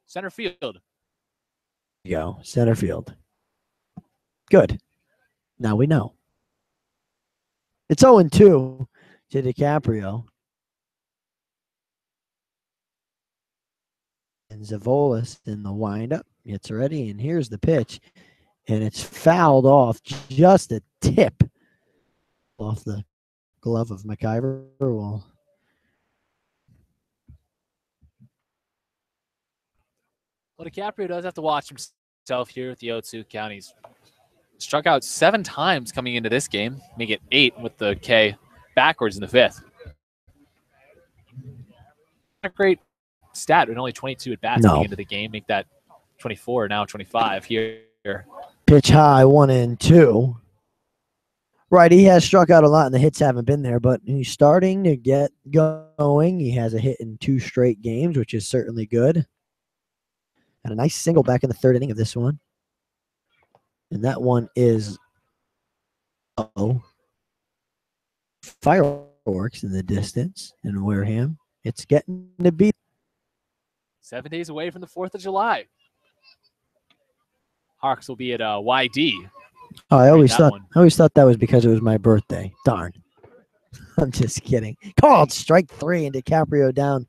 Center field. There you go, center field. Good. Now we know. It's 0-2 to DiCaprio. And Zavolis in the windup gets ready, and here's the pitch. And it's fouled off just a tip off the glove of McIver. Well, DiCaprio does have to watch himself here at the Otsu Counties. Struck out 7 times coming into this game, make it 8 with the K backwards in the 5th. A great stat with only 22 at bats coming into the game, make that 24, now 25 here. Pitch high, 1-2. Right, he has struck out a lot and the hits haven't been there, but he's starting to get going. He has a hit in 2 straight games, which is certainly good. Had a nice single back in the 3rd inning of this one. And that one is fireworks in the distance in Wareham. It's getting to be 7 days away from the 4th of July. Hawks will be at YD. Oh, I always thought that was because it was my birthday. Darn. I'm just kidding. Called strike 3 and DiCaprio down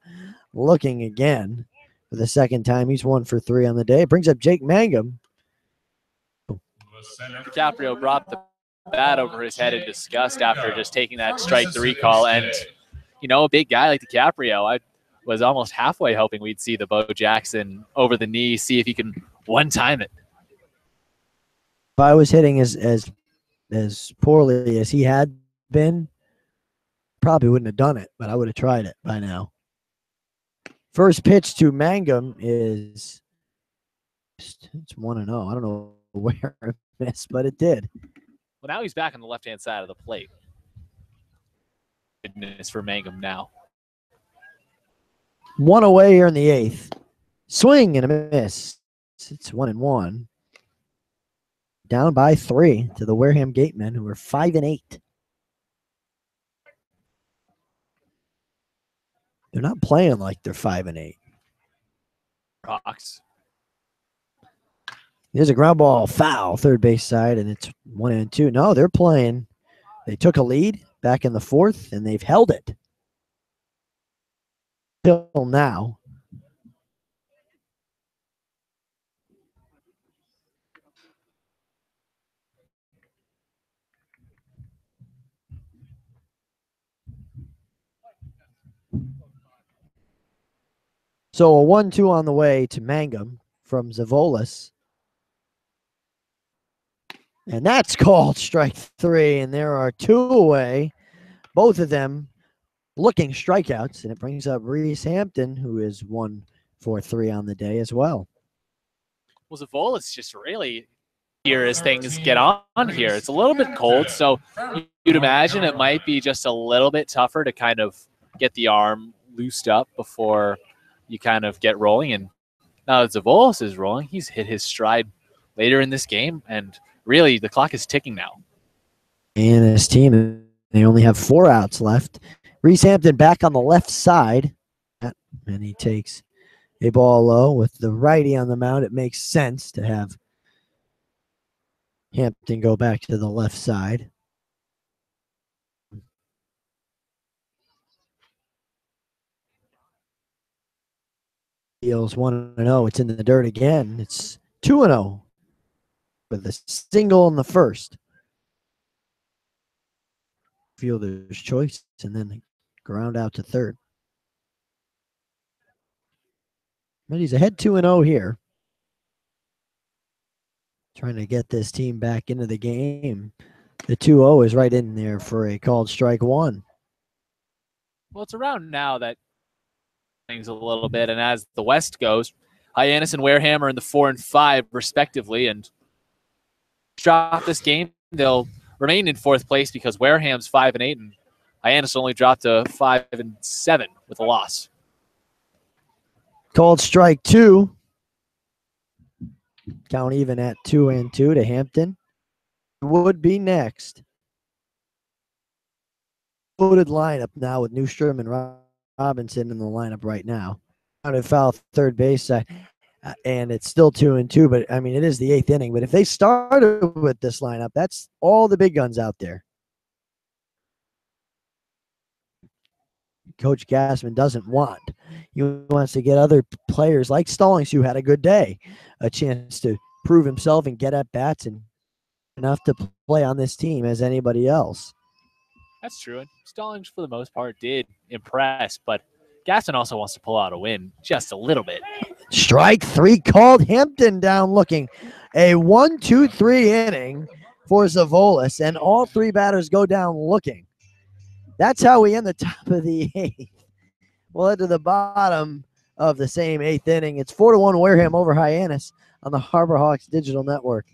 looking again for the 2nd time. He's 1 for 3 on the day. It brings up Jake Mangum. DiCaprio brought the bat over his head in disgust after just taking that strike 3 call. And, you know, a big guy like DiCaprio, I was almost halfway hoping we'd see the Bo Jackson over the knee, see if he can one-time it. If I was hitting as poorly as he had been, probably wouldn't have done it, but I would have tried it by now. First pitch to Mangum is it's 1-0. I don't know where it missed, but it did. Well, now he's back on the left-hand side of the plate. Goodness for Mangum now. 1 away here in the 8th. Swing and a miss. It's 1-1. Down by 3 to the Wareham Gatemen, who are 5-8. They're not playing like they're 5-8. Hawks. There's a ground ball foul, 3rd base side, and it's 1-2. No, they're playing. They took a lead back in the 4th, and they've held it till now. So a 1-2 on the way to Mangum from Zavolis. And that's called strike 3, and there are 2 away. Both of them looking strikeouts, and it brings up Reese Hampton, who is 1 for 3 on the day as well. Well, Zavolis just really here as things get on here. It's a little bit cold, so you'd imagine it might be just a little bit tougher to kind of get the arm loosed up before you kind of get rolling. And now that Zavolis is rolling, he's hit his stride later in this game, and really the clock is ticking now. And his team, they only have 4 outs left. Reese Hampton back on the left side, and he takes a ball low with the righty on the mound. It makes sense to have Hampton go back to the left side. Deals 1-0. It's in the dirt again. It's 2-0 with a single in the first. Fielder's choice, and then ground out to third. But he's ahead 2-0 here. Trying to get this team back into the game. The 2-0 is right in there for a called strike 1. Well, it's around now that things a little bit, and as the West goes, Hyannis and Wareham are in the 4 and 5 respectively, and drop this game, they'll remain in 4th place because Wareham's 5 and 8, and Hyannis only dropped to 5 and 7 with a loss. Called strike 2. Count even at 2-2 to Hampton. Would be next. Loaded lineup now with Newstrom and Robinson in the lineup right now. Counted foul third base, and it's still 2-2. But I mean, it is the 8th inning. But if they started with this lineup, that's all the big guns out there. Coach Gassman doesn't want. He wants to get other players like Stallings, who had a good day, a chance to prove himself and get at bats and enough to play on this team as anybody else. That's true. And Stallings, for the most part, did impress, but Gaston also wants to pull out a win just a little bit. Strike 3 called. Hampton down looking. A 1-2-3 inning for Zavolis, and all 3 batters go down looking. That's how we end the top of the 8th. We'll head to the bottom of the same 8th inning. It's 4-1 Wareham over Hyannis on the Harbor Hawks Digital Network.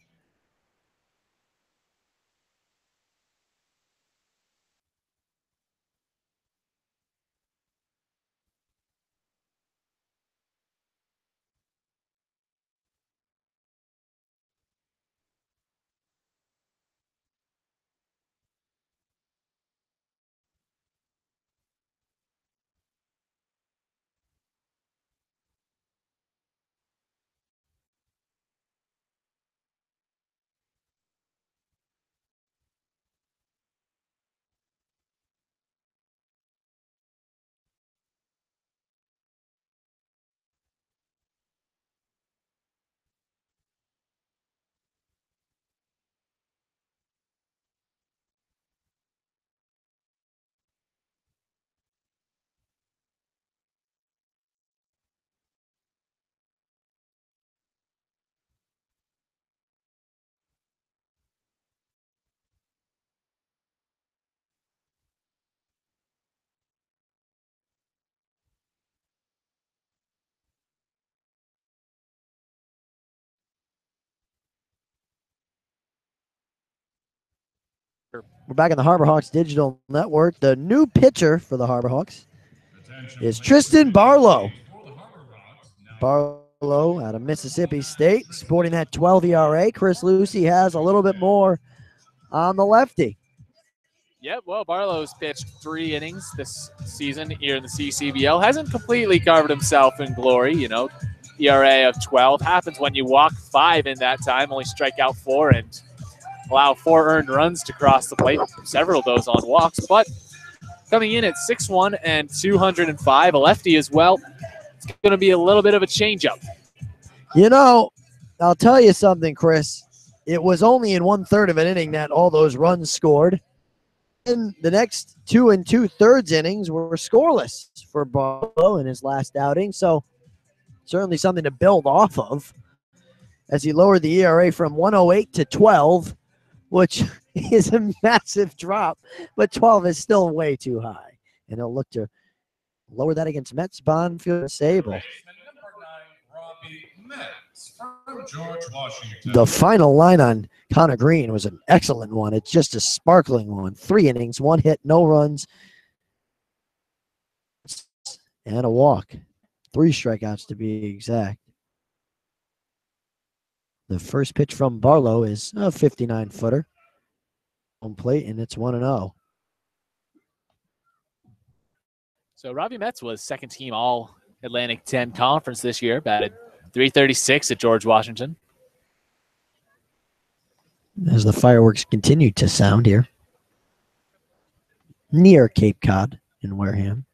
We're back in the Harbor Hawks Digital Network. The new pitcher for the Harbor Hawks is Tristan Barlow. Barlow out of Mississippi State, sporting that 12 ERA. Chris Lucy has a little bit more on the lefty. Yep, well, Barlow's pitched 3 innings this season here in the CCBL. Hasn't completely covered himself in glory, you know. ERA of 12 happens when you walk 5 in that time, only strike out 4 and allow 4 earned runs to cross the plate, several of those on walks. But coming in at 6'1 and 205, a lefty as well. It's going to be a little bit of a changeup. You know, I'll tell you something, Chris. It was only in 1/3 of an inning that all those runs scored. In the next 2 2/3 innings were scoreless for Barlow in his last outing. So certainly something to build off of as he lowered the ERA from 108 to 12, which is a massive drop, but 12 is still way too high. And he'll look to lower that against Mets, Bonfield, and Sable. The final line on Connor Green was an excellent one. It's just a sparkling one. 3 innings, 1 hit, no runs, and a walk. 3 strikeouts to be exact. The first pitch from Barlow is a 59-footer. Home plate, and it's 1-0. So Robbie Metz was second team All Atlantic 10 Conference this year, batted .336 at George Washington. As the fireworks continue to sound here near Cape Cod in Wareham.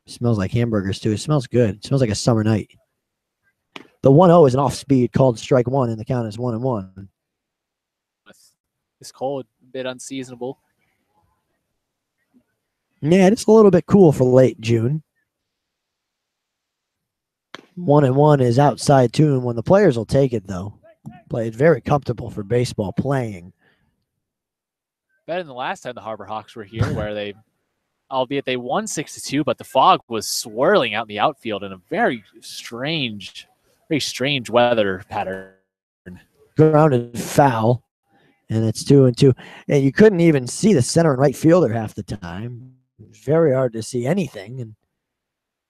Smells like hamburgers too. It smells good. It smells like a summer night. The 1-0 is an off-speed called strike one, and the count is 1-1. It's cold, a bit unseasonable. Yeah, it's a little bit cool for late June. 1-1 is outside tune when the players will take it, though. Played very comfortable for baseball playing. Better than the last time the Harbor Hawks were here, where they, albeit they won 6-2, but the fog was swirling out in the outfield in a very strange weather pattern. Grounded foul, and it's 2-2. And you couldn't even see the center and right fielder half the time. It was very hard to see anything. And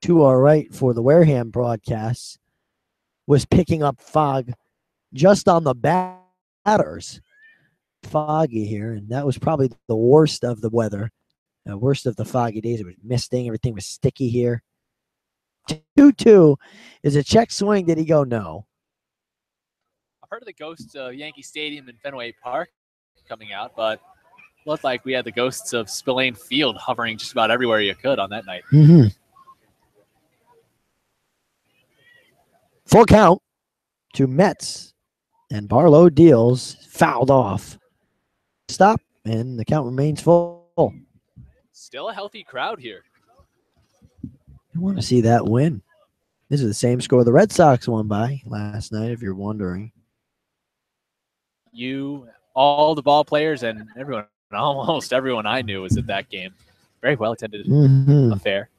to our right for the Wareham broadcast was picking up fog just on the batters. Foggy here, and that was probably the worst of the weather, worst of the foggy days. It was misting. Everything was sticky here. 2-2 is a check swing. Did he go? No. I've heard of the ghosts of Yankee Stadium and Fenway Park coming out, but looked like we had the ghosts of Spillane Field hovering just about everywhere you could on that night. Mm-hmm. Full count to Metz, and Barlow deals, fouled off. Stop, and the count remains full. Still a healthy crowd here. You want to see that win. This is the same score the Red Sox won by last night, if you're wondering. All the ball players, and everyone, almost everyone I knew was at that game. Very well attended affair.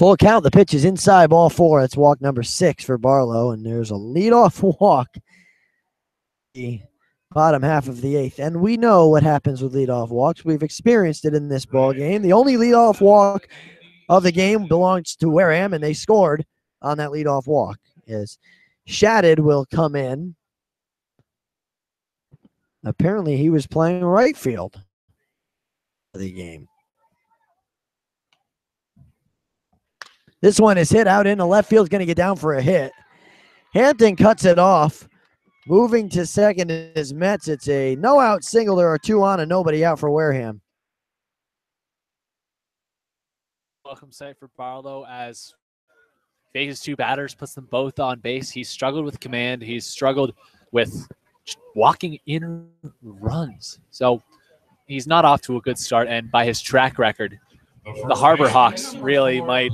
Full count. The pitch is inside, ball 4. That's walk number 6 for Barlow, and there's a leadoff walk. The bottom half of the 8th, and we know what happens with leadoff walks. We've experienced it in this ball game. The only leadoff walk of the game belongs to Wareham, and they scored on that leadoff walk. As Shatted will come in. Apparently, he was playing right field for the game. This one is hit out into left field. Going to get down for a hit. Hampton cuts it off. Moving to second is Metz. It's a no-out single. There are 2 on and nobody out for Wareham. Welcome sight for Barlow as faces 2 batters, puts them both on base. He's struggled with command. He's struggled with walking in runs. So he's not off to a good start. And by his track record, the Harbor Hawks really might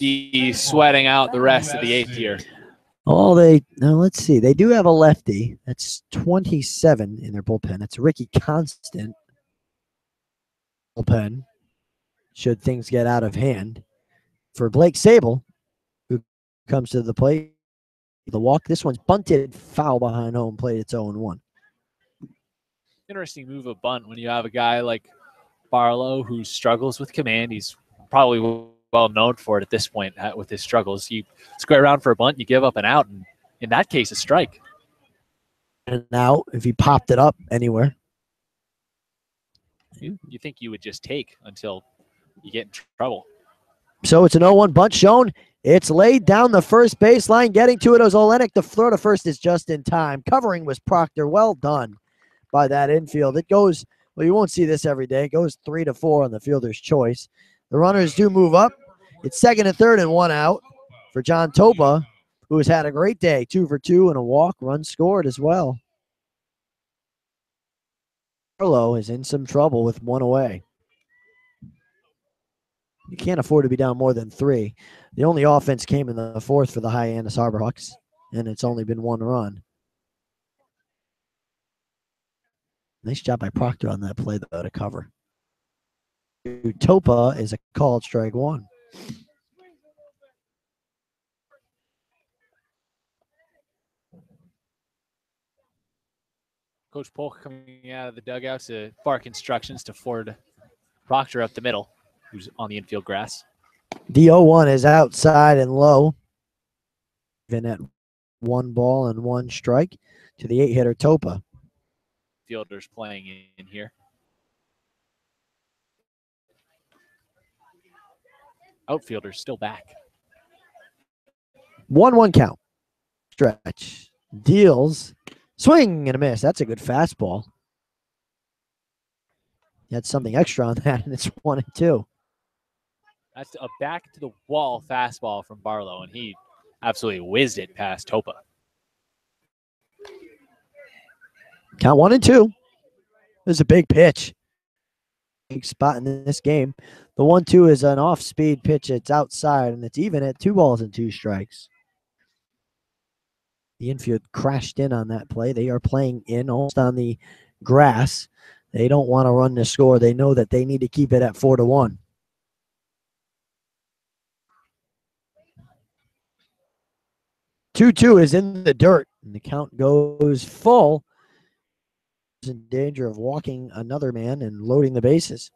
be sweating out the rest of the 8th here. Oh, now let's see. They do have a lefty. That's 27 in their bullpen. That's Ricky Constant. Bullpen, should things get out of hand. For Blake Sable, who comes to the plate, the walk. This one's bunted, foul behind home plate. It's 0-1. Interesting move of bunt when you have a guy like Barlow who struggles with command. He's probably well known for it at this point with his struggles. You square around for a bunt, you give up an out, and in that case, a strike. And now, if he popped it up anywhere. You think you would just take until you get in trouble. So it's an 0-1 bunt shown. It's laid down the first baseline. Getting to it was Olenek. The throw to first is just in time. Covering was Proctor. Well done by that infield. It goes, well, you won't see this every day. It goes 3-4 on the fielder's choice. The runners do move up. It's second and third and 1 out for John Topa, who has had a great day. 2 for 2 and a walk. Run scored as well. Barlow is in some trouble with 1 away. You can't afford to be down more than 3. The only offense came in the 4th for the Hyannis Harbor Hawks, and it's only been 1 run. Nice job by Proctor on that play, though, to cover. Topa is a called strike 1. Coach Polk coming out of the dugout to bark instructions to Ford Proctor up the middle, who's on the infield grass. The 0-1 is outside and low. Even at 1 ball and 1 strike to the 8-hitter Topa. Fielders playing in here. Outfielders still back. 1-1 count. Stretch. Deals. Swing and a miss. That's a good fastball. He had something extra on that, and it's 1-2. That's a back to the wall fastball from Barlow, and he absolutely whizzed it past Topa. Count 1-2. This is a big pitch. Big spot in this game. The 1-2 is an off-speed pitch. It's outside, and it's even at 2 balls and 2 strikes. The infield crashed in on that play. They are playing in almost on the grass. They don't want to run the score. They know that they need to keep it at 4-1. Two is in the dirt, and the count goes full. He's in danger of walking another man and loading the bases.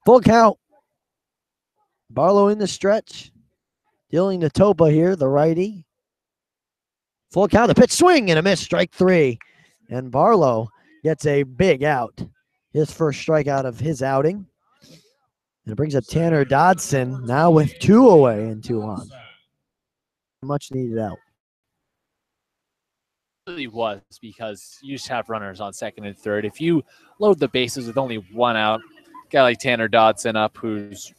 Full count. Barlow in the stretch. Dealing to Topa here, the righty. Full count, the pitch, swing and a miss, strike 3. And Barlow gets a big out. His first strikeout of his outing. And it brings up Tanner Dodson, now with 2 away and 2 on. Much needed out. It really was, because you just have runners on second and third. If you load the bases with only 1 out, a guy like Tanner Dodson up who's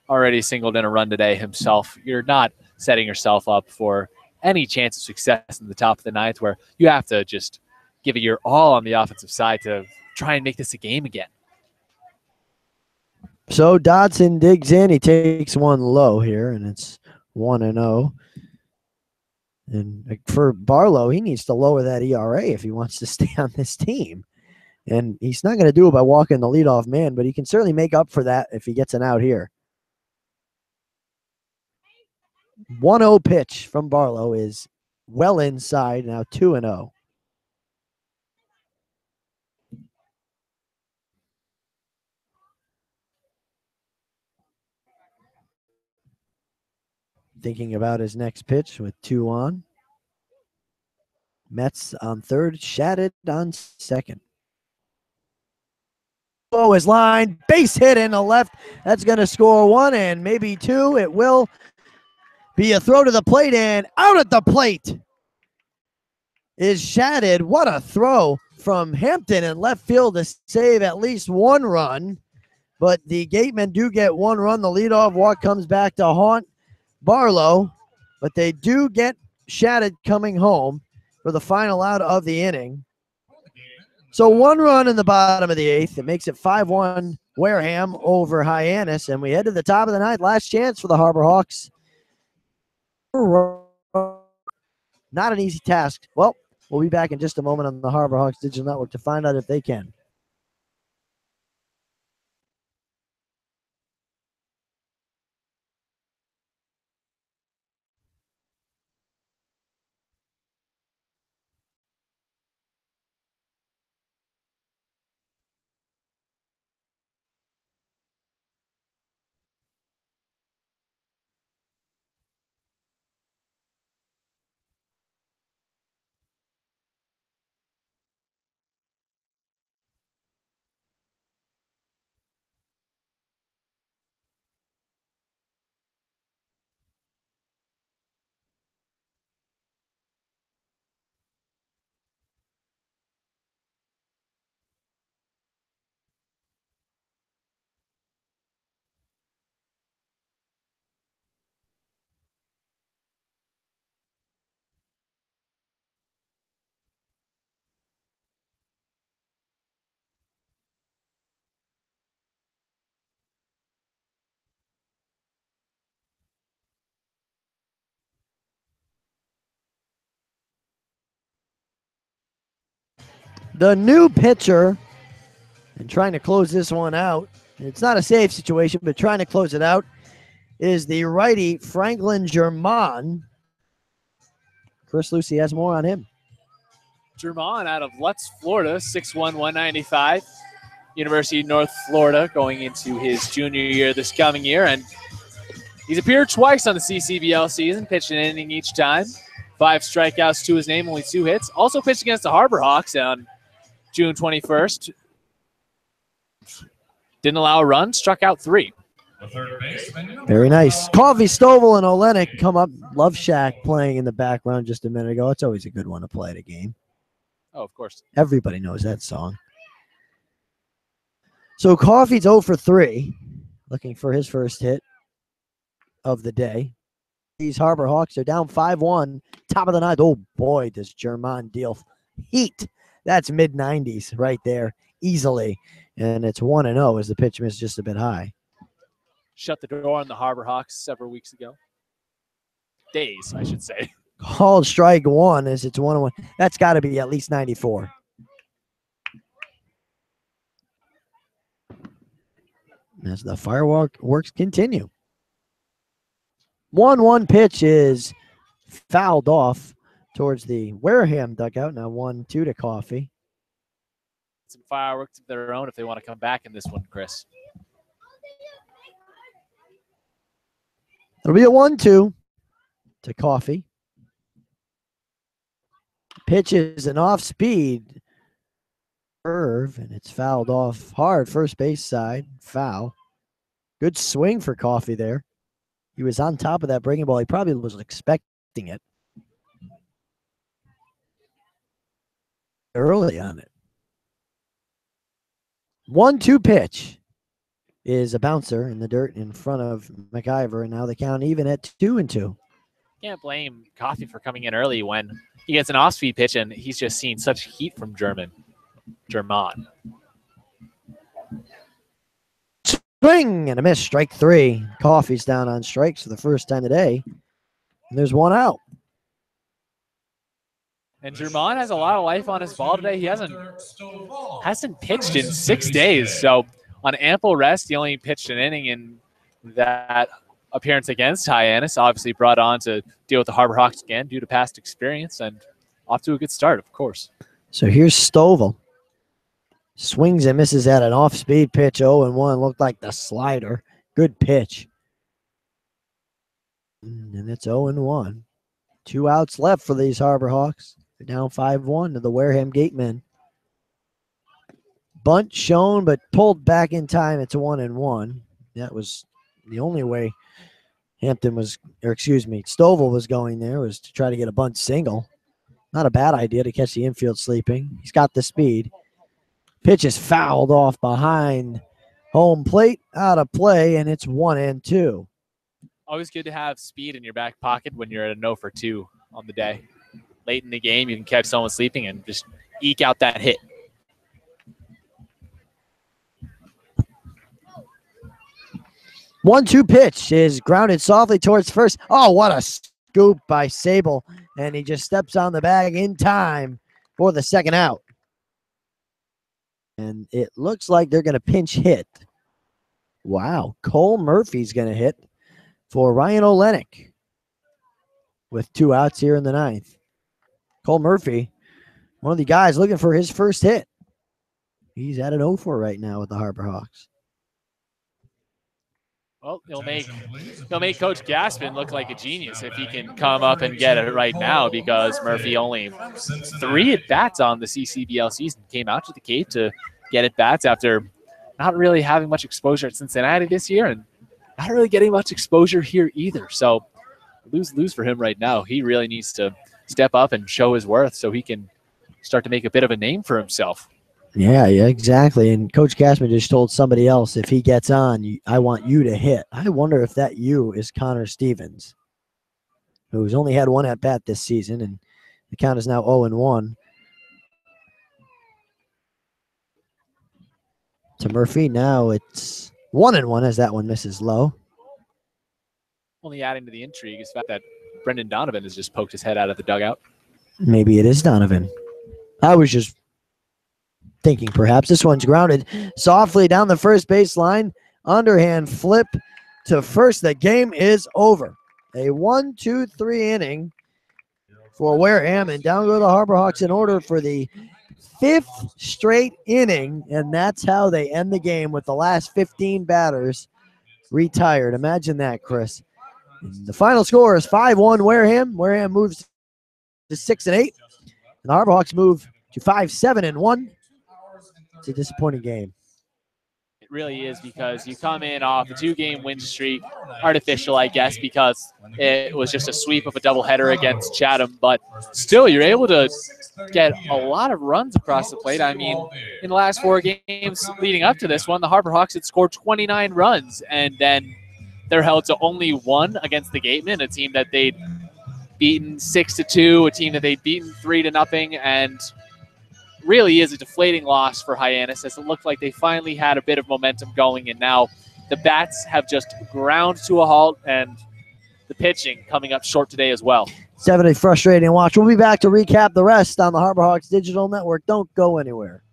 already singled in a run today himself, you're not setting yourself up for any chance of success in the top of the 9th, where you have to just give it your all on the offensive side to try and make this a game again. So Dodson digs in. He takes 1 low here, and it's 1-0. And for Barlow, he needs to lower that ERA if he wants to stay on this team. And he's not going to do it by walking the leadoff man, but he can certainly make up for that if he gets an out here. 1-0 pitch from Barlow is well inside, now 2-0. Thinking about his next pitch with 2 on. Metz on third, Shattuck on second. Oh, his line, base hit in the left. That's going to score 1 and maybe 2. It will be a throw to the plate, and out at the plate is Shattuck. What a throw from Hampton in left field to save at least 1 run. But the Gatemen do get 1 run. The leadoff walk comes back to haunt Barlow, but they do get Shattuck coming home for the final out of the inning. So 1 run in the bottom of the 8th. It makes it 5-1 Wareham over Hyannis, and we head to the top of the 9th. Last chance for the Harbor Hawks. Not an easy task. Well, we'll be back in just a moment on the Harbor Hawks Digital Network to find out if they can. The new pitcher, and trying to close this one out, it's not a safe situation, but trying to close it out, is the righty Franklin German. Chris Lucy has more on him. Germán out of Lutz, Florida, 6'1", 195. University of North Florida going into his junior year this coming year. And he's appeared twice on the CCBL season, pitched an inning each time. 5 strikeouts to his name, only 2 hits. Also pitched against the Harbor Hawks on June 21st. Didn't allow a run, struck out 3. Very nice. Coffee, Stovall, and Olenek come up. Love Shack playing in the background just a minute ago. It's always a good one to play at a game. Oh, of course. Everybody knows that song. So Coffey's 0 for 3, looking for his first hit of the day. These Harbor Hawks are down 5-1, top of the ninth. Oh boy, does Germán deal heat. That's mid-90s right there, easily. And it's 1-0 as the pitch missed just a bit high. Shut the door on the Harbor Hawks several weeks ago. Days, I should say. Called strike 1 as it's 1-1. That's got to be at least 94. As the fireworks continue. 1-1 pitch is fouled off towards the Wareham dugout. Now 1-2 to Coffey. Some fireworks of their own if they want to come back in this one, Chris. It'll be a 1-2 to Coffey. Pitch is an off-speed curve, and it's fouled off hard. First base side, foul. Good swing for Coffey there. He was on top of that breaking ball. He probably was expecting it early on it. 1-2 pitch is a bouncer in the dirt in front of McIver, and now they count even at 2-2. Can't blame Coffey for coming in early when he gets an off-speed pitch, and he's just seen such heat from Germán. Swing and a miss, strike 3. Coffey's down on strikes for the first time today. And there's 1 out. And Germán has a lot of life on his ball today. He hasn't pitched in 6 days. So on ample rest, he only pitched an inning in that appearance against Hyannis. Obviously brought on to deal with the Harbor Hawks again due to past experience, and off to a good start, of course. So here's Stovall. Swings and misses at an off-speed pitch, 0-1. Looked like the slider. Good pitch. And it's 0-1. 2 outs left for these Harbor Hawks. They're down 5-1 to the Wareham Gatemen. Bunt shown, but pulled back in time. It's 1-1. That was the only way Stovall was going there, was to try to get a bunt single. Not a bad idea to catch the infield sleeping. He's got the speed. Pitch is fouled off behind home plate, out of play, and it's 1-2. Always good to have speed in your back pocket when you're at a 0 for 2 on the day. Late in the game, you can catch someone sleeping and just eke out that hit. One-two pitch is grounded softly towards first. Oh, what a scoop by Sable. And he just steps on the bag in time for the second out. And it looks like they're going to pinch hit. Wow. Cole Murphy's going to hit for Ryan Olenek with 2 outs here in the ninth. Cole Murphy, one of the guys looking for his first hit. He's at an 0-4 right now with the Harbor Hawks. Well, he'll make Coach Gaspin look like a genius if he can come up and get it right now, because Murphy only 3 at-bats on the CCBL season. Came out to the Cape to get at-bats after not really having much exposure at Cincinnati this year and not really getting much exposure here either. So lose for him right now. He really needs to step up and show his worth so he can start to make a bit of a name for himself. Yeah, exactly. And Coach Gaspin just told somebody else, if he gets on, I want you to hit. I wonder if that you is Connor Stevens, who's only had 1 at-bat this season, and the count is now 0-1. To Murphy, now it's 1-1 as that one misses low. Only adding to the intrigue is the fact that Brendan Donovan has just poked his head out of the dugout. Maybe it is Donovan. I was just thinking perhaps. This one's grounded softly down the first baseline. Underhand flip to first. The game is over. A 1-2-3 inning for Wareham, and down go the Harbor Hawks in order for the 5th straight inning, and that's how they end the game with the last 15 batters retired. Imagine that, Chris. And the final score is 5-1 Wareham. Wareham moves to 6-8, and the Harbor Hawks move to 5-7-1. It's a disappointing game. It really is, because you come in off a 2-game win streak, artificial, I guess, because it was just a sweep of a doubleheader against Chatham, but still you're able to get a lot of runs across the plate. I mean, in the last 4 games leading up to this one, the Harbor Hawks had scored 29 runs, and then they're held to only 1 against the Gatemen, a team that they'd beaten 6-2, a team that they'd beaten 3-0, and really is a deflating loss for Hyannis, as it looked like they finally had a bit of momentum going, and now the bats have just ground to a halt, and the pitching coming up short today as well. It's definitely frustrating to watch. We'll be back to recap the rest on the Harbor Hawks Digital Network. Don't go anywhere.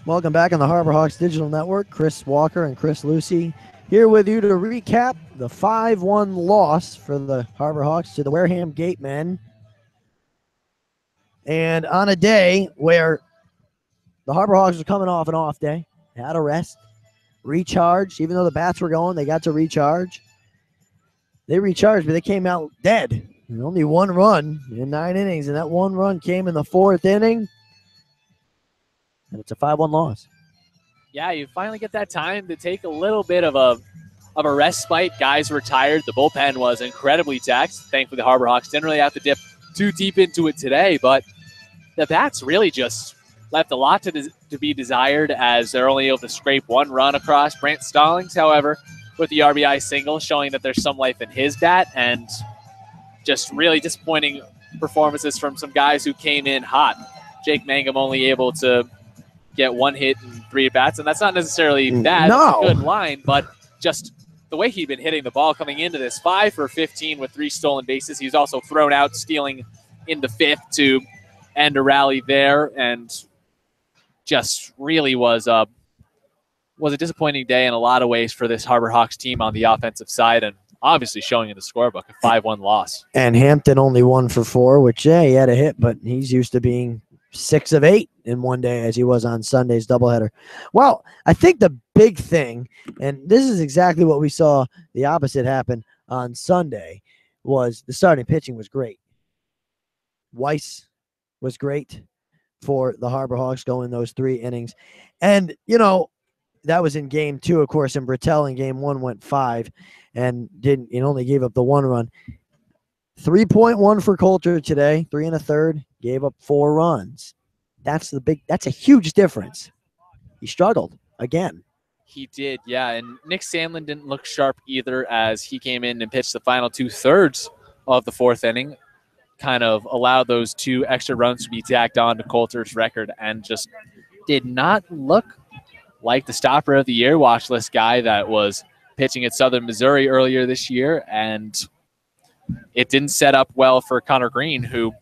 Welcome back on the Harbor Hawks Digital Network. Chris Walker and Chris Lucy here with you to recap the 5-1 loss for the Harbor Hawks to the Wareham Gatemen. And on a day where the Harbor Hawks were coming off an off day, had a rest, recharged. Even though the bats were going, they got to recharge. They recharged, but they came out dead. And only 1 run in 9 innings, and that 1 run came in the 4th inning. And it's a 5-1 loss. Yeah, you finally get that time to take a little bit of a respite. Guys were tired. The bullpen was incredibly taxed. Thankfully, the Harbor Hawks didn't really have to dip too deep into it today, but the bats really just left a lot to be desired, as they're only able to scrape 1 run across Brant Stallings, however, with the RBI single, showing that there's some life in his bat, and just really disappointing performances from some guys who came in hot. Jake Mangum only able to get 1 hit and 3 at-bats, and that's not necessarily bad. No. It's a good line, but just the way he'd been hitting the ball coming into this, 5 for 15 with 3 stolen bases. He was also thrown out, stealing in the 5th to end a rally there, and just really was a disappointing day in a lot of ways for this Harbor Hawks team on the offensive side, and obviously showing in the scorebook a 5-1 loss. And Hampton only 1 for 4, which, yeah, he had a hit, but he's used to being 6 of 8 in one day, as he was on Sunday's doubleheader. Well, I think the big thing, and this is exactly what we saw the opposite happen on Sunday, was the starting pitching was great. Weiss was great for the Harbor Hawks going those 3 innings. And, you know, that was in game 2, of course, and Brattel in game 1 went 5 and only gave up the 1 run. 3.1 for Coulter today, 3 1/3, gave up 4 runs. That's a huge difference. He struggled again. He did, yeah. And Nick Sandlin didn't look sharp either, as he came in and pitched the final 2/3 of the 4th inning, kind of allowed those 2 extra runs to be tacked on to Coulter's record, and just did not look like the stopper of the year watch list guy that was pitching at Southern Missouri earlier this year. And it didn't set up well for Connor Green, who,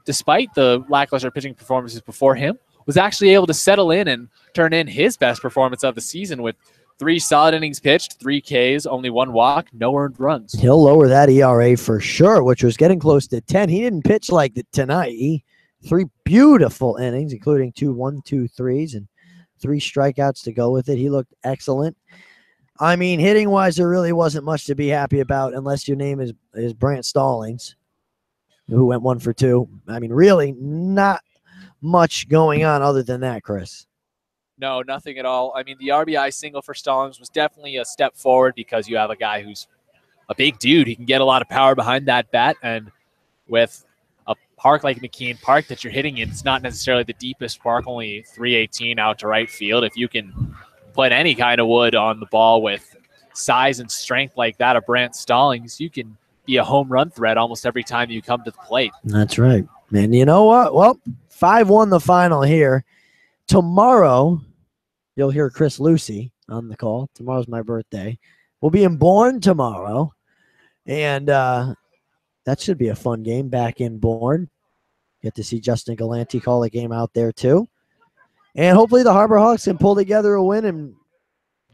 despite the lackluster pitching performances before him, was actually able to settle in and turn in his best performance of the season with 3 solid innings pitched, 3 Ks, only 1 walk, no earned runs. He'll lower that ERA for sure, which was getting close to 10. He didn't pitch like tonight. 3 beautiful innings, including 2 1-2-3s and 3 strikeouts to go with it. He looked excellent. I mean, hitting-wise, there really wasn't much to be happy about unless your name is Brant Stallings, who went 1 for 2. I mean, really not much going on other than that, Chris. No, nothing at all. I mean, the RBI single for Stallings was definitely a step forward, because you have a guy who's a big dude. He can get a lot of power behind that bat, and with a park like McKean Park that you're hitting in, it's not necessarily the deepest park, only 318 out to right field. If you can put any kind of wood on the ball with size and strength like that of Brant Stallings, you can be a home run threat almost every time you come to the plate. That's right. And you know what? Well, 5-1 the final here. Tomorrow, you'll hear Chris Lucy on the call. Tomorrow's my birthday. We'll be in Bourne tomorrow. And that should be a fun game back in Bourne. Get to see Justin Galanti call a game out there too. And hopefully the Harbor Hawks can pull together a win and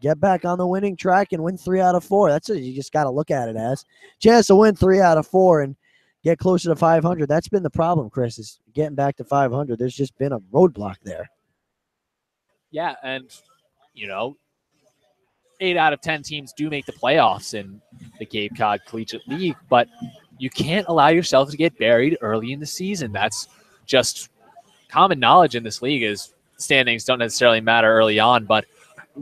get back on the winning track and win 3 out of 4. That's what you just got to look at it as. Chance to win 3 out of 4 and get closer to 500. That's been the problem, Chris, is getting back to 500. There's just been a roadblock there. Yeah, and, 8 out of 10 teams do make the playoffs in the Cape Cod Collegiate League, but you can't allow yourself to get buried early in the season. That's just common knowledge in this league is standings don't necessarily matter early on, but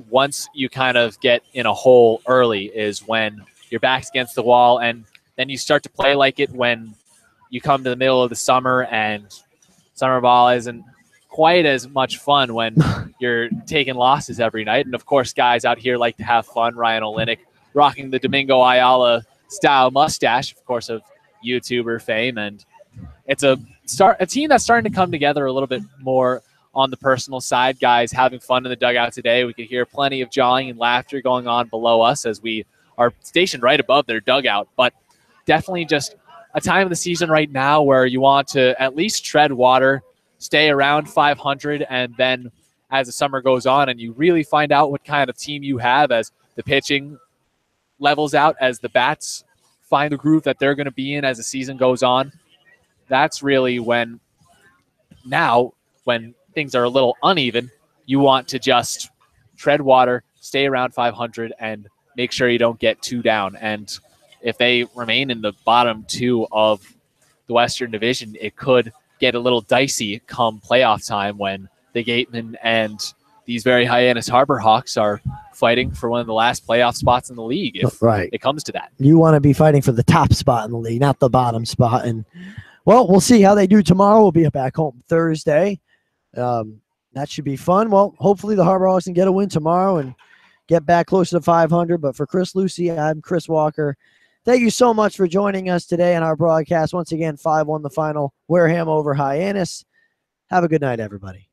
once you kind of get in a hole early is when your back's against the wall, and then you start to play like it when you come to the middle of the summer and summer ball isn't quite as much fun when you're taking losses every night. And of course, guys out here like to have fun. Ryan Olenek rocking the Domingo Ayala style mustache, of course, of YouTuber fame. And it's a team that's starting to come together a little bit more on the personal side. Guys having fun in the dugout today. We could hear plenty of jawing and laughter going on below us as we are stationed right above their dugout. But definitely just a time of the season right now where you want to at least tread water, stay around 500, and then as the summer goes on and you really find out what kind of team you have as the pitching levels out, as the bats find the groove that they're going to be in as the season goes on, that's really when things are a little uneven, you want to just tread water, stay around 500, and make sure you don't get too down. And if they remain in the bottom 2 of the Western Division, it could get a little dicey come playoff time when the Gatemen and these very Hyannis Harbor Hawks are fighting for one of the last playoff spots in the league if it comes to that. You want to be fighting for the top spot in the league, not the bottom spot. And, well, we'll see how they do tomorrow. We'll be back home Thursday. That should be fun. Well, hopefully the Harbor Hawks can get a win tomorrow and get back closer to 500. But for Chris Lucy, I'm Chris Walker. Thank you so much for joining us today on our broadcast. Once again, 5-1 the final. Wareham over Hyannis. Have a good night, everybody.